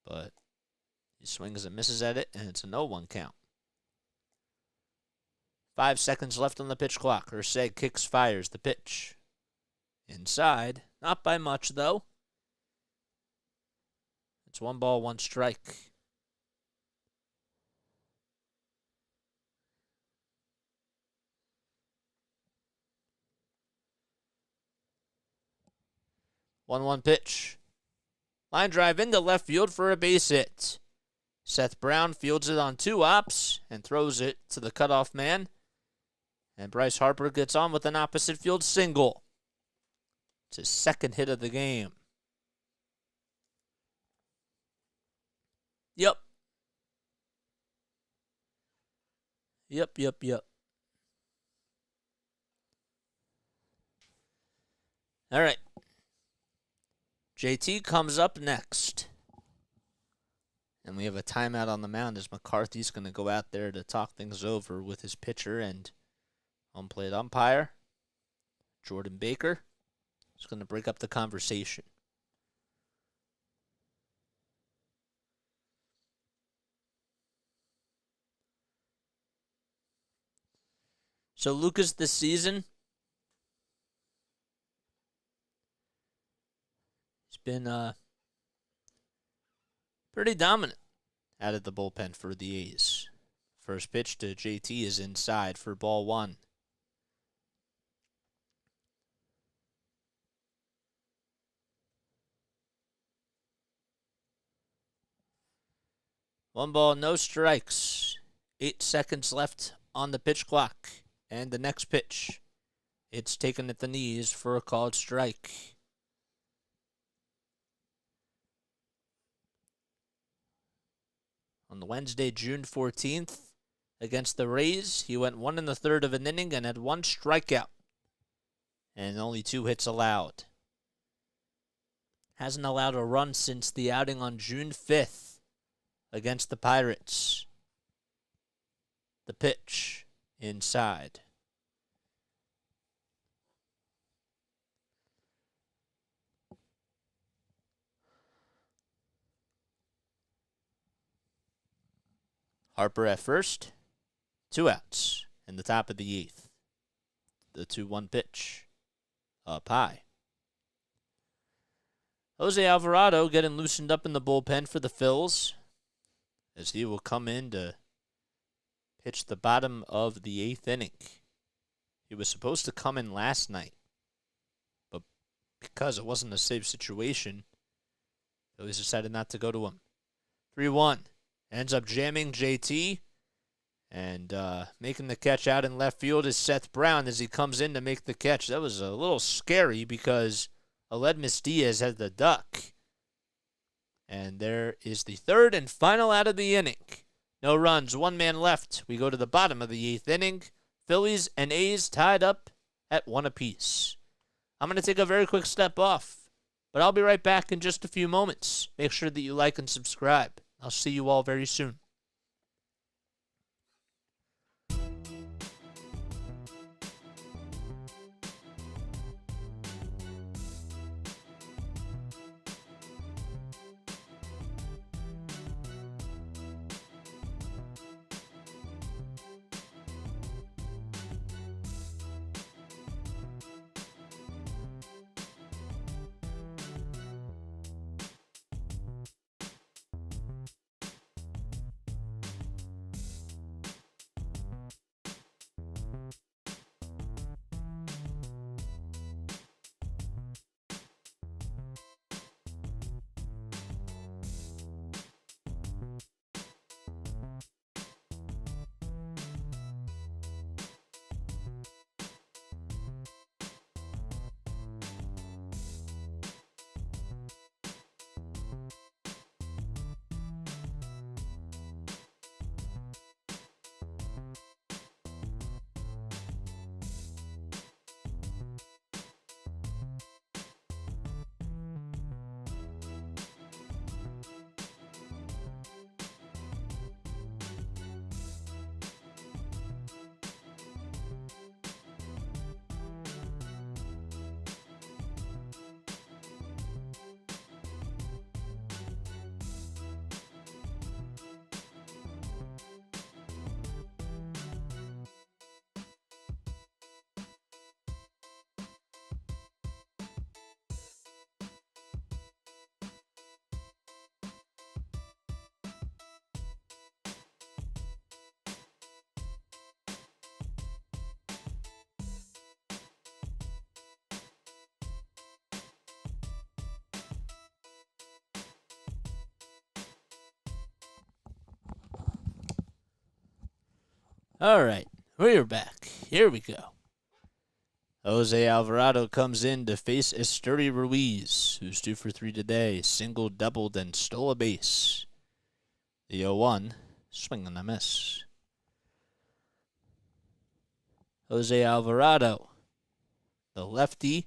But he swings and misses at it, and it's a 0-1 count. 5 seconds left on the pitch clock. Urseg kicks, fires the pitch. Inside. Not by much, though. It's 1 ball, 1 strike. One pitch. Line drive into left field for a base hit. Seth Brown fields it on 2 ops and throws it to the cutoff man. And Bryce Harper gets on with an opposite field single. It's his 2nd hit of the game. Yep. All right. JT comes up next. And we have a timeout on the mound as McCarthy's going to go out there to talk things over with his pitcher and home plate umpire, Jordan Baker. He's going to break up the conversation. So Lucas this season, he's been pretty dominant out of the bullpen for the A's. First pitch to JT is inside for ball 1. One ball, no strikes. 8 seconds left on the pitch clock. And the next pitch, it's taken at the knees for a called strike. On the Wednesday, June 14th, against the Rays, he went 1 1/3 of an inning and had 1 strikeout. And only 2 hits allowed. Hasn't allowed a run since the outing on June 5th against the Pirates. The pitch. Inside. Harper at first. 2 outs in the top of the 8th. The 2-1 pitch. Up high. Jose Alvarado getting loosened up in the bullpen for the Phils, as he will come in to pitched the bottom of the 8th inning. He was supposed to come in last night, but because it wasn't a safe situation, Phillies decided not to go to him. 3-1. Ends up jamming JT, and making the catch out in left field is Seth Brown as he comes in to make the catch. That was a little scary because Aledmus Diaz had the duck. And there is the 3rd and final out of the inning. No runs, 1 man left. We go to the bottom of the 8th inning. Phillies and A's tied up at 1 apiece. I'm going to take a very quick step off, but I'll be right back in just a few moments. Make sure that you like and subscribe. I'll see you all very soon. All right, we're back. Here we go. Jose Alvarado comes in to face Esteury Ruiz, who's 2 for 3 today. Single, doubled, and stole a base. The 0-1, swing and a miss. Jose Alvarado, the lefty,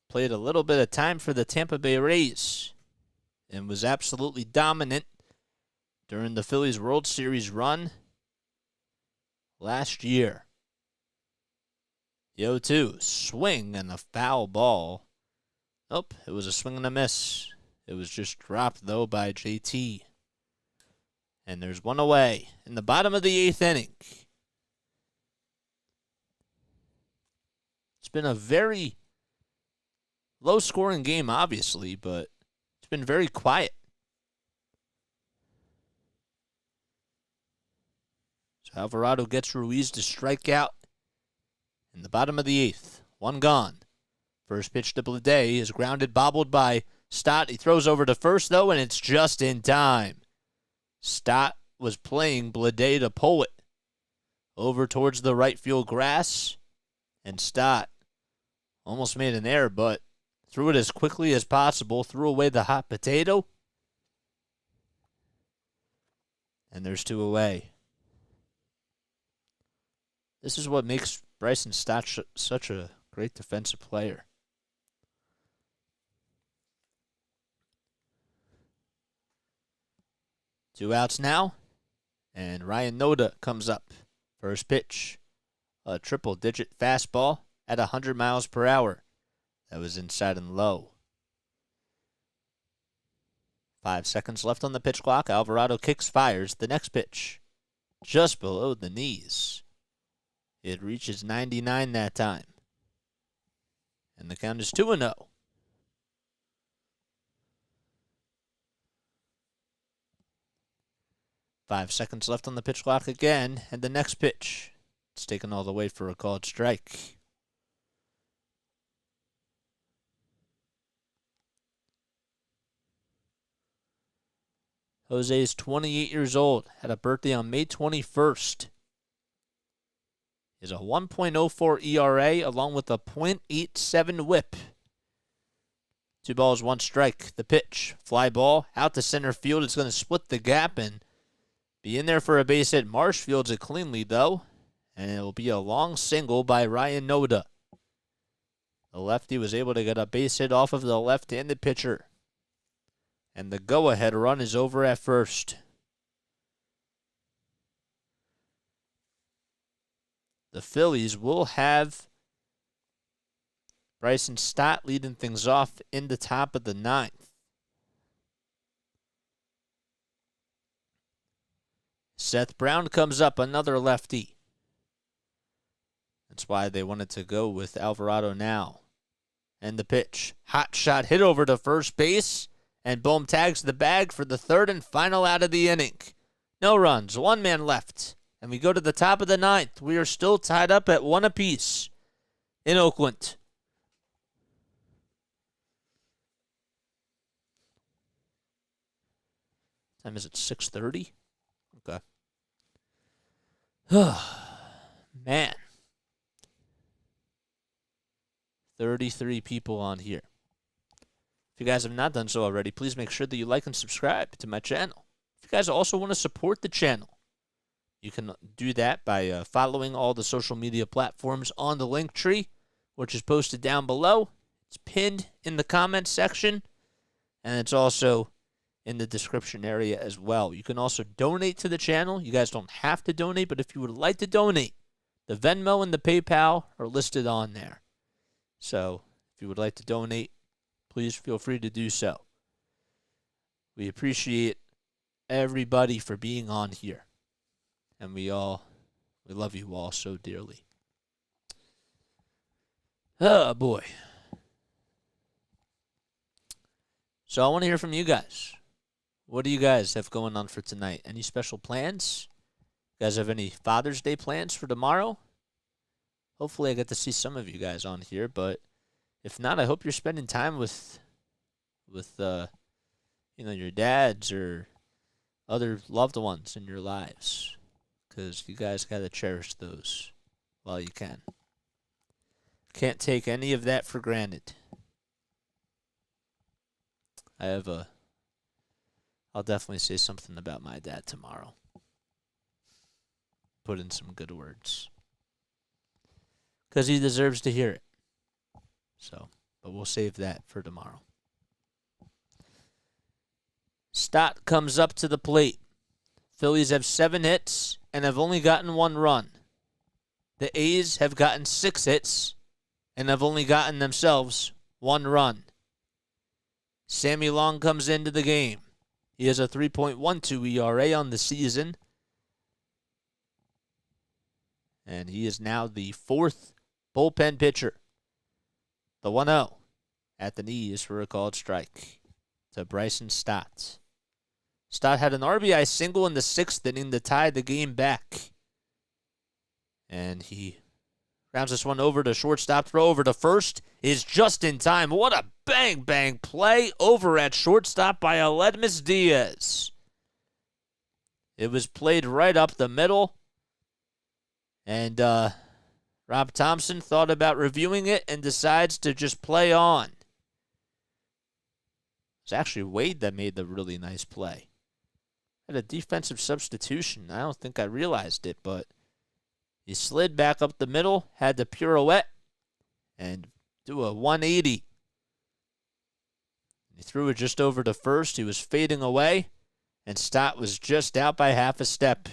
played a little bit of time for the Tampa Bay Rays and was absolutely dominant during the Phillies World Series run last year. The 0-2, swing and a foul ball. Nope, it was a swing and a miss. It was just dropped, though, by JT. And there's one away in the bottom of the 8th inning. It's been a very low-scoring game, obviously, but it's been very quiet. So Alvarado gets Ruiz to strike out in the bottom of the 8th. One gone. First pitch to Blade is grounded, bobbled by Stott. He throws over to first, though, and it's just in time. Stott was playing Blade to pull it over towards the right field grass, and Stott almost made an error, but threw it as quickly as possible, threw away the hot potato, and there's 2 away. This is what makes Bryson Stott such a great defensive player. Two outs now, and Ryan Noda comes up. First pitch, a triple-digit fastball at 100 miles per hour. That was inside and low. 5 seconds left on the pitch clock. Alvarado kicks, fires. The next pitch, just below the knees. It reaches 99 that time. And the count is 2-0. 5 seconds left on the pitch clock again, and the next pitch. It's taken all the way for a called strike. Jose is 28 years old, had a birthday on May 21st. Is a 1.04 ERA along with a .87 whip. 2 balls, 1 strike. The pitch, fly ball, out to center field. It's going to split the gap and be in there for a base hit. Marsh fields it cleanly, though, and it will be a long single by Ryan Noda. The lefty was able to get a base hit off of the left-handed pitcher. And the go-ahead run is over at first. The Phillies will have Bryson Stott leading things off in the top of the 9th. Seth Brown comes up, another lefty. That's why they wanted to go with Alvarado now. And the pitch. Hot shot hit over to first base. And Bohm tags the bag for the 3rd and final out of the inning. No runs, 1 man left. And we go to the top of the 9th. We are still tied up at 1 apiece in Oakland. Time is it 6:30? Okay. Man. 33 people on here. If you guys have not done so already, please make sure that you like and subscribe to my channel. If you guys also want to support the channel, you can do that by following all the social media platforms on the LINKTREE, which is posted down below. It's pinned in the comments section, and it's also in the description area as well. You can also donate to the channel. You guys don't have to donate, but if you would like to donate, the Venmo and the PayPal are listed on there. So if you would like to donate, please feel free to do so. We appreciate everybody for being on here. And we love you all so dearly. Oh, boy. So I want to hear from you guys. What do you guys have going on for tonight? Any special plans? You guys have any Father's Day plans for tomorrow? Hopefully I get to see some of you guys on here, but if not, I hope you're spending time with your dads or other loved ones in your lives. because you guys got to cherish those while you can. Can't take any of that for granted. I'll definitely say something about my dad tomorrow. Put in some good words. Because he deserves to hear it. So, but we'll save that for tomorrow. Stott comes up to the plate. Phillies have 7 hits and have only gotten 1 run. The A's have gotten 6 hits and have only gotten themselves 1 run. Sammy Long comes into the game. He has a 3.12 ERA on the season. And he is now the 4th bullpen pitcher. The 1-0 at the knees for a called strike to Bryson Stott. Stott had an RBI single in the 6th inning to tie the game back. And he rounds this one over to shortstop. Throw over to first is just in time. What a bang play over at shortstop by Aledmys Diaz. It was played right up the middle. And Rob Thompson thought about reviewing it and decides to just play on. It's actually Wade that made the really nice play. Had a defensive substitution. I don't think I realized it, but he slid back up the middle, had the pirouette, and do a 180. He threw it just over to first. He was fading away, and Stott was just out by half a step.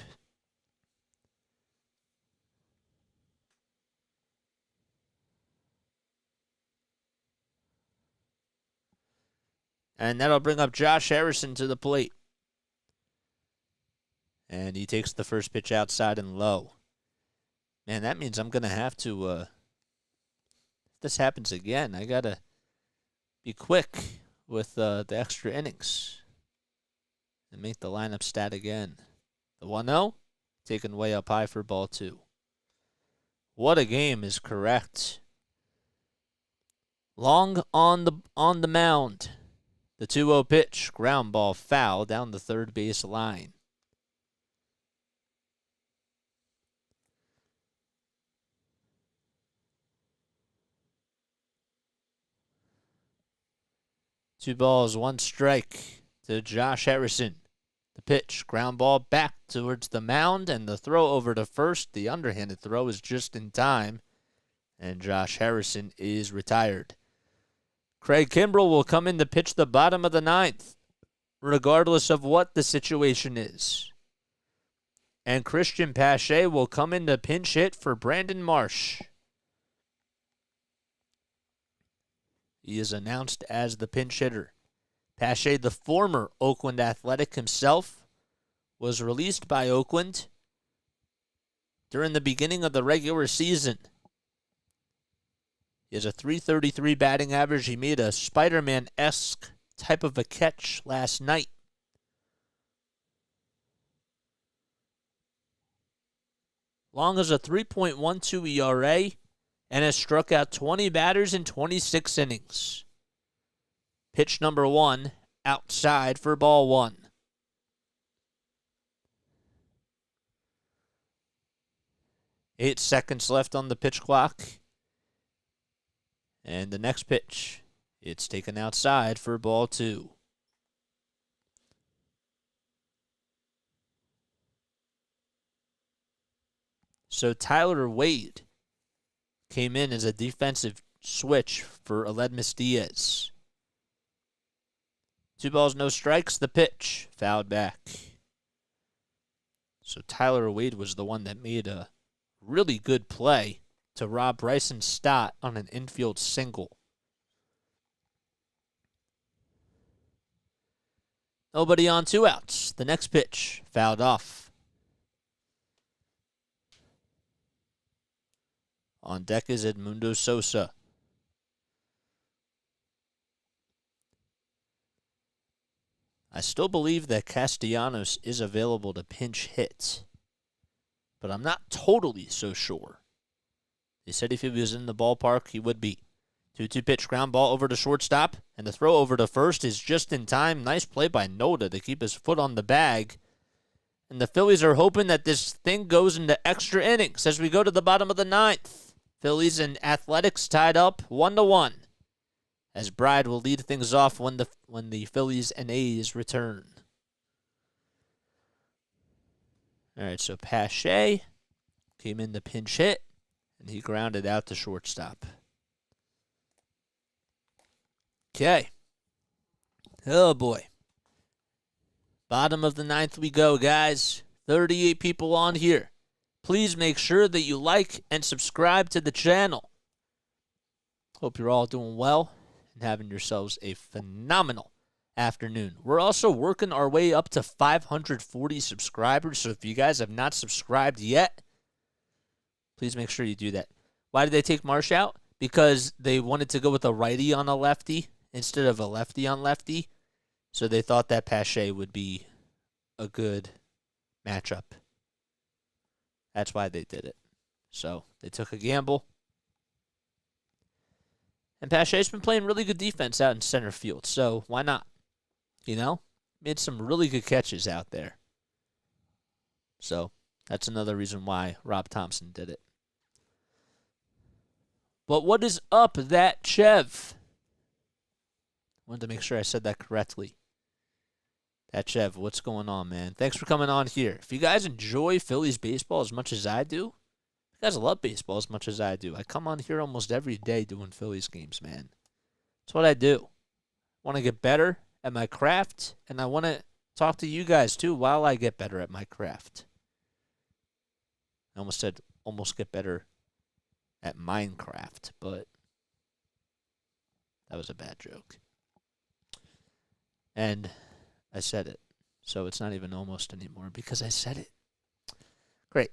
And that'll bring up Josh Harrison to the plate. And he takes the first pitch outside and low. Man, that means I'm going to have to, if this happens again, I got to be quick with the extra innings and make the lineup stat again. The 1-0, taken way up high for ball 2. What a game is correct. Long on the mound. The 2-0 pitch, ground ball foul down the third base line. Two balls, 1 strike to Josh Harrison. The pitch, ground ball back towards the mound, and the throw over to first. The underhanded throw is just in time, and Josh Harrison is retired. Craig Kimbrell will come in to pitch the bottom of the 9th, regardless of what the situation is. And Christian Pache will come in to pinch hit for Brandon Marsh. He is announced as the pinch hitter. Pache, the former Oakland Athletic himself, was released by Oakland during the beginning of the regular season. He has a .333 batting average. He made a Spider-Man-esque type of a catch last night. Long has a 3.12 ERA and has struck out 20 batters in 26 innings. Pitch number 1, outside for ball 1. Eight seconds left on the pitch clock. And the next pitch, it's taken outside for ball 2. So Tyler Wade came in as a defensive switch for Aledmys Diaz. 2 balls, no strikes. The pitch, fouled back. So Tyler Wade was the one that made a really good play to rob Bryson Stott on an infield single. Nobody on 2 outs. The next pitch, fouled off. On deck is Edmundo Sosa. I still believe that Castellanos is available to pinch hit, but I'm not totally so sure. They said if he was in the ballpark, he would be. 2-2 pitch, ground ball over to shortstop, and the throw over to first is just in time. Nice play by Noda to keep his foot on the bag. And the Phillies are hoping that this thing goes into extra innings as we go to the bottom of the ninth. Phillies and Athletics tied up 1-1. As Bride will lead things off when the Phillies and A's return. All right, so Pache came in the pinch hit, and he grounded out to shortstop. Okay. Oh, boy. Bottom of the ninth we go, guys. 38 people on here. Please make sure that you like and subscribe to the channel. Hope you're all doing well and having yourselves a phenomenal afternoon. We're also working our way up to 540 subscribers, so if you guys have not subscribed yet, please make sure you do that. Why did they take Marsh out? Because they wanted to go with a righty on a lefty instead of a lefty on lefty, so they thought that Pache would be a good matchup. That's why they did it. So they took a gamble. And Pache's been playing really good defense out in center field, so why not? You know, made some really good catches out there. So that's another reason why Rob Thompson did it. But what is up, that Chev? Wanted to make sure I said that correctly. That Chev, what's going on, man? Thanks for coming on here. If you guys enjoy Phillies baseball as much as I do, if you guys love baseball as much as I do, I come on here almost every day doing Phillies games, man. That's what I do. I want to get better at my craft, and I want to talk to you guys, too, while I get better at my craft. I almost said almost get better at Minecraft, but that was a bad joke. And I said it, so it's not even almost anymore because I said it. Great.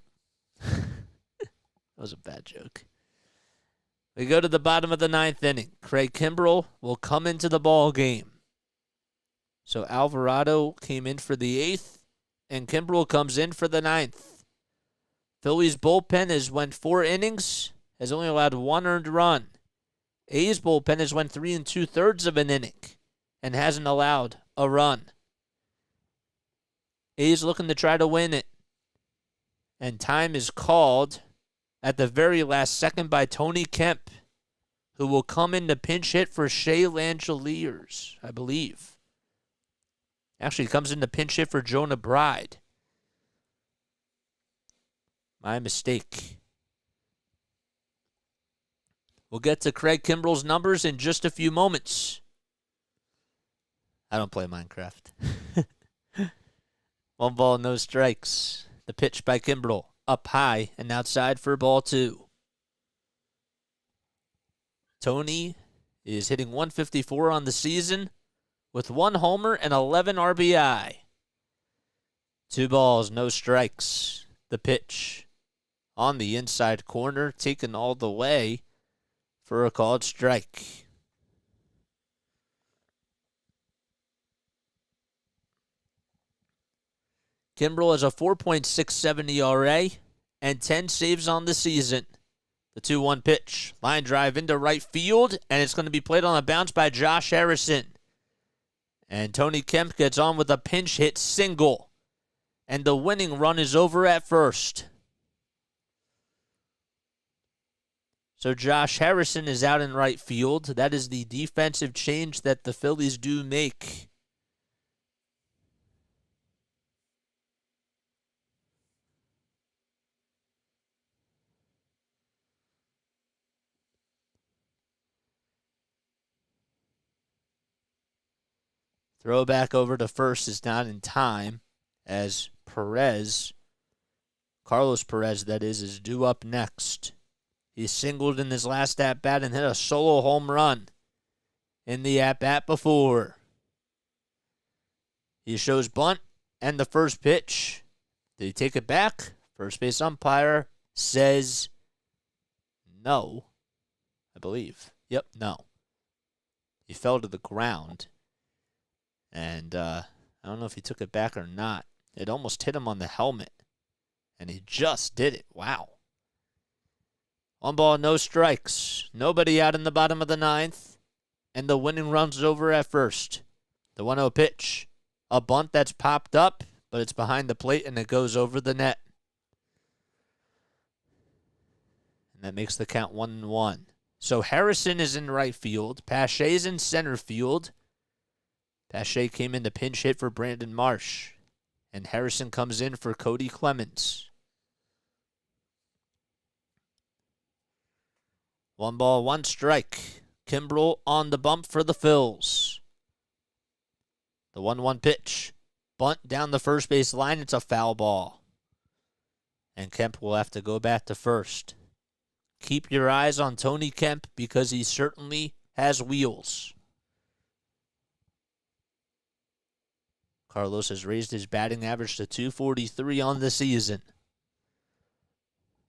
That was a bad joke. We go to the bottom of the ninth inning. Craig Kimbrell will come into the ball game. So Alvarado came in for the eighth, and Kimbrell comes in for the ninth. Phillies bullpen has went 4 innings, has only allowed 1 earned run. A's bullpen has went 3 2/3 of an inning and hasn't allowed a run. A's looking to try to win it. And time is called at the very last second by Tony Kemp, who will come in to pinch hit for Shea Langeliers, I believe. Actually, he comes in to pinch hit for Jonah Bride. My mistake. We'll get to Craig Kimbrell's numbers in just a few moments. I don't play Minecraft. 1 ball, no strikes. The pitch by Kimbrell. Up high and outside for ball 2. Tony is hitting .154 on the season with 1 homer and 11 RBI. 2 balls, no strikes. The pitch on the inside corner, taken all the way for a called strike. Kimbrell has a 4.67 ERA and 10 saves on the season. The 2-1 pitch. Line drive into right field, and it's going to be played on a bounce by Josh Harrison. And Tony Kemp gets on with a pinch hit single. And the winning run is over at first. So Josh Harrison is out in right field. That is the defensive change that the Phillies do make. Throw back over to first is not in time as Carlos Perez, that is due up next. He singled in his last at-bat and hit a solo home run in the at-bat before. He shows bunt and the first pitch. Did he take it back? First base umpire says no, I believe. Yep, no. He fell to the ground. And I don't know if he took it back or not. It almost hit him on the helmet. And he just did it. Wow. 1 ball, no strikes. Nobody out in the bottom of the ninth. And the winning run's over at first. The 1-0 pitch. A bunt that's popped up. but it's behind the plate and it goes over the net. And that makes the count 1-1. So Harrison is in right field. Pache's in center field. Pache came in to pinch hit for Brandon Marsh. And Harrison comes in for Cody Clemens. 1 ball, 1 strike. Kimbrel on the bump for the Phils. The 1-1 pitch. Bunt down the first base line. It's a foul ball. And Kemp will have to go back to first. Keep your eyes on Tony Kemp because he certainly has wheels. Carlos has raised his batting average to .243 on the season.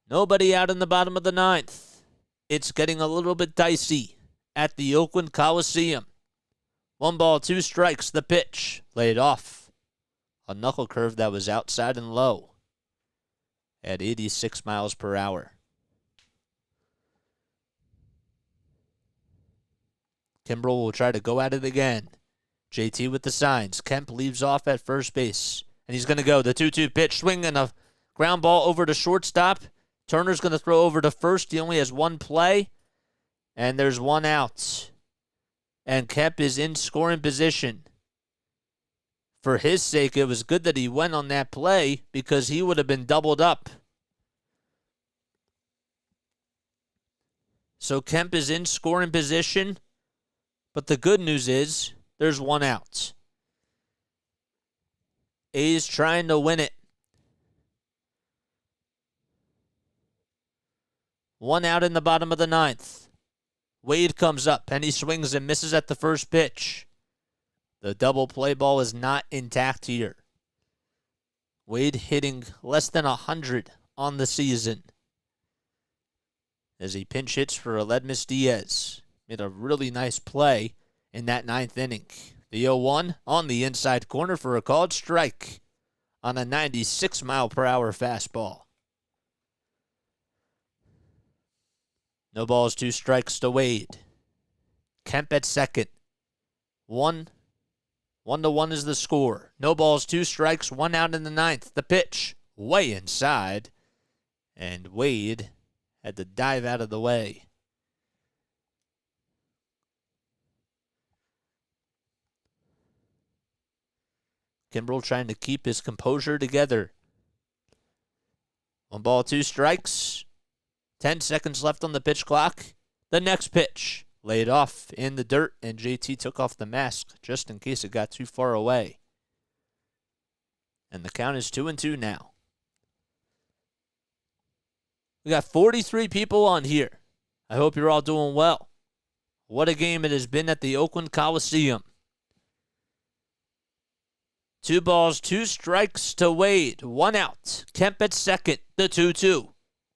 Nobody out in the bottom of the ninth. It's getting a little bit dicey at the Oakland Coliseum. 1 ball, 2 strikes, the pitch. Laid off. A knuckle curve that was outside and low at 86 miles per hour. Kimbrel will try to go at it again. JT with the signs. Kemp leaves off at first base. And he's going to go. The 2-2 pitch. Swing and a ground ball over to shortstop. Turner's going to throw over to first. He only has 1 play. And there's 1 out. And Kemp is in scoring position. For his sake, it was good that he went on that play because he would have been doubled up. So Kemp is in scoring position. But the good news is there's 1 out. A's trying to win it. 1 out in the bottom of the ninth. Wade comes up and he swings and misses at the first pitch. The double play ball is not intact here. Wade hitting less than 100 on the season as he pinch hits for Aledmus Diaz. Made a really nice play in that 9th inning. The 0-1 on the inside corner for a called strike on a 96-mile-per-hour fastball. No balls, 2 strikes to Wade. Kemp at second. 1-1 is the score. No balls, 2 strikes, 1 out in the 9th. The pitch way inside. And Wade had to dive out of the way. Kimbrel trying to keep his composure together. 1 ball, 2 strikes. 10 seconds left on the pitch clock. The next pitch. Laid off in the dirt, and JT took off the mask just in case it got too far away. And the count is 2-2 now. We got 43 people on here. I hope you're all doing well. What a game it has been at the Oakland Coliseum. 2 balls, 2 strikes to Wade. 1 out. Kemp at second. The 2-2.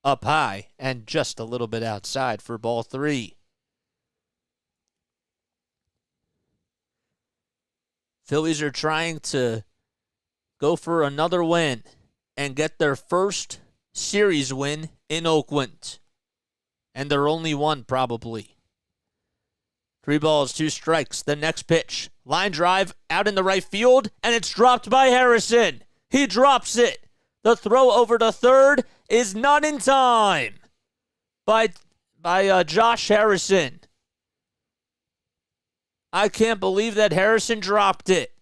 Up high and just a little bit outside for ball 3. Phillies are trying to go for another win and get their first series win in Oakland. And they're only 1 probably. 3 balls, 2 strikes. The next pitch. Line drive out in the right field, and it's dropped by Harrison. He drops it. The throw over to third is not in time by Josh Harrison. I can't believe that Harrison dropped it.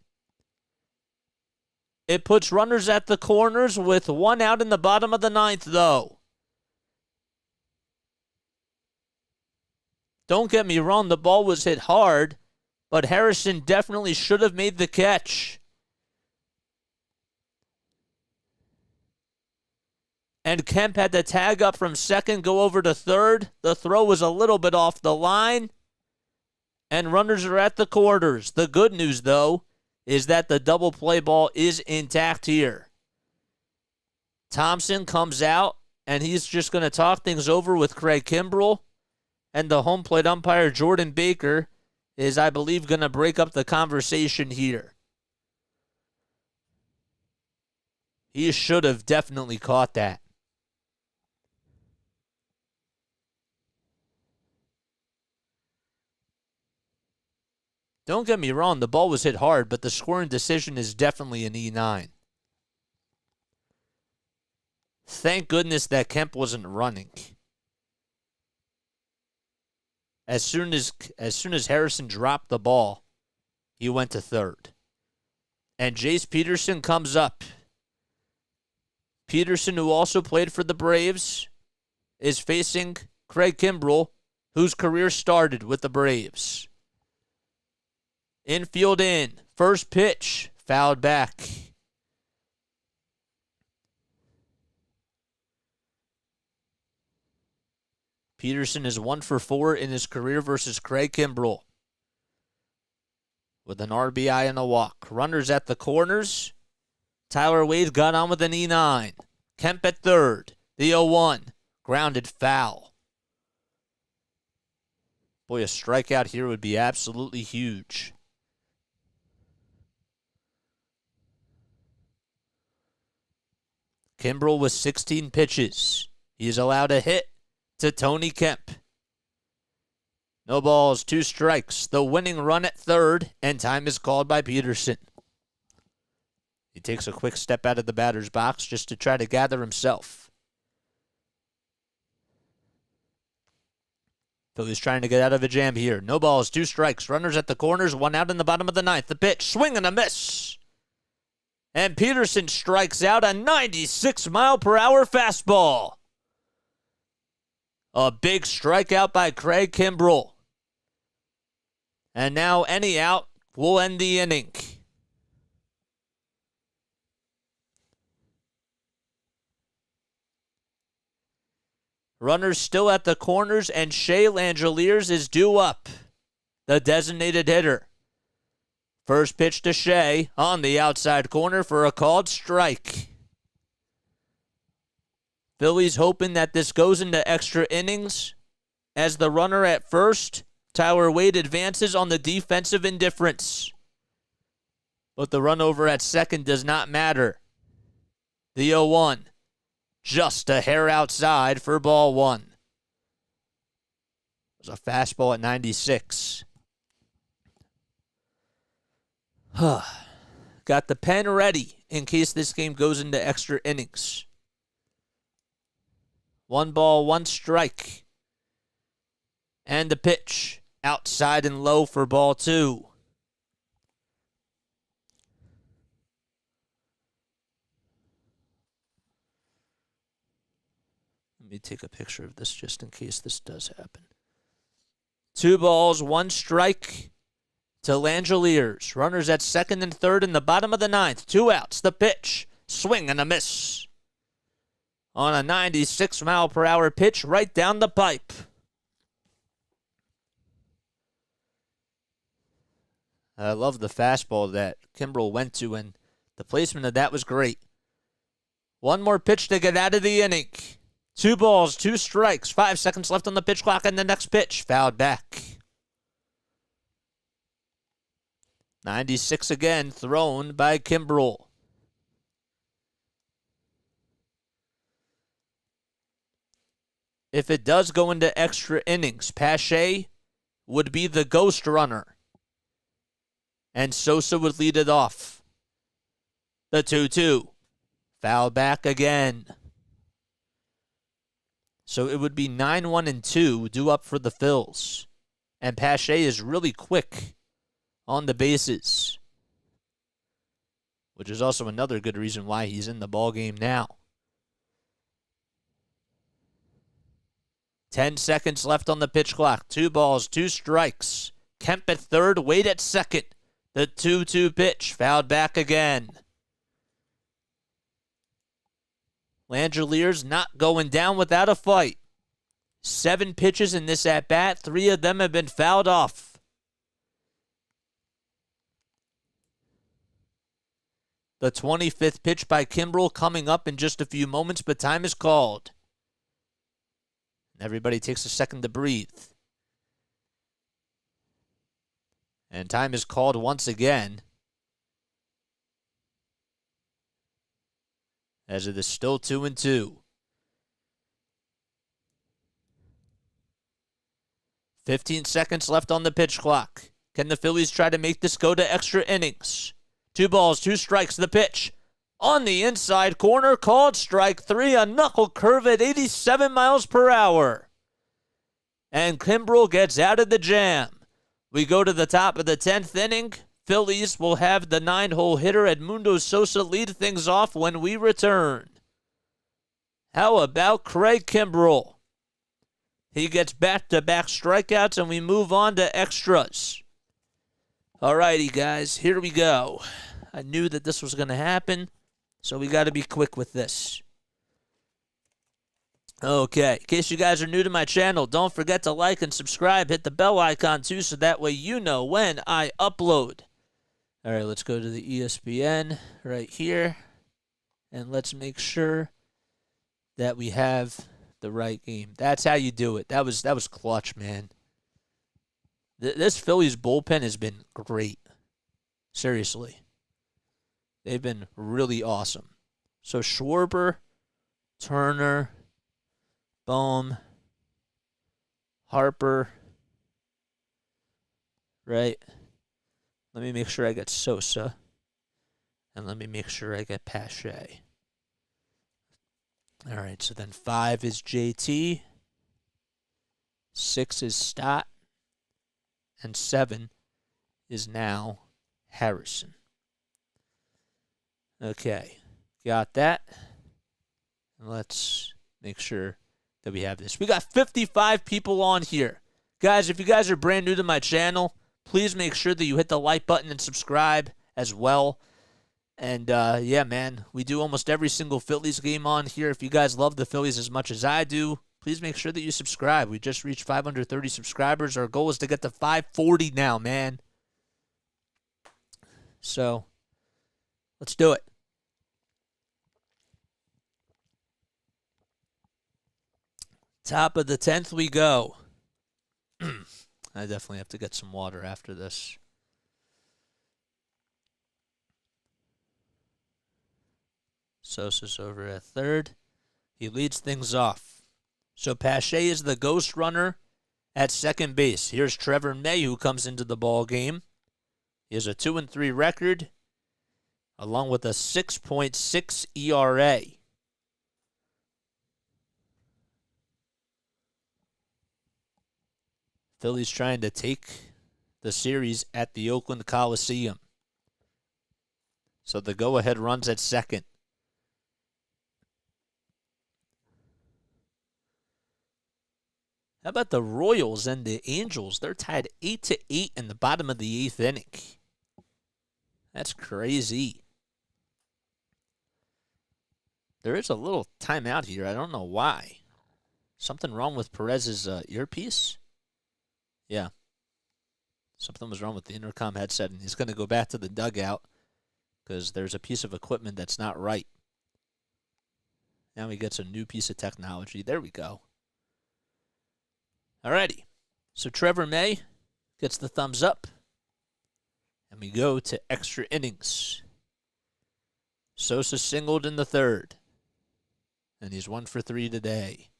It puts runners at the corners with 1 out in the bottom of the 9th, though. Don't get me wrong, the ball was hit hard, but Harrison definitely should have made the catch. And Kemp had to tag up from second, go over to third. The throw was a little bit off the line. And runners are at the corners. The good news, though, is that the double play ball is intact here. Thompson comes out, and he's just going to talk things over with Craig Kimbrel. And the home plate umpire, Jordan Baker, is, I believe, going to break up the conversation here. He should have definitely caught that. Don't get me wrong, the ball was hit hard, but the scoring decision is definitely an E9. thank goodness that Kemp wasn't running. As soon as Harrison dropped the ball, he went to third. And Jace Peterson comes up. Peterson, who also played for the Braves, is facing Craig Kimbrell, whose career started with the Braves. Infield in. First pitch. Fouled back. Peterson is 1 for 4 in his career versus Craig Kimbrell, with an RBI and a walk. Runners at the corners. Tyler Wade got on with an E9. Kemp at third. The 0-1. Grounded foul. Boy, a strikeout here would be absolutely huge. Kimbrell with 16 pitches. He is allowed a hit to Tony Kemp. No balls, 2 strikes. The winning run at third, and time is called by Peterson. He takes a quick step out of the batter's box just to try to gather himself. Phillies trying to get out of a jam here. No balls, 2 strikes. Runners at the corners, 1 out in the bottom of the ninth. The pitch, swing and a miss. And Peterson strikes out a 96-mile-per-hour fastball. A big strikeout by Craig Kimbrell. And now any out will end the inning. Runners still at the corners, and Shea Langeliers is due up, the designated hitter. First pitch to Shea on the outside corner for a called strike. Phillies hoping that this goes into extra innings. As the runner at first, Tyler Wade advances on the defensive indifference. But the run over at second does not matter. The 0-1. Just a hair outside for ball 1. It was a fastball at 96. Got the pen ready in case this game goes into extra innings. 1 ball, 1 strike. And the pitch. Outside and low for ball 2. Let me take a picture of this just in case this does happen. 2 balls, 1 strike to Langeliers. Runners at second and third in the bottom of the ninth. 2 outs. The pitch. Swing and a miss. On a 96-mile-per-hour pitch right down the pipe. I love the fastball that Kimbrell went to, and the placement of that was great. 1 more pitch to get out of the inning. 2 balls, 2 strikes, 5 seconds left on the pitch clock, and the next pitch fouled back. 96 again, thrown by Kimbrell. If it does go into extra innings, Pache would be the ghost runner, and Sosa would lead it off. The 2-2. Foul back again. So it would be 9-1-2 due up for the Phils. And Pache is really quick on the bases, which is also another good reason why he's in the ballgame now. 10 seconds left on the pitch clock. 2 balls, 2 strikes. Kemp at third, Wade at second. The 2-2 pitch, fouled back again. Langeliers not going down without a fight. 7 pitches in this at-bat. 3 of them have been fouled off. The 25th pitch by Kimbrell coming up in just a few moments, but time is called. Everybody takes a second to breathe. And time is called once again, as it is still 2-2. 15 seconds left on the pitch clock. Can the Phillies try to make this go to extra innings? 2 balls, 2 strikes, the pitch. On the inside corner, called strike 3, a knuckle curve at 87 miles per hour. And Kimbrel gets out of the jam. We go to the top of the 10th inning. Phillies will have the 9-hole hitter Edmundo Sosa lead things off when we return. How about Craig Kimbrel? He gets back-to-back strikeouts, and we move on to extras. Alrighty, guys, here we go. I knew that this was going to happen, so we got to be quick with this. Okay, in case you guys are new to my channel, don't forget to like and subscribe. Hit the bell icon, too, so that way you know when I upload. All right, let's go to the ESPN right here, and let's make sure that we have the right game. That's how you do it. That was clutch, man. This Phillies bullpen has been great. Seriously. They've been really awesome. So Schwarber, Turner, Bohm, Harper, right? Let me make sure I get Sosa. And let me make sure I get Pache. All right, so then 5 is JT. 6 is Stott. And 7 is now Harrison. Okay, got that. And let's make sure that we have this. We got 55 people on here. Guys, if you guys are brand new to my channel, please make sure that you hit the like button and subscribe as well. And, yeah, man, we do almost every single Phillies game on here. If you guys love the Phillies as much as I do, please make sure that you subscribe. We just reached 530 subscribers. Our goal is to get to 540 now, man. So, let's do it. Top of the 10th we go. I definitely have to get some water after this. Sosa's over at third. He leads things off. So Pache is the ghost runner at second base. Here's Trevor May, who comes into the ball game. He has a 2-3 record, along with a 6.6 ERA. Phillies trying to take the series at the Oakland Coliseum. So the go-ahead runs at second. How about the Royals and the Angels? They're tied 8-8 in the bottom of the 8th inning. That's crazy. There is a little timeout here. I don't know why. Something wrong with Perez's earpiece? Yeah. Something was wrong with the intercom headset, and he's going to go back to the dugout because there's a piece of equipment that's not right. Now he gets a new piece of technology. There we go. Alrighty. So Trevor May gets the thumbs up. And we go to extra innings. Sosa singled in the third. And he's 1 for 3 today.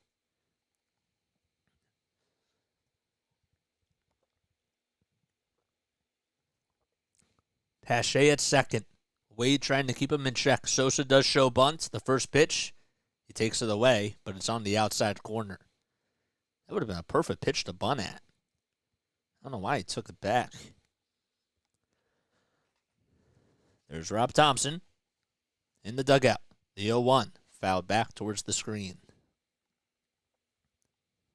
Pache at second. Wade trying to keep him in check. Sosa does show bunt. The first pitch, he takes it away, but it's on the outside corner. That would have been a perfect pitch to bunt at. I don't know why he took it back. There's Rob Thompson in the dugout. The 0-1 fouled back towards the screen.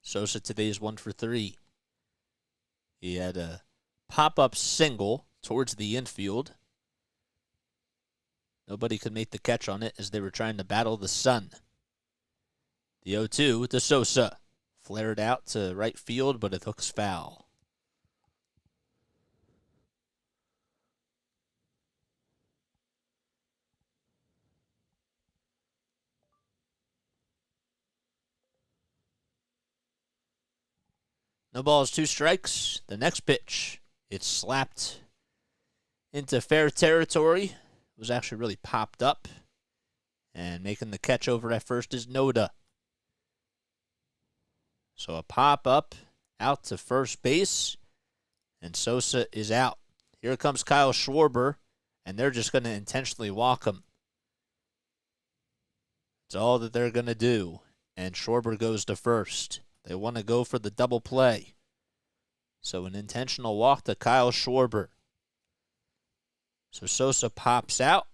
Sosa today is 1 for 3. He had a pop-up single towards the infield. Nobody could make the catch on it as they were trying to battle the sun. The 0-2 to Sosa. Flared out to right field, but it hooks foul. No balls, 2 strikes. The next pitch, it's slapped into fair territory. It was actually really popped up. And making the catch over at first is Noda. So a pop-up out to first base, and Sosa is out. Here comes Kyle Schwarber, and they're just going to intentionally walk him. It's all that they're going to do. And Schwarber goes to first. They want to go for the double play. So an intentional walk to Kyle Schwarber. So Sosa pops out.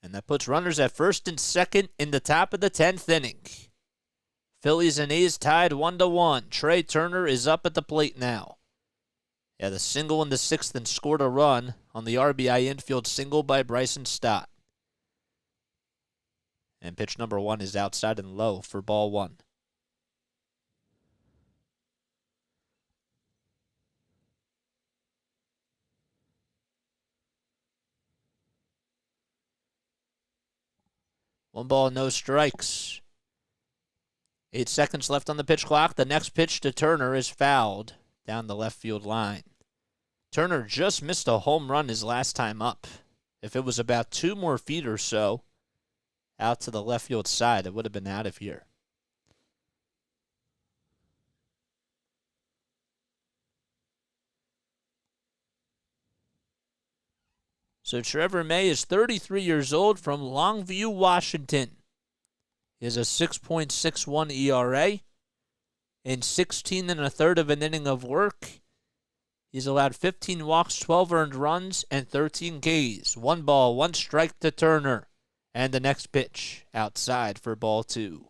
And that puts runners at first and second in the top of the 10th inning. Phillies and A's tied 1-1. Trey Turner is up at the plate now. He had a single in the 6th and scored a run on the RBI infield single by Bryson Stott. And pitch number 1 is outside and low for ball 1. One ball, no strikes. 8 seconds left on the pitch clock. The next pitch to Turner is fouled down the left field line. Turner just missed a home run his last time up. If it was about 2 more feet or so out to the left field side, it would have been out of here. So Trevor May is 33 years old from Longview, Washington. He has a 6.61 ERA. In 16 1/3 of an inning of work, he's allowed 15 walks, 12 earned runs, and 13 Ks. 1 ball, 1 strike to Turner. And the next pitch outside for ball 2.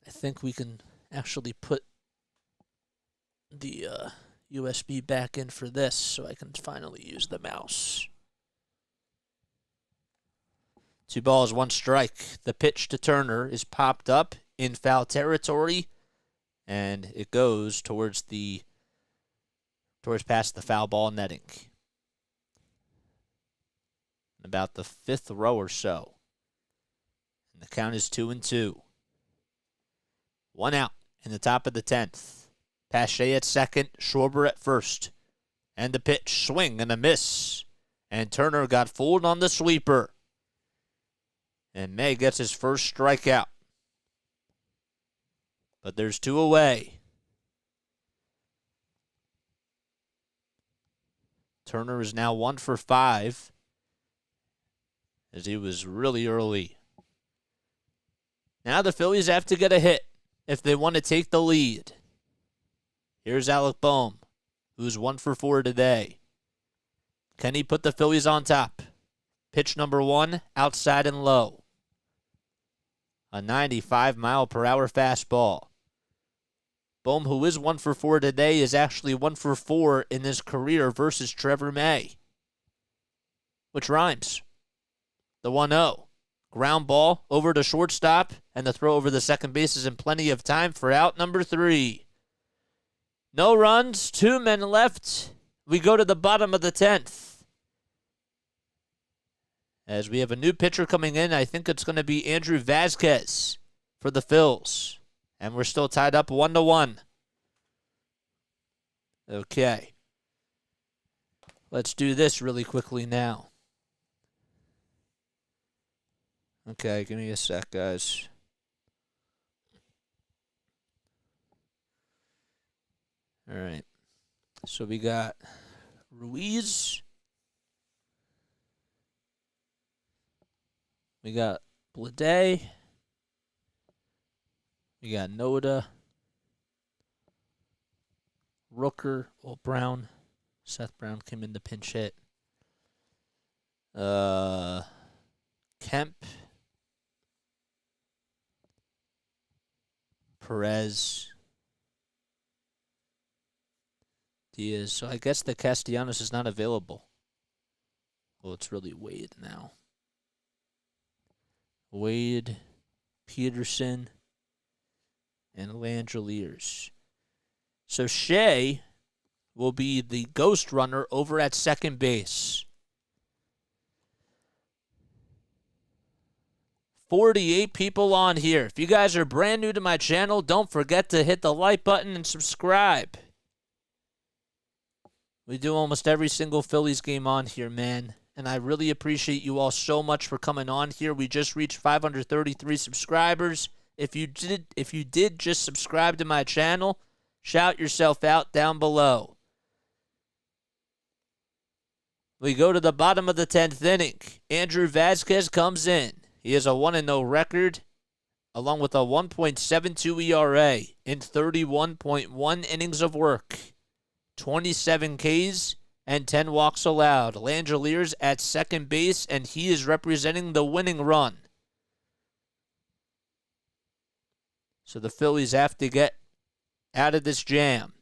I think we can actually put the USB back in for this so I can finally use the mouse. 2 balls, 1 strike. The pitch to Turner is popped up in foul territory, and it goes towards past the foul ball netting. About the 5th row or so. And the count is 2-2. 1 out in the top of the 10th. Pache at second, Schwarber at first. And the pitch, swing and a miss. And Turner got fooled on the sweeper. And May gets his first strikeout. But there's 2 away. Turner is now 1 for 5. As he was really early. Now the Phillies have to get a hit if they want to take the lead. Here's Alec Boehm, who's 1 for 4 today. Can he put the Phillies on top? Pitch number 1, outside and low. A 95-mile-per-hour fastball. Boehm, who is 1 for 4 today, is actually 1 for 4 in his career versus Trevor May. Which rhymes. The 1-0. Ground ball over to shortstop, and the throw over the second base is in plenty of time for out number 3. No runs, 2 men left. We go to the bottom of the 10th. As we have a new pitcher coming in, I think it's going to be Andrew Vasquez for the Phils. And we're still tied up 1-1. Okay. Let's do this really quickly now. Okay, give me a sec, guys. All right. So we got Ruiz. We got Blade. We got Noda. Rooker. Well, Brown. Seth Brown came in to pinch hit. Kemp. Perez. Diaz. So I guess the Castellanos is not available. Well, it's really Wade now. Wade, Peterson, and Langeliers. So Shea will be the ghost runner over at second base. 48 people on here. If you guys are brand new to my channel, don't forget to hit the like button and subscribe. We do almost every single Phillies game on here, man. And I really appreciate you all so much for coming on here. We just reached 533 subscribers. If you did just subscribe to my channel, shout yourself out down below. We go to the bottom of the 10th inning. Andrew Vasquez comes in. He has a 1-0 record, along with a 1.72 ERA in 31.1 innings of work, 27 Ks, and 10 walks allowed. Langeliers at second base, and he is representing the winning run. So the Phillies have to get out of this jam.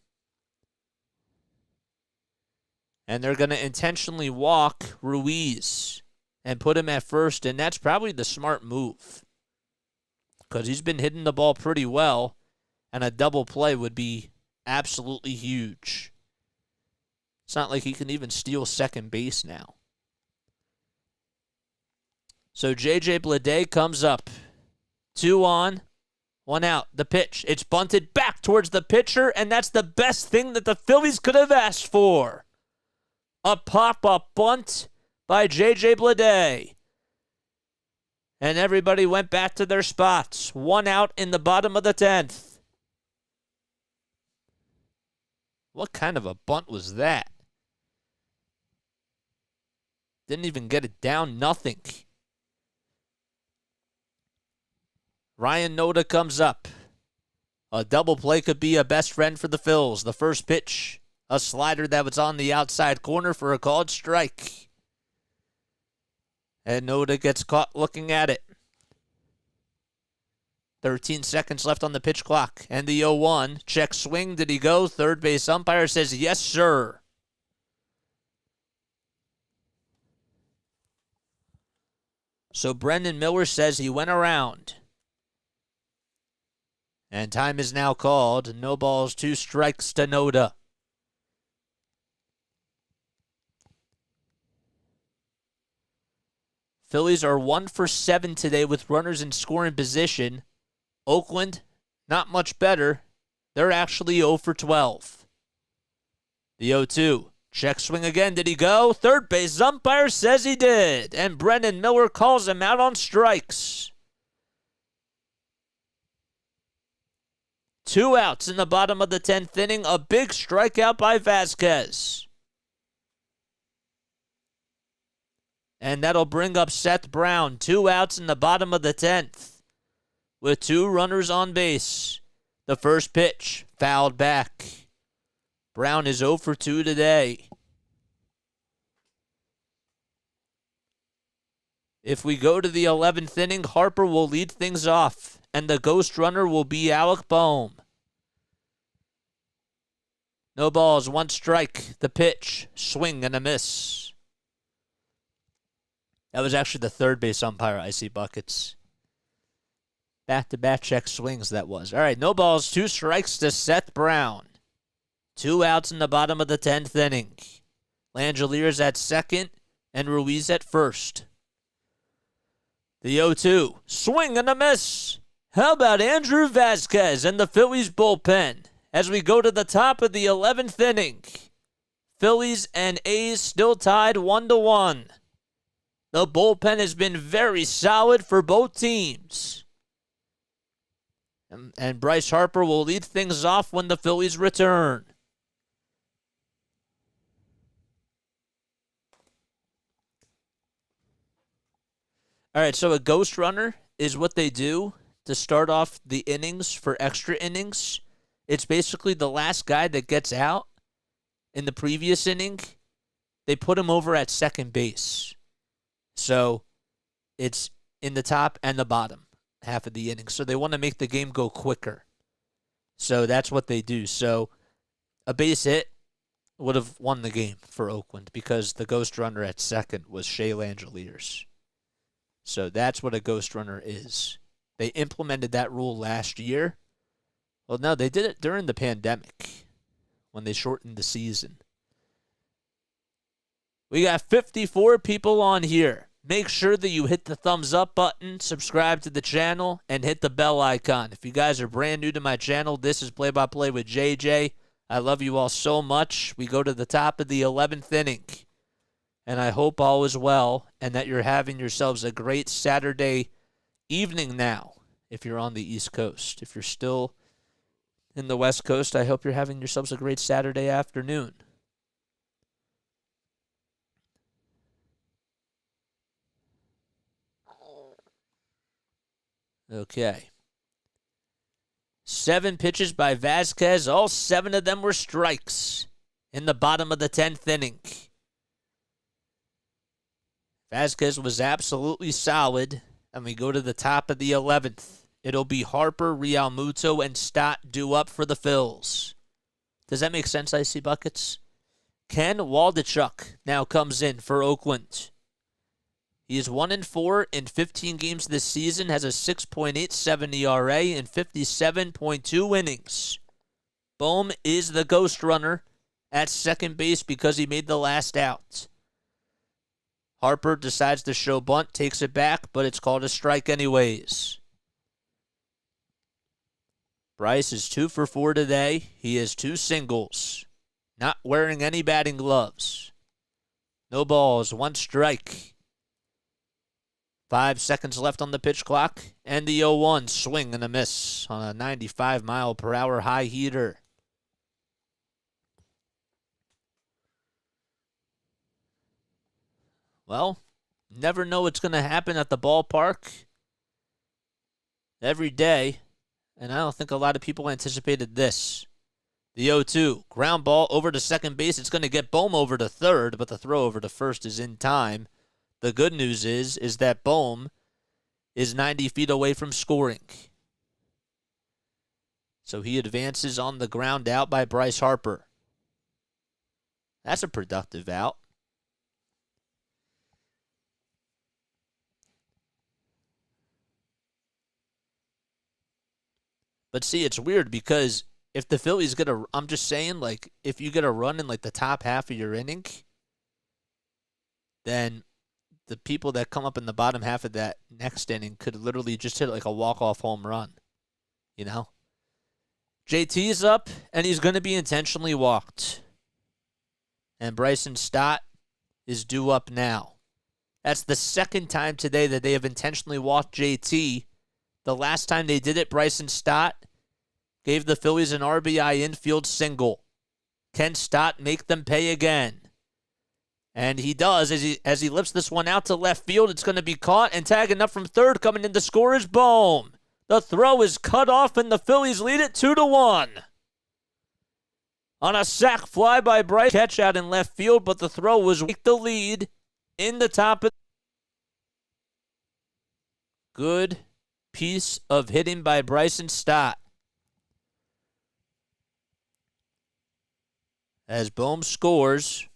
And they're going to intentionally walk Ruiz and put him at first, and that's probably the smart move because he's been hitting the ball pretty well, and a double play would be absolutely huge. It's not like he can even steal second base now. So J.J. Bleday comes up. 2 on, 1 out. The pitch. It's bunted back towards the pitcher, and that's the best thing that the Phillies could have asked for. A pop-up bunt by J.J. Bleday. And everybody went back to their spots. 1 out in the bottom of the 10th. What kind of a bunt was that? Didn't even get it down, nothing. Ryan Noda comes up. A double play could be a best friend for the Phils. The first pitch, a slider that was on the outside corner for a called strike. And Noda gets caught looking at it. 13 seconds left on the pitch clock. And the 0-1. Check swing. Did he go? Third base umpire says, yes, sir. So Brendan Miller says he went around. And time is now called. No balls, 2 strikes to Noda. Phillies are 1 for 7 today with runners in scoring position. Oakland, not much better. They're actually 0 for 12. The 0-2. Check swing again. Did he go? Third base umpire says he did. And Brendan Miller calls him out on strikes. 2 outs in the bottom of the 10th inning. A big strikeout by Vasquez. And that'll bring up Seth Brown. 2 outs in the bottom of the 10th. With 2 runners on base. The first pitch, fouled back. Brown is 0 for 2 today. If we go to the 11th inning, Harper will lead things off, and the ghost runner will be Alec Boehm. No balls, 1 strike. The pitch, swing and a miss. That was actually the third base umpire, I see buckets. Back-to-back check swings, that was. All right, no balls, 2 strikes to Seth Brown. 2 outs in the bottom of the 10th inning. Langeliers at second and Ruiz at first. The 0-2. Swing and a miss. How about Andrew Vasquez and the Phillies bullpen as we go to the top of the 11th inning? Phillies and A's still tied 1-1. The bullpen has been very solid for both teams. And Bryce Harper will lead things off when the Phillies return. All right, so a ghost runner is what they do to start off the innings for extra innings. It's basically the last guy that gets out in the previous inning. They put him over at second base. So it's in the top and the bottom half of the inning. So they want to make the game go quicker. So that's what they do. So a base hit would have won the game for Oakland because the ghost runner at second was Shea Langeliers. So that's what a ghost runner is. They implemented that rule last year. Well, no, they did it during the pandemic when they shortened the season. We got 54 people on here. Make sure that you hit the thumbs up button, subscribe to the channel, and hit the bell icon. If you guys are brand new to my channel, this is Play by Play with JJ. I love you all so much. We go to the top of the 11th inning. And I hope all is well and that you're having yourselves a great Saturday evening now if you're on the East Coast. If you're still in the West Coast, I hope you're having yourselves a great Saturday afternoon. Okay. 7 pitches by Vasquez. All 7 of them were strikes in the bottom of the 10th inning. Vasquez was absolutely solid. And we go to the top of the 11th. It'll be Harper, Realmuto, and Stott due up for the Phils. Does that make sense, Icy Buckets? Ken Waldichuk now comes in for Oakland. He is 1-4 in 15 games this season, has a 6.87 ERA and 57.2 innings. Bohm is the ghost runner at second base because he made the last out. Harper decides to show bunt, takes it back, but it's called a strike anyways. Bryce is 2 for 4 today. He has 2 singles. Not wearing any batting gloves. No balls, 1 strike. 5 seconds left on the pitch clock. And the 0-1 swing and a miss on a 95-mile-per-hour high heater. Well, never know what's going to happen at the ballpark every day. And I don't think a lot of people anticipated this. The 0-2, ground ball over to second base. It's going to get Bohm over to third, but the throw over to first is in time. The good news is that Bohm is 90 feet away from scoring. So he advances on the ground out by Bryce Harper. That's a productive out. But see, it's weird because if the Phillies get a, I'm just saying, like, if you get a run in, like, the top half of your inning, then the people that come up in the bottom half of that next inning could literally just hit, like, a walk-off home run, you know? JT's up, and he's going to be intentionally walked. And Bryson Stott is due up now. That's the second time today that they have intentionally walked JT. The last time they did it, Bryson Stott gave the Phillies an RBI infield single. Can Stott make them pay again? And he does as he lifts this one out to left field. It's going to be caught and tagging up from third. Coming in to score is Bohm. The throw is cut off and the Phillies lead it 2-1. On a sac fly by Bryce, catch out in left field, but the throw was the lead in the top of. Good piece of hitting by Bryson Stott. As Bohm scores,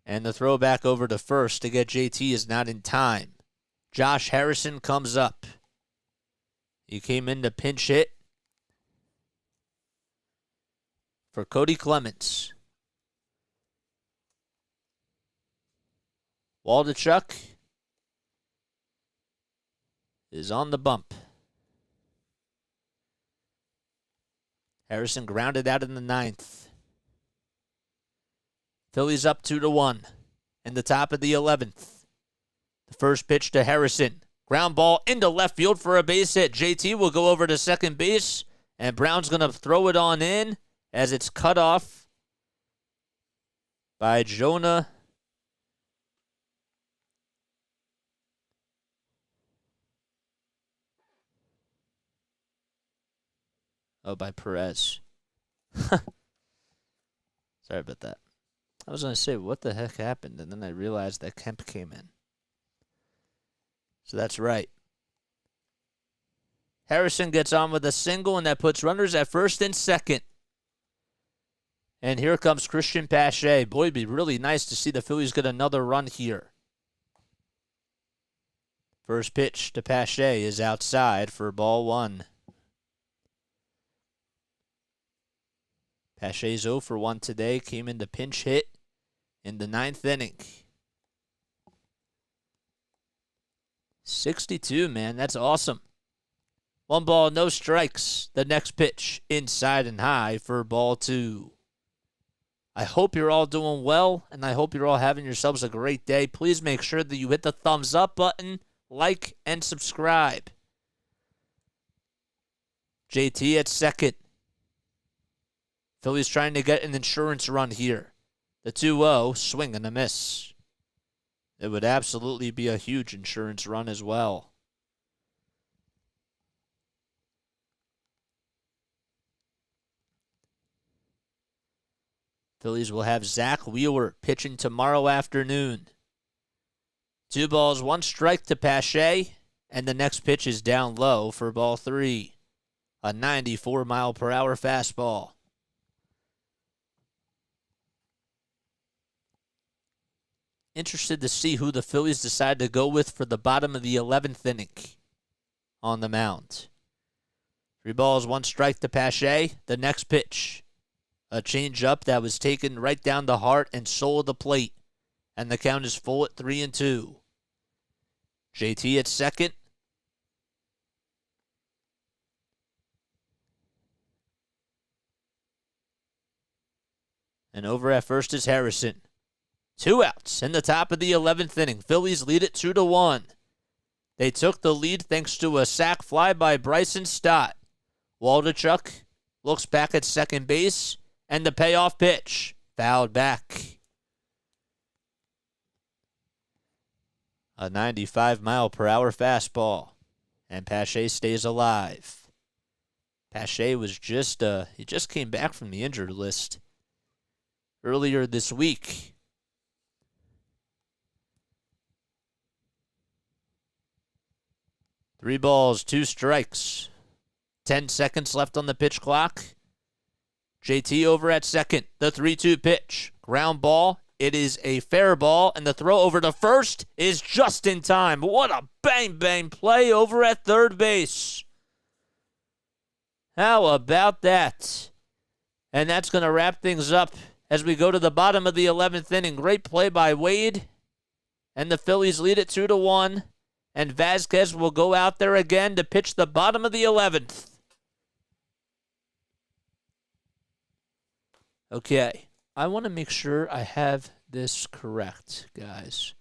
and the throw back over to first to get JT is not in time. Josh Harrison comes up. He came in to pinch hit for Cody Clements. Waldichuk is on the bump. Harrison grounded out in the 9th. Phillies up 2-1 in the top of the 11th. The first pitch to Harrison. Ground ball into left field for a base hit. JT will go over to second base, and Brown's going to throw it on in as it's cut off by Jonah. Oh, by Perez. Sorry about that. I was going to say, what the heck happened? And then I realized that Kemp came in. So that's right. Harrison gets on with a single, and that puts runners at first and second. And here comes Christian Pache. Boy, it'd be really nice to see the Phillies get another run here. First pitch to Pache is outside for ball 1. Pache's 0 for 1 today. Came in to pinch hit in the 9th inning. 62, man. That's awesome. 1 ball, no strikes. The next pitch, inside and high for ball 2. I hope you're all doing well, and I hope you're all having yourselves a great day. Please make sure that you hit the thumbs up button, like, and subscribe. JT at second. Phillies trying to get an insurance run here. The 2-0, swing and a miss. It would absolutely be a huge insurance run as well. Phillies will have Zach Wheeler pitching tomorrow afternoon. 2 balls, 1 strike to Pache, and the next pitch is down low for ball 3. A 94-mile-per-hour fastball. Interested to see who the Phillies decide to go with for the bottom of the 11th inning on the mound. 3 balls, 1 strike to Pache. The next pitch, a changeup that was taken right down the heart and soul of the plate. And the count is full at 3-2. JT at second. And over at first is Harrison. 2 outs in the top of the 11th inning. Phillies lead it 2-1. They took the lead thanks to a sac fly by Bryson Stott. Waldichuk looks back at second base, and the payoff pitch fouled back. A 95-mile-per-hour fastball, and Pache stays alive. Pache was he just came back from the injured list earlier this week. Three balls, 2 strikes. 10 seconds left on the pitch clock. JT over at second. The 3-2 pitch. Ground ball. It is a fair ball, and the throw over to first is just in time. What a bang-bang play over at third base. How about that? And that's going to wrap things up as we go to the bottom of the 11th inning. Great play by Wade, and the Phillies lead it 2-1. And Vasquez will go out there again to pitch the bottom of the 11th. Okay, I want to make sure I have this correct, guys.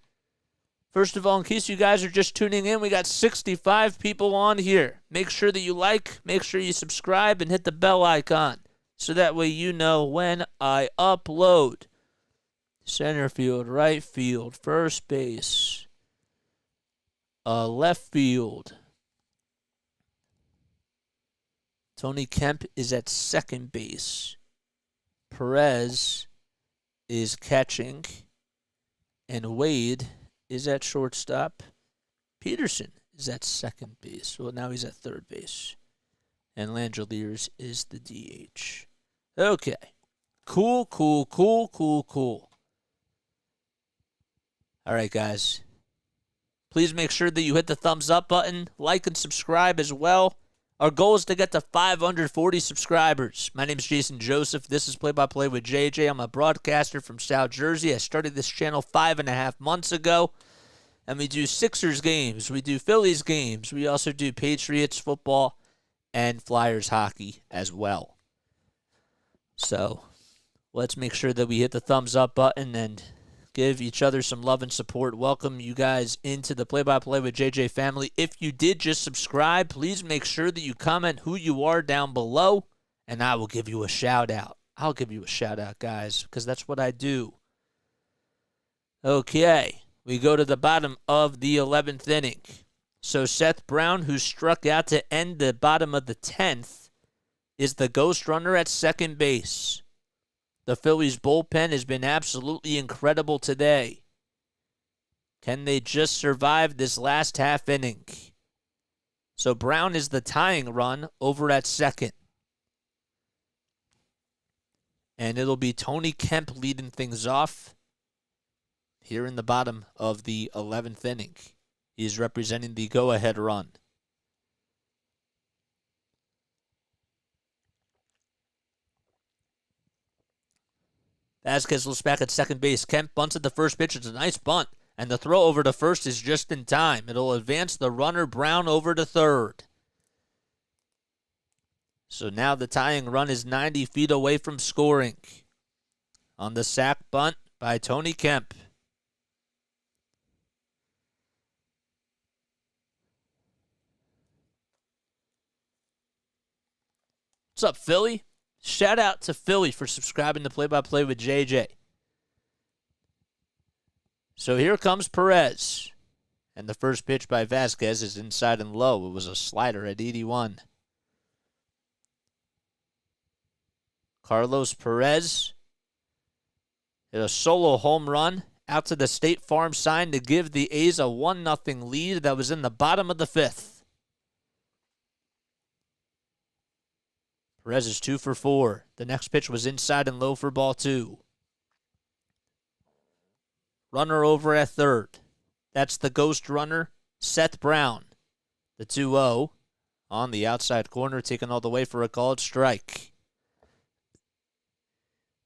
First of all, in case you guys are just tuning in, we got 65 people on here. Make sure that you like, make sure you subscribe, and hit the bell icon so that way you know when I upload. Center field, right field, first base, left field. Tony Kemp is at second base. Perez is catching, and Wade is at shortstop. Peterson is at second base. Well, now he's at third base. And Langeliers is the DH. Okay. Cool. All right, guys. Please make sure that you hit the thumbs up button, like and subscribe as well. Our goal is to get to 540 subscribers. My name is Jason Joseph. This is Play by Play with JJ. I'm a broadcaster from South Jersey. I started this channel 5.5 months ago. And we do Sixers games. We do Phillies games. We also do Patriots football and Flyers hockey as well. So let's make sure that we hit the thumbs up button and give each other some love and support. Welcome you guys into the Play by Play with JJ family. If you did just subscribe, please make sure that you comment who you are down below, and I will give you a shout out. I'll give you a shout out, guys, because that's what I do. Okay, we go to the bottom of the 11th inning. So Seth Brown, who struck out to end the bottom of the 10th, is the ghost runner at second base. The Phillies bullpen has been absolutely incredible today. Can they just survive this last half inning? So Brown is the tying run over at second. And it'll be Tony Kemp leading things off here in the bottom of the 11th inning. He's representing the go-ahead run. Vasquez looks back at second base. Kemp bunts at the first pitch. It's a nice bunt. And the throw over to first is just in time. It'll advance the runner Brown over to third. So now the tying run is 90 feet away from scoring. On the sac bunt by Tony Kemp. What's up, Philly? Shout out to Philly for subscribing to Play by Play with JJ. So here comes Perez. And the first pitch by Vasquez is inside and low. It was a slider at 81. Carlos Perez hit a solo home run out to the State Farm sign to give the A's a 1-0 lead that was in the bottom of the 5th. Perez is 2 for 4. The next pitch was inside and low for ball 2. Runner over at third. That's the ghost runner, Seth Brown. The 2-0 on the outside corner, taken all the way for a called strike.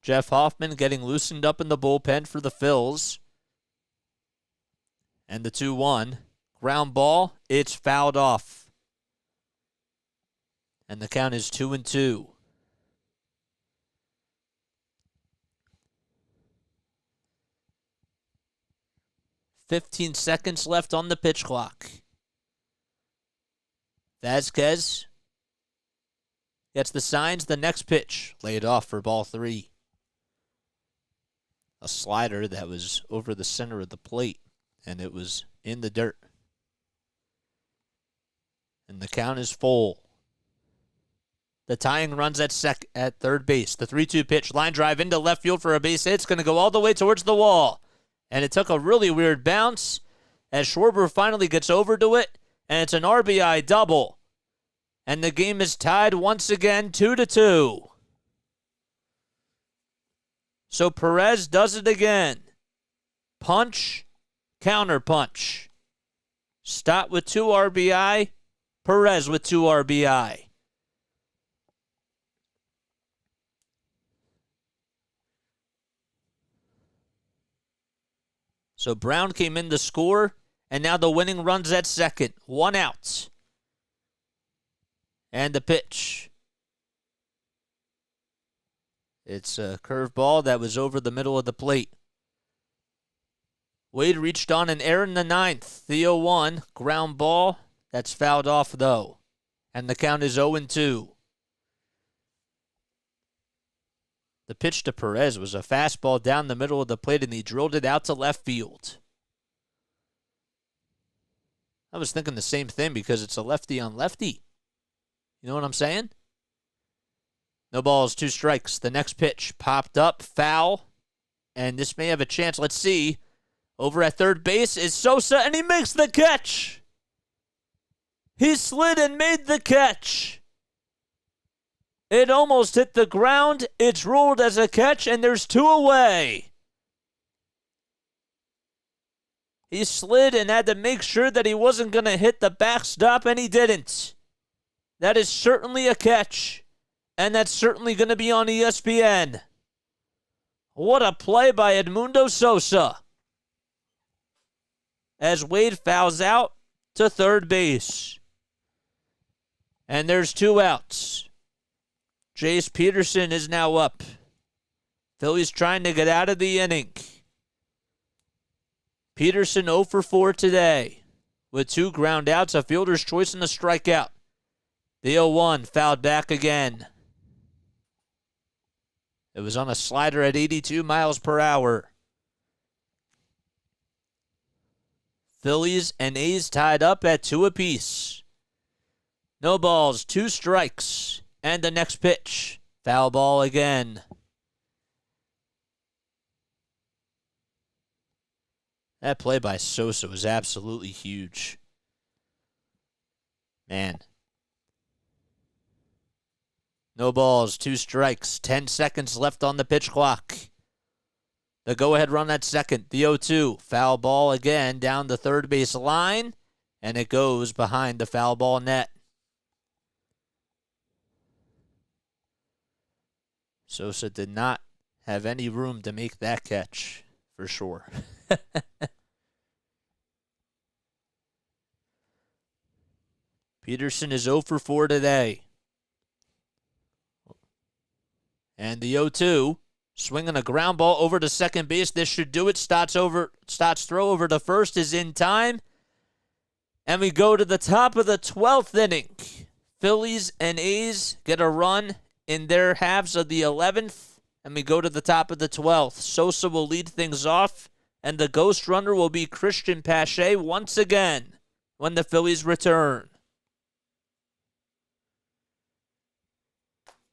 Jeff Hoffman getting loosened up in the bullpen for the Phils. And the 2-1. Ground ball, it's fouled off. And the count is 2-2. "15 seconds left on the pitch clock. Vasquez gets the signs. The next pitch laid off for ball 3. A slider that was over the center of the plate, and it was in the dirt. And the count is full. The tying runs at third base. The 3-2 pitch, line drive into left field for a base hit. It's going to go all the way towards the wall. And it took a really weird bounce as Schwarber finally gets over to it, and it's an RBI double. And the game is tied once again, 2-2. So Perez does it again. Punch, counter punch. Stott with 2 RBI, Perez with 2 RBI. So Brown came in to score, and now the winning run's at second. 1 out. And the pitch. It's a curveball that was over the middle of the plate. Wade reached on an error in the 9th. The 0-1, ground ball. That's fouled off, though. And the count is 0-2. The pitch to Perez was a fastball down the middle of the plate, and he drilled it out to left field. I was thinking the same thing because it's a lefty on lefty. You know what I'm saying? No balls, 2 strikes. The next pitch popped up, foul, and this may have a chance. Let's see. Over at third base is Sosa, and he makes the catch. He slid and made the catch. It almost hit the ground. It's ruled as a catch, and there's 2 away. He slid and had to make sure that he wasn't going to hit the backstop, and he didn't. That is certainly a catch, and that's certainly going to be on ESPN. What a play by Edmundo Sosa. As Wade fouls out to third base. And there's 2 outs. Jace Peterson is now up. Phillies trying to get out of the inning. Peterson 0 for 4 today with 2 ground outs, a fielder's choice, and a strikeout. The 0-1 fouled back again. It was on a slider at 82 miles per hour. Phillies and A's tied up at 2 apiece. No balls, 2 strikes. And the next pitch, foul ball again. That play by Sosa was absolutely huge. Man. No balls, 2 strikes, 10 seconds left on the pitch clock. The go-ahead run at second, the 0-2. Foul ball again down the third base line, and it goes behind the foul ball net. Sosa did not have any room to make that catch, for sure. Peterson is 0 for 4 today. And the 0-2, swinging a ground ball over to second base. This should do it. Stott's throw over to first is in time. And we go to the top of the 12th inning. Phillies and A's get a run in their halves of the 11th, and we go to the top of the 12th. Sosa will lead things off, and the ghost runner will be Christian Pache once again when the Phillies return.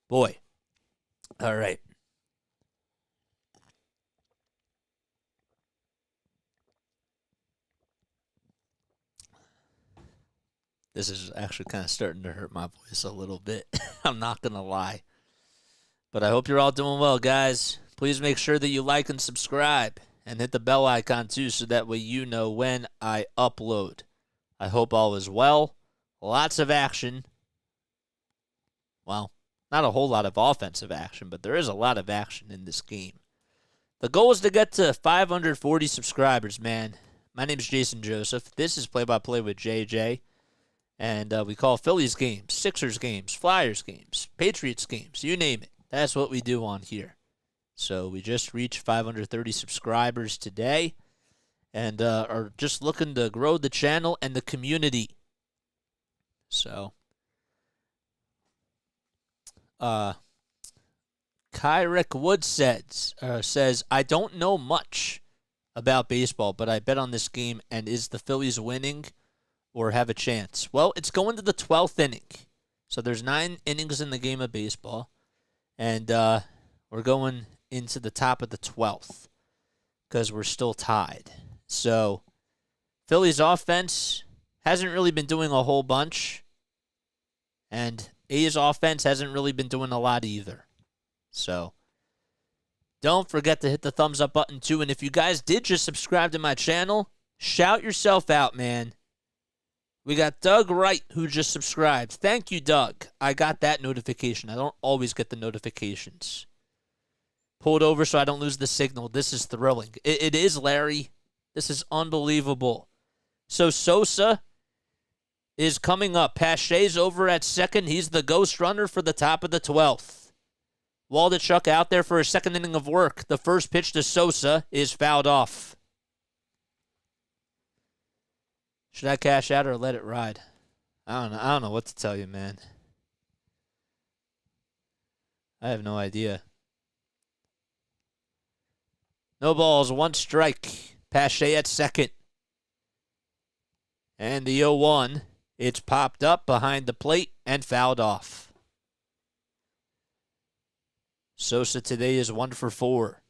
Boy. All right. This is actually kind of starting to hurt my voice a little bit. I'm not going to lie. But I hope you're all doing well, guys. Please make sure that you like and subscribe and hit the bell icon too so that way you know when I upload. I hope all is well. Lots of action. Well, not a whole lot of offensive action, but there is a lot of action in this game. The goal is to get to 540 subscribers, man. My name is Jason Joseph. This is Play-by-Play with JJ. And we call Phillies games, Sixers games, Flyers games, Patriots games, you name it. That's what we do on here. So we just reached 530 subscribers today and are just looking to grow the channel and the community. So, Kyrick Wood says, I don't know much about baseball, but I bet on this game. And is the Phillies winning or have a chance? Well, it's going to the 12th inning. So there's 9 innings in the game of baseball. And we're going into the top of the 12th because we're still tied. So Phillies offense hasn't really been doing a whole bunch. And A's offense hasn't really been doing a lot either. So don't forget to hit the thumbs up button too. And if you guys did just subscribe to my channel, shout yourself out, man. We got Doug Wright who just subscribed. Thank you, Doug. I got that notification. I don't always get the notifications. Pulled over so I don't lose the signal. This is thrilling. It is, Larry. This is unbelievable. So Sosa is coming up. Pache's over at second. He's the ghost runner for the top of the 12th. Waldichuk out there for a second inning of work. The first pitch to Sosa is fouled off. Should I cash out or let it ride? I don't know what to tell you, man. I have no idea. No balls, 1 strike. Pache at second. And the 0-1. It's popped up behind the plate and fouled off. Sosa today is 1 for 4.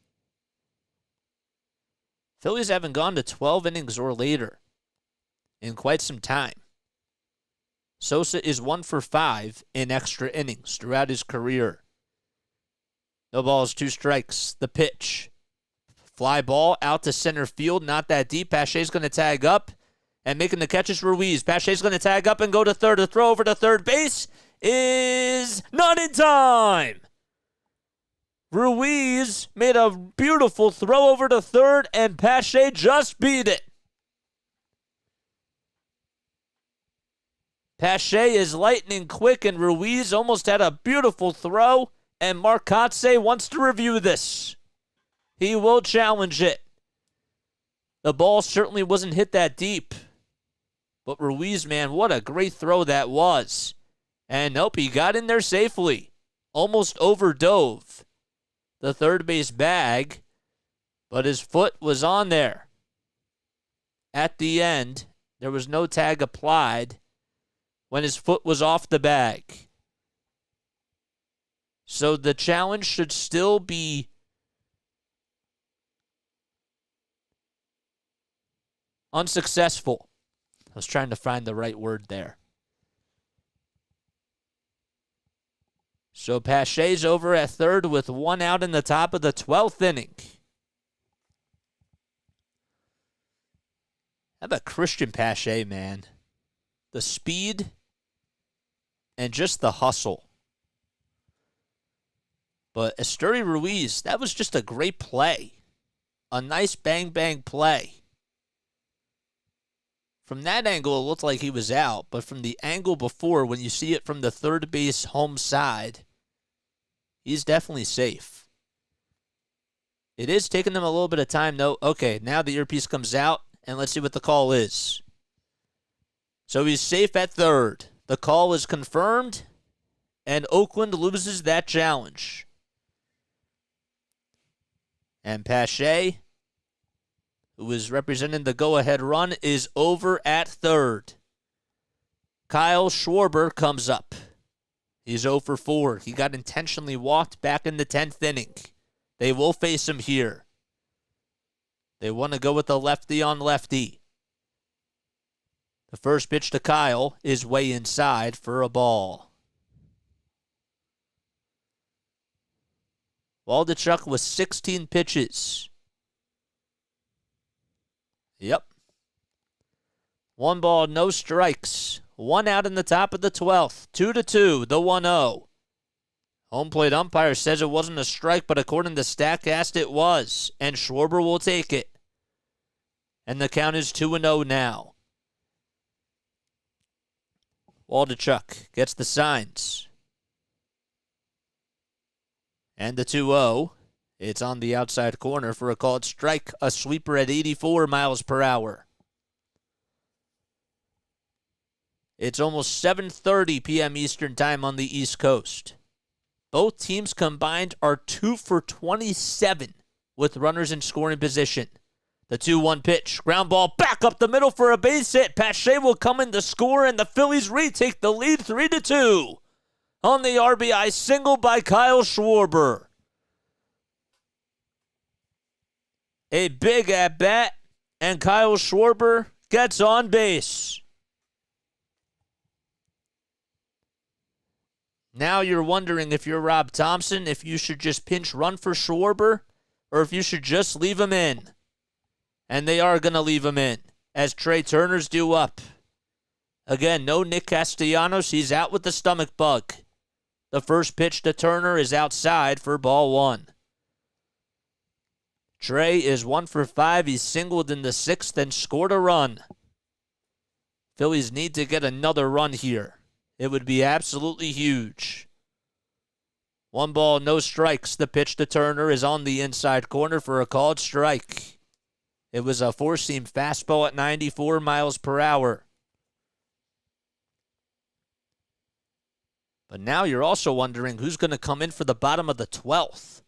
Phillies haven't gone to 12 innings or later in quite some time. Sosa is 1 for 5 in extra innings throughout his career. No balls, 2 strikes. The pitch. Fly ball out to center field, not that deep. Pache's going to tag up, and making the catch is Ruiz. Pache's going to tag up and go to third. The throw over to third base is not in time. Ruiz made a beautiful throw over to third, and Pache just beat it. Pache is lightning quick, and Ruiz almost had a beautiful throw, and Mark Kotze wants to review this. He will challenge it. The ball certainly wasn't hit that deep. But Ruiz, man, what a great throw that was. And nope, he got in there safely. Almost overdove the third base bag, but his foot was on there. At the end, there was no tag applied when his foot was off the bag. So the challenge should still be unsuccessful. I was trying to find the right word there. So Pache's over at third with 1 out in the top of the 12th inning. How about Christian Pache, man? The speed and just the hustle. But Esteury Ruiz, that was just a great play. A nice bang-bang play. From that angle, it looked like he was out, but from the angle before, when you see it from the third base home side, he's definitely safe. It is taking them a little bit of time, though. Okay, now the earpiece comes out, and let's see what the call is. So he's safe at third. The call is confirmed, and Oakland loses that challenge. And Pache, who is representing the go-ahead run, is over at third. Kyle Schwarber comes up. He's 0 for 4. He got intentionally walked back in the 10th inning. They will face him here. They want to go with the lefty on lefty. The first pitch to Kyle is way inside for a ball. Waldichuk with 16 pitches. Yep. 1 ball, no strikes. 1 out in the top of the 12th. 2-2, the 1-0. Home plate umpire says it wasn't a strike, but according to StatCast, it was. And Schwarber will take it. And the count is 2-0 now. Waldichuk gets the signs. And the 2-0. It's on the outside corner for a called strike. A sweeper at 84 miles per hour. It's almost 7:30 p.m. Eastern Time on the East Coast. Both teams combined are 2 for 27 with runners in scoring position. The 2-1 pitch. Ground ball back up the middle for a base hit. Pache will come in to score, and the Phillies retake the lead 3-2 on the RBI single by Kyle Schwarber. A big at-bat, and Kyle Schwarber gets on base. Now you're wondering, if you're Rob Thompson, if you should just pinch run for Schwarber or if you should just leave him in. And they are going to leave him in as Trey Turner's due up. Again, no Nick Castellanos. He's out with the stomach bug. The first pitch to Turner is outside for ball 1. Trey is 1 for 5. He's singled in the 6th and scored a run. Phillies need to get another run here. It would be absolutely huge. 1 ball, no strikes. The pitch to Turner is on the inside corner for a called strike. It was a four-seam fastball at 94 miles per hour. But now you're also wondering who's going to come in for the bottom of the 12th.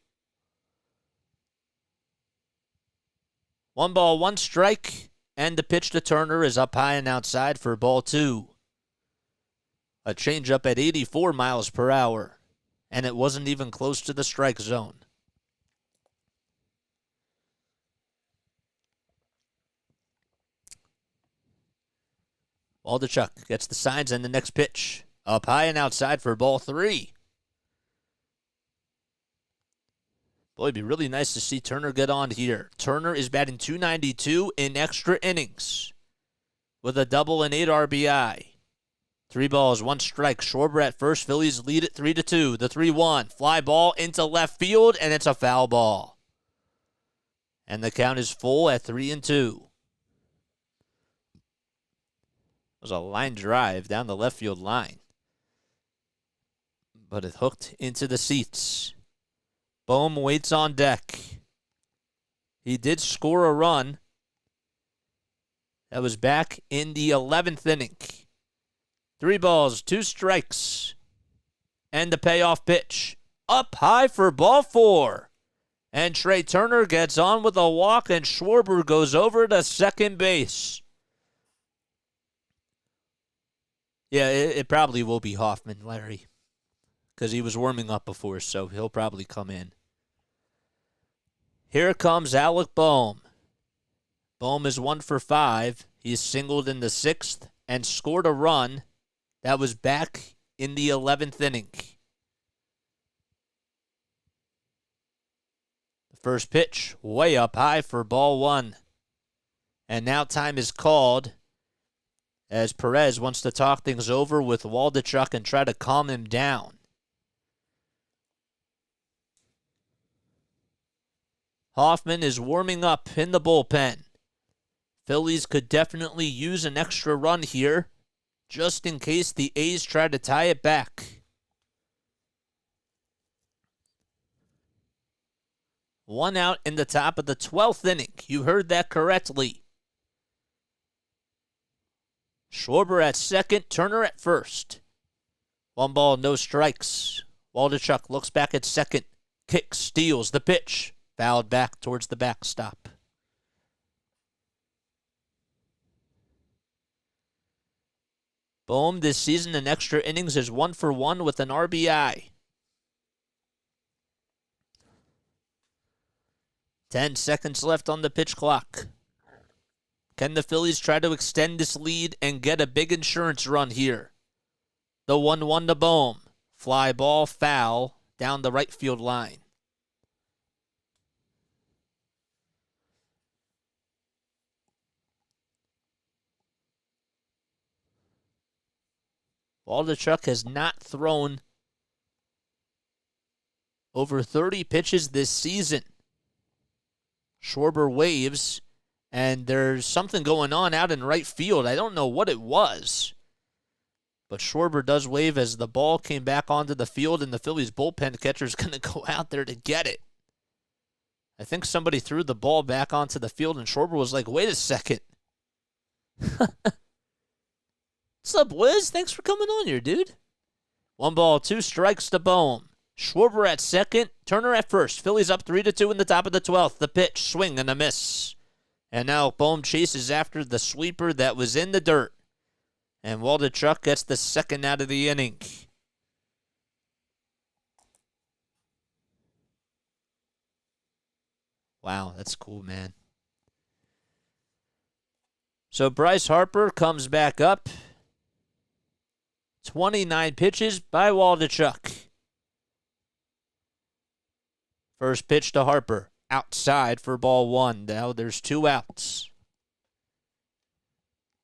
1 ball, 1 strike, and the pitch to Turner is up high and outside for ball 2. A changeup at 84 miles per hour, and it wasn't even close to the strike zone. Waldichuk gets the signs and the next pitch. Up high and outside for ball 3. Boy, it'd be really nice to see Turner get on here. Turner is batting .292 in extra innings with a double and 8 RBI. 3 balls, 1 strike. Schwarber at first. Phillies lead it 3-2. The 3-1. Fly ball into left field, and it's a foul ball. And the count is full at 3-2. It was a line drive down the left field line, but it hooked into the seats. Bohm waits on deck. He did score a run. That was back in the 11th inning. 3 balls, 2 strikes, and the payoff pitch. Up high for ball 4. And Trey Turner gets on with a walk, and Schwarber goes over to second base. Yeah, it probably will be Hoffman, Larry, because he was warming up before, so he'll probably come in. Here comes Alec Bohm. Bohm is 1 for 5. He's singled in the 6th and scored a run. That was back in the 11th inning. The first pitch, way up high for ball 1. And now time is called as Perez wants to talk things over with Waldichuk and try to calm him down. Hoffman is warming up in the bullpen. Phillies could definitely use an extra run here, just in case the A's try to tie it back. 1 out in the top of the 12th inning. You heard that correctly. Schwarber at second, Turner at first. 1 ball, no strikes. Waldichuk looks back at second. Kicks, steals the pitch. Fouled back towards the backstop. Bohm this season in extra innings is 1 for 1 with an RBI. 10 seconds left on the pitch clock. Can the Phillies try to extend this lead and get a big insurance run here? The 1-1 to Bohm. Fly ball, foul, down the right field line. Waldichuk has not thrown over 30 pitches this season. Schwarber waves, and there's something going on out in right field. I don't know what it was, but Schwarber does wave as the ball came back onto the field, and the Phillies bullpen catcher is going to go out there to get it. I think somebody threw the ball back onto the field, and Schwarber was like, wait a second. What's up, Wiz? Thanks for coming on here, dude. 1-2 strikes to Bohm. Schwarber at second, Turner at first. Phillies up 3-2 in the top of the 12th. The pitch, swing and a miss. And now Bohm chases after the sweeper that was in the dirt. And Waldichuk gets the second out of the inning. Wow, that's cool, man. So Bryce Harper comes back up. 29 pitches by Waldichuk. First pitch to Harper. Outside for ball one. Now there's 2 outs.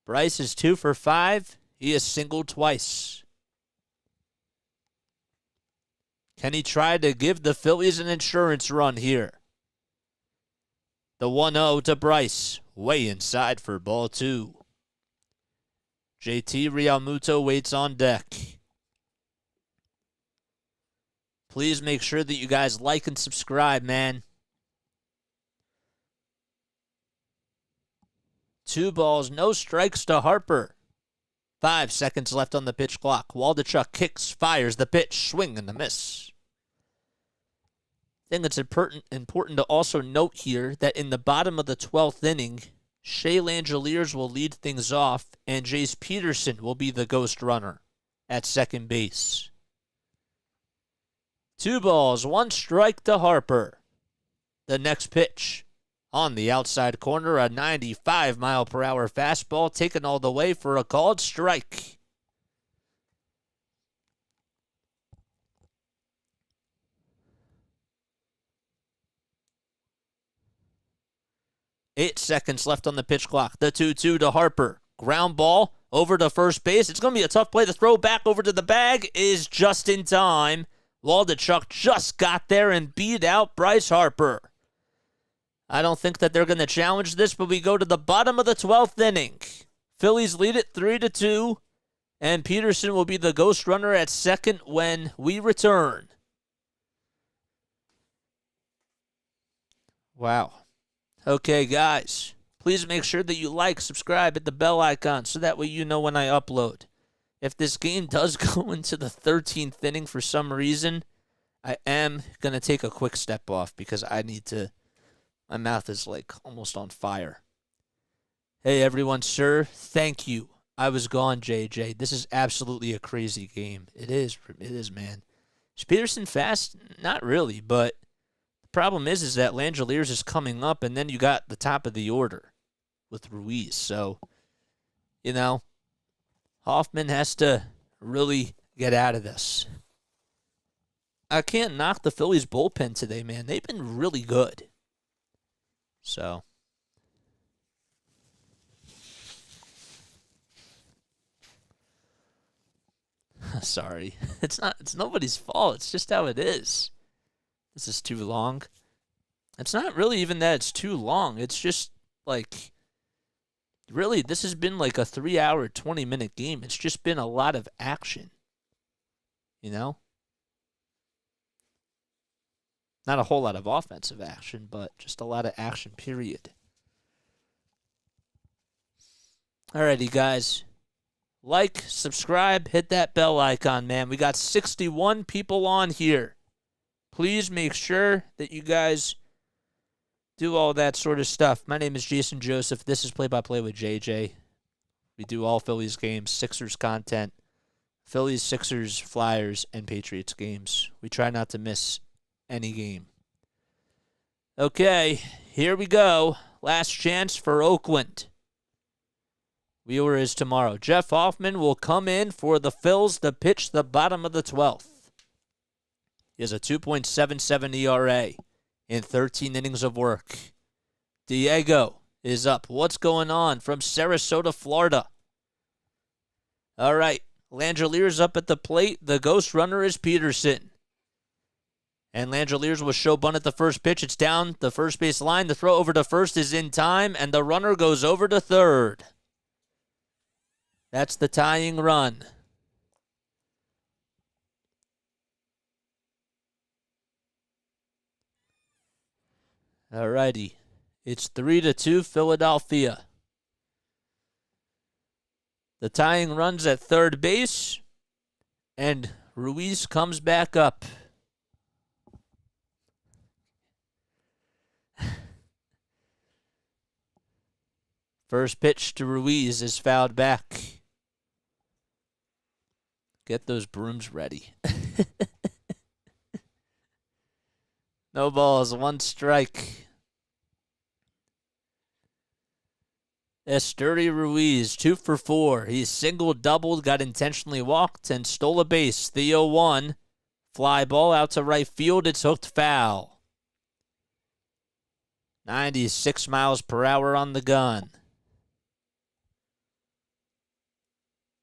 Bryce is 2 for 5. He has singled twice. Can he try to give the Phillies an insurance run here? The 1-0 to Bryce. Way inside for ball 2. JT Realmuto waits on deck. Please make sure that you guys like and subscribe, man. 2 balls, no strikes to Harper. 5 seconds left on the pitch clock. Waldichuk kicks, fires the pitch, swing and a miss. I think it's important to also note here that in the bottom of the 12th inning, Shea Langeliers will lead things off, and Jace Peterson will be the ghost runner at second base. 2 balls, 1 strike to Harper. The next pitch on the outside corner, a 95-mile-per-hour fastball taken all the way for a called strike. Eight seconds left on the pitch clock. The 2-2 to Harper. Ground ball over to first base. It's going to be a tough play. The throw back over to the bag is just in time. Waldichuk just got there and beat out Bryce Harper. I don't think that they're going to challenge this, but we go to the bottom of the 12th inning. Phillies lead it 3-2, and Peterson will be the ghost runner at second when we return. Wow. Okay, guys, please make sure that you like, subscribe, hit the bell icon so that way you know when I upload. If this game does go into the 13th inning for some reason, I am going to take a quick step off because I need to, my mouth is like almost on fire. Hey, everyone, sir, thank you. I was gone, JJ. This is absolutely a crazy game. It is, man. Is Peterson fast? Not really, but problem is that Langeliers is coming up, and then you got the top of the order with Ruiz. So, Hoffman has to really get out of this. I can't knock the Phillies bullpen today, man. They've been really good. So, sorry. It's nobody's fault. It's just how it is. This is too long. It's not really even that it's too long. It's just like, really, this has been like a 3-hour, 20-minute game. It's just been a lot of action. Not a whole lot of offensive action, but just a lot of action, period. Alrighty, guys. Like, subscribe, hit that bell icon, man. We got 61 people on here. Please make sure that you guys do all that sort of stuff. My name is Jason Joseph. This is Play-by-Play with JJ. We do all Phillies games, Sixers content, Phillies, Sixers, Flyers, and Patriots games. We try not to miss any game. Okay, here we go. Last chance for Oakland. Wheeler is tomorrow. Jeff Hoffman will come in for the Phils to pitch the bottom of the 12th. He has a 2.77 ERA in 13 innings of work. Diego is up. What's going on from Sarasota, Florida? All right. Langeliers up at the plate. The ghost runner is Peterson. And Langeliers will show bunt at the first pitch. It's down the first base line. The throw over to first is in time, and the runner goes over to third. That's the tying run. All righty. It's 3-2 Philadelphia. The tying run's at third base, and Ruiz comes back up. First pitch to Ruiz is fouled back. Get those brooms ready. No balls, one strike. Esteury Ruiz, 2 for 4. He single, doubled, got intentionally walked, and stole a base. The 0-1. Fly ball out to right field. It's hooked foul. 96 miles per hour on the gun.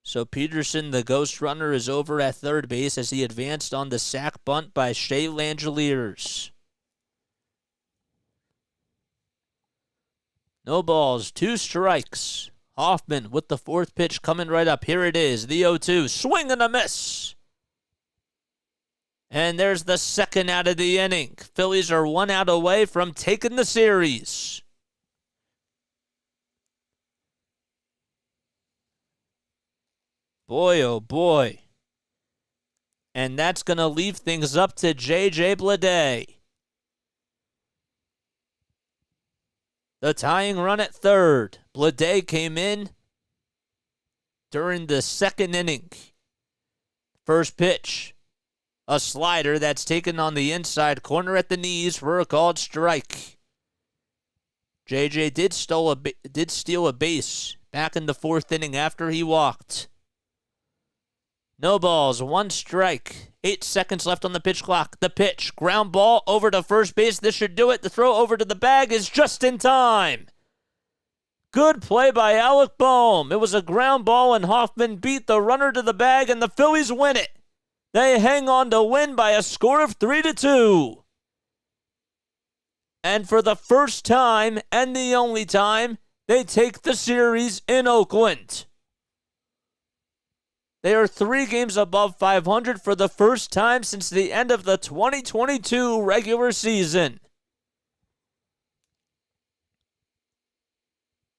So Peterson, the ghost runner, is over at third base as he advanced on the sac bunt by Shea Langeliers. No balls, 2 strikes. Hoffman with the fourth pitch coming right up. Here it is, the 0-2. Swing and a miss. And there's the second out of the inning. Phillies are 1 out away from taking the series. Boy, oh boy. And that's going to leave things up to J.J. Bleday. The tying run at third. Bleday came in during the second inning. First pitch. A slider that's taken on the inside corner at the knees for a called strike. J.J. did steal a base back in the fourth inning after he walked. No balls, 1 strike. 8 seconds left on the pitch clock. The pitch, ground ball over to first base. This should do it. The throw over to the bag is just in time. Good play by Alec Boehm. It was a ground ball, and Hoffman beat the runner to the bag, and the Phillies win it. They hang on to win by a score of 3-2. And for the first time, and the only time, they take the series in Oakland. They are 3 games above 500 for the first time since the end of the 2022 regular season.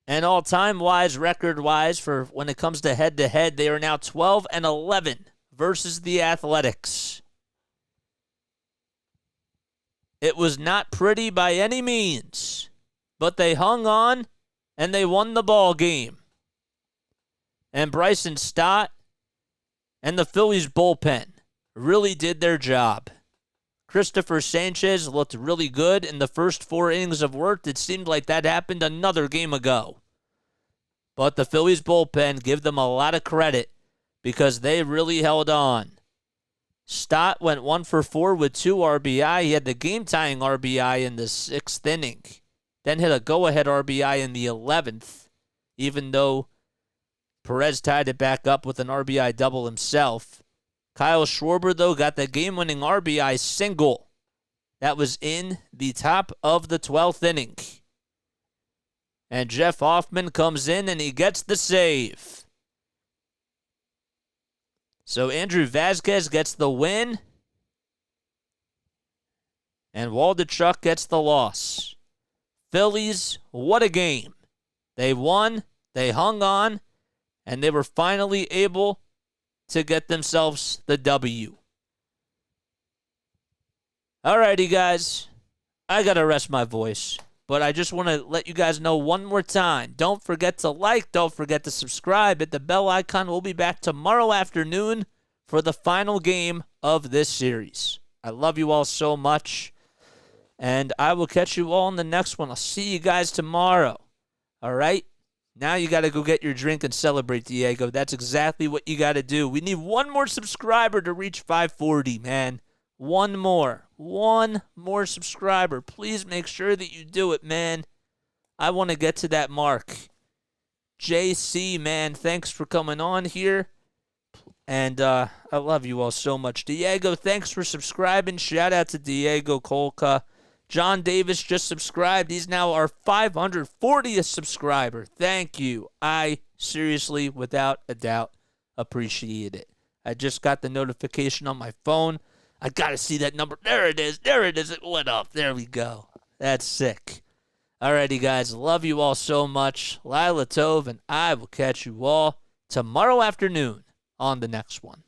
And all-time wise, record-wise, for when it comes to head-to-head, they are now 12-11 versus the Athletics. It was not pretty by any means, but they hung on and they won the ball game. And Bryson Stott and the Phillies bullpen really did their job. Cristopher Sanchez looked really good in the first 4 innings of work. It seemed like that happened another game ago. But the Phillies bullpen, give them a lot of credit because they really held on. Stott went 1 for 4 with 2 RBI. He had the game-tying RBI in the 6th inning. Then hit a go-ahead RBI in the 11th, even though Perez tied it back up with an RBI double himself. Kyle Schwarber, though, got the game-winning RBI single. That was in the top of the 12th inning. And Jeff Hoffman comes in and he gets the save. So Andrew Vasquez gets the win. And Waldichuk gets the loss. Phillies, what a game. They won, they hung on, and they were finally able to get themselves the W. Alrighty, guys. I got to rest my voice. But I just want to let you guys know one more time. Don't forget to like. Don't forget to subscribe. Hit the bell icon. We'll be back tomorrow afternoon for the final game of this series. I love you all so much. And I will catch you all in the next one. I'll see you guys tomorrow. All right? Now you got to go get your drink and celebrate, Diego. That's exactly what you got to do. We need one more subscriber to reach 540, man. One more subscriber. Please make sure that you do it, man. I want to get to that mark. JC, man, thanks for coming on here. And I love you all so much. Diego, thanks for subscribing. Shout out to Diego Kolka. John Davis just subscribed. He's now our 540th subscriber. Thank you. I seriously, without a doubt, appreciate it. I just got the notification on my phone. I got to see that number. There it is. It went up. There we go. That's sick. Alrighty, guys. Love you all so much. Lila Tov, and I will catch you all tomorrow afternoon on the next one.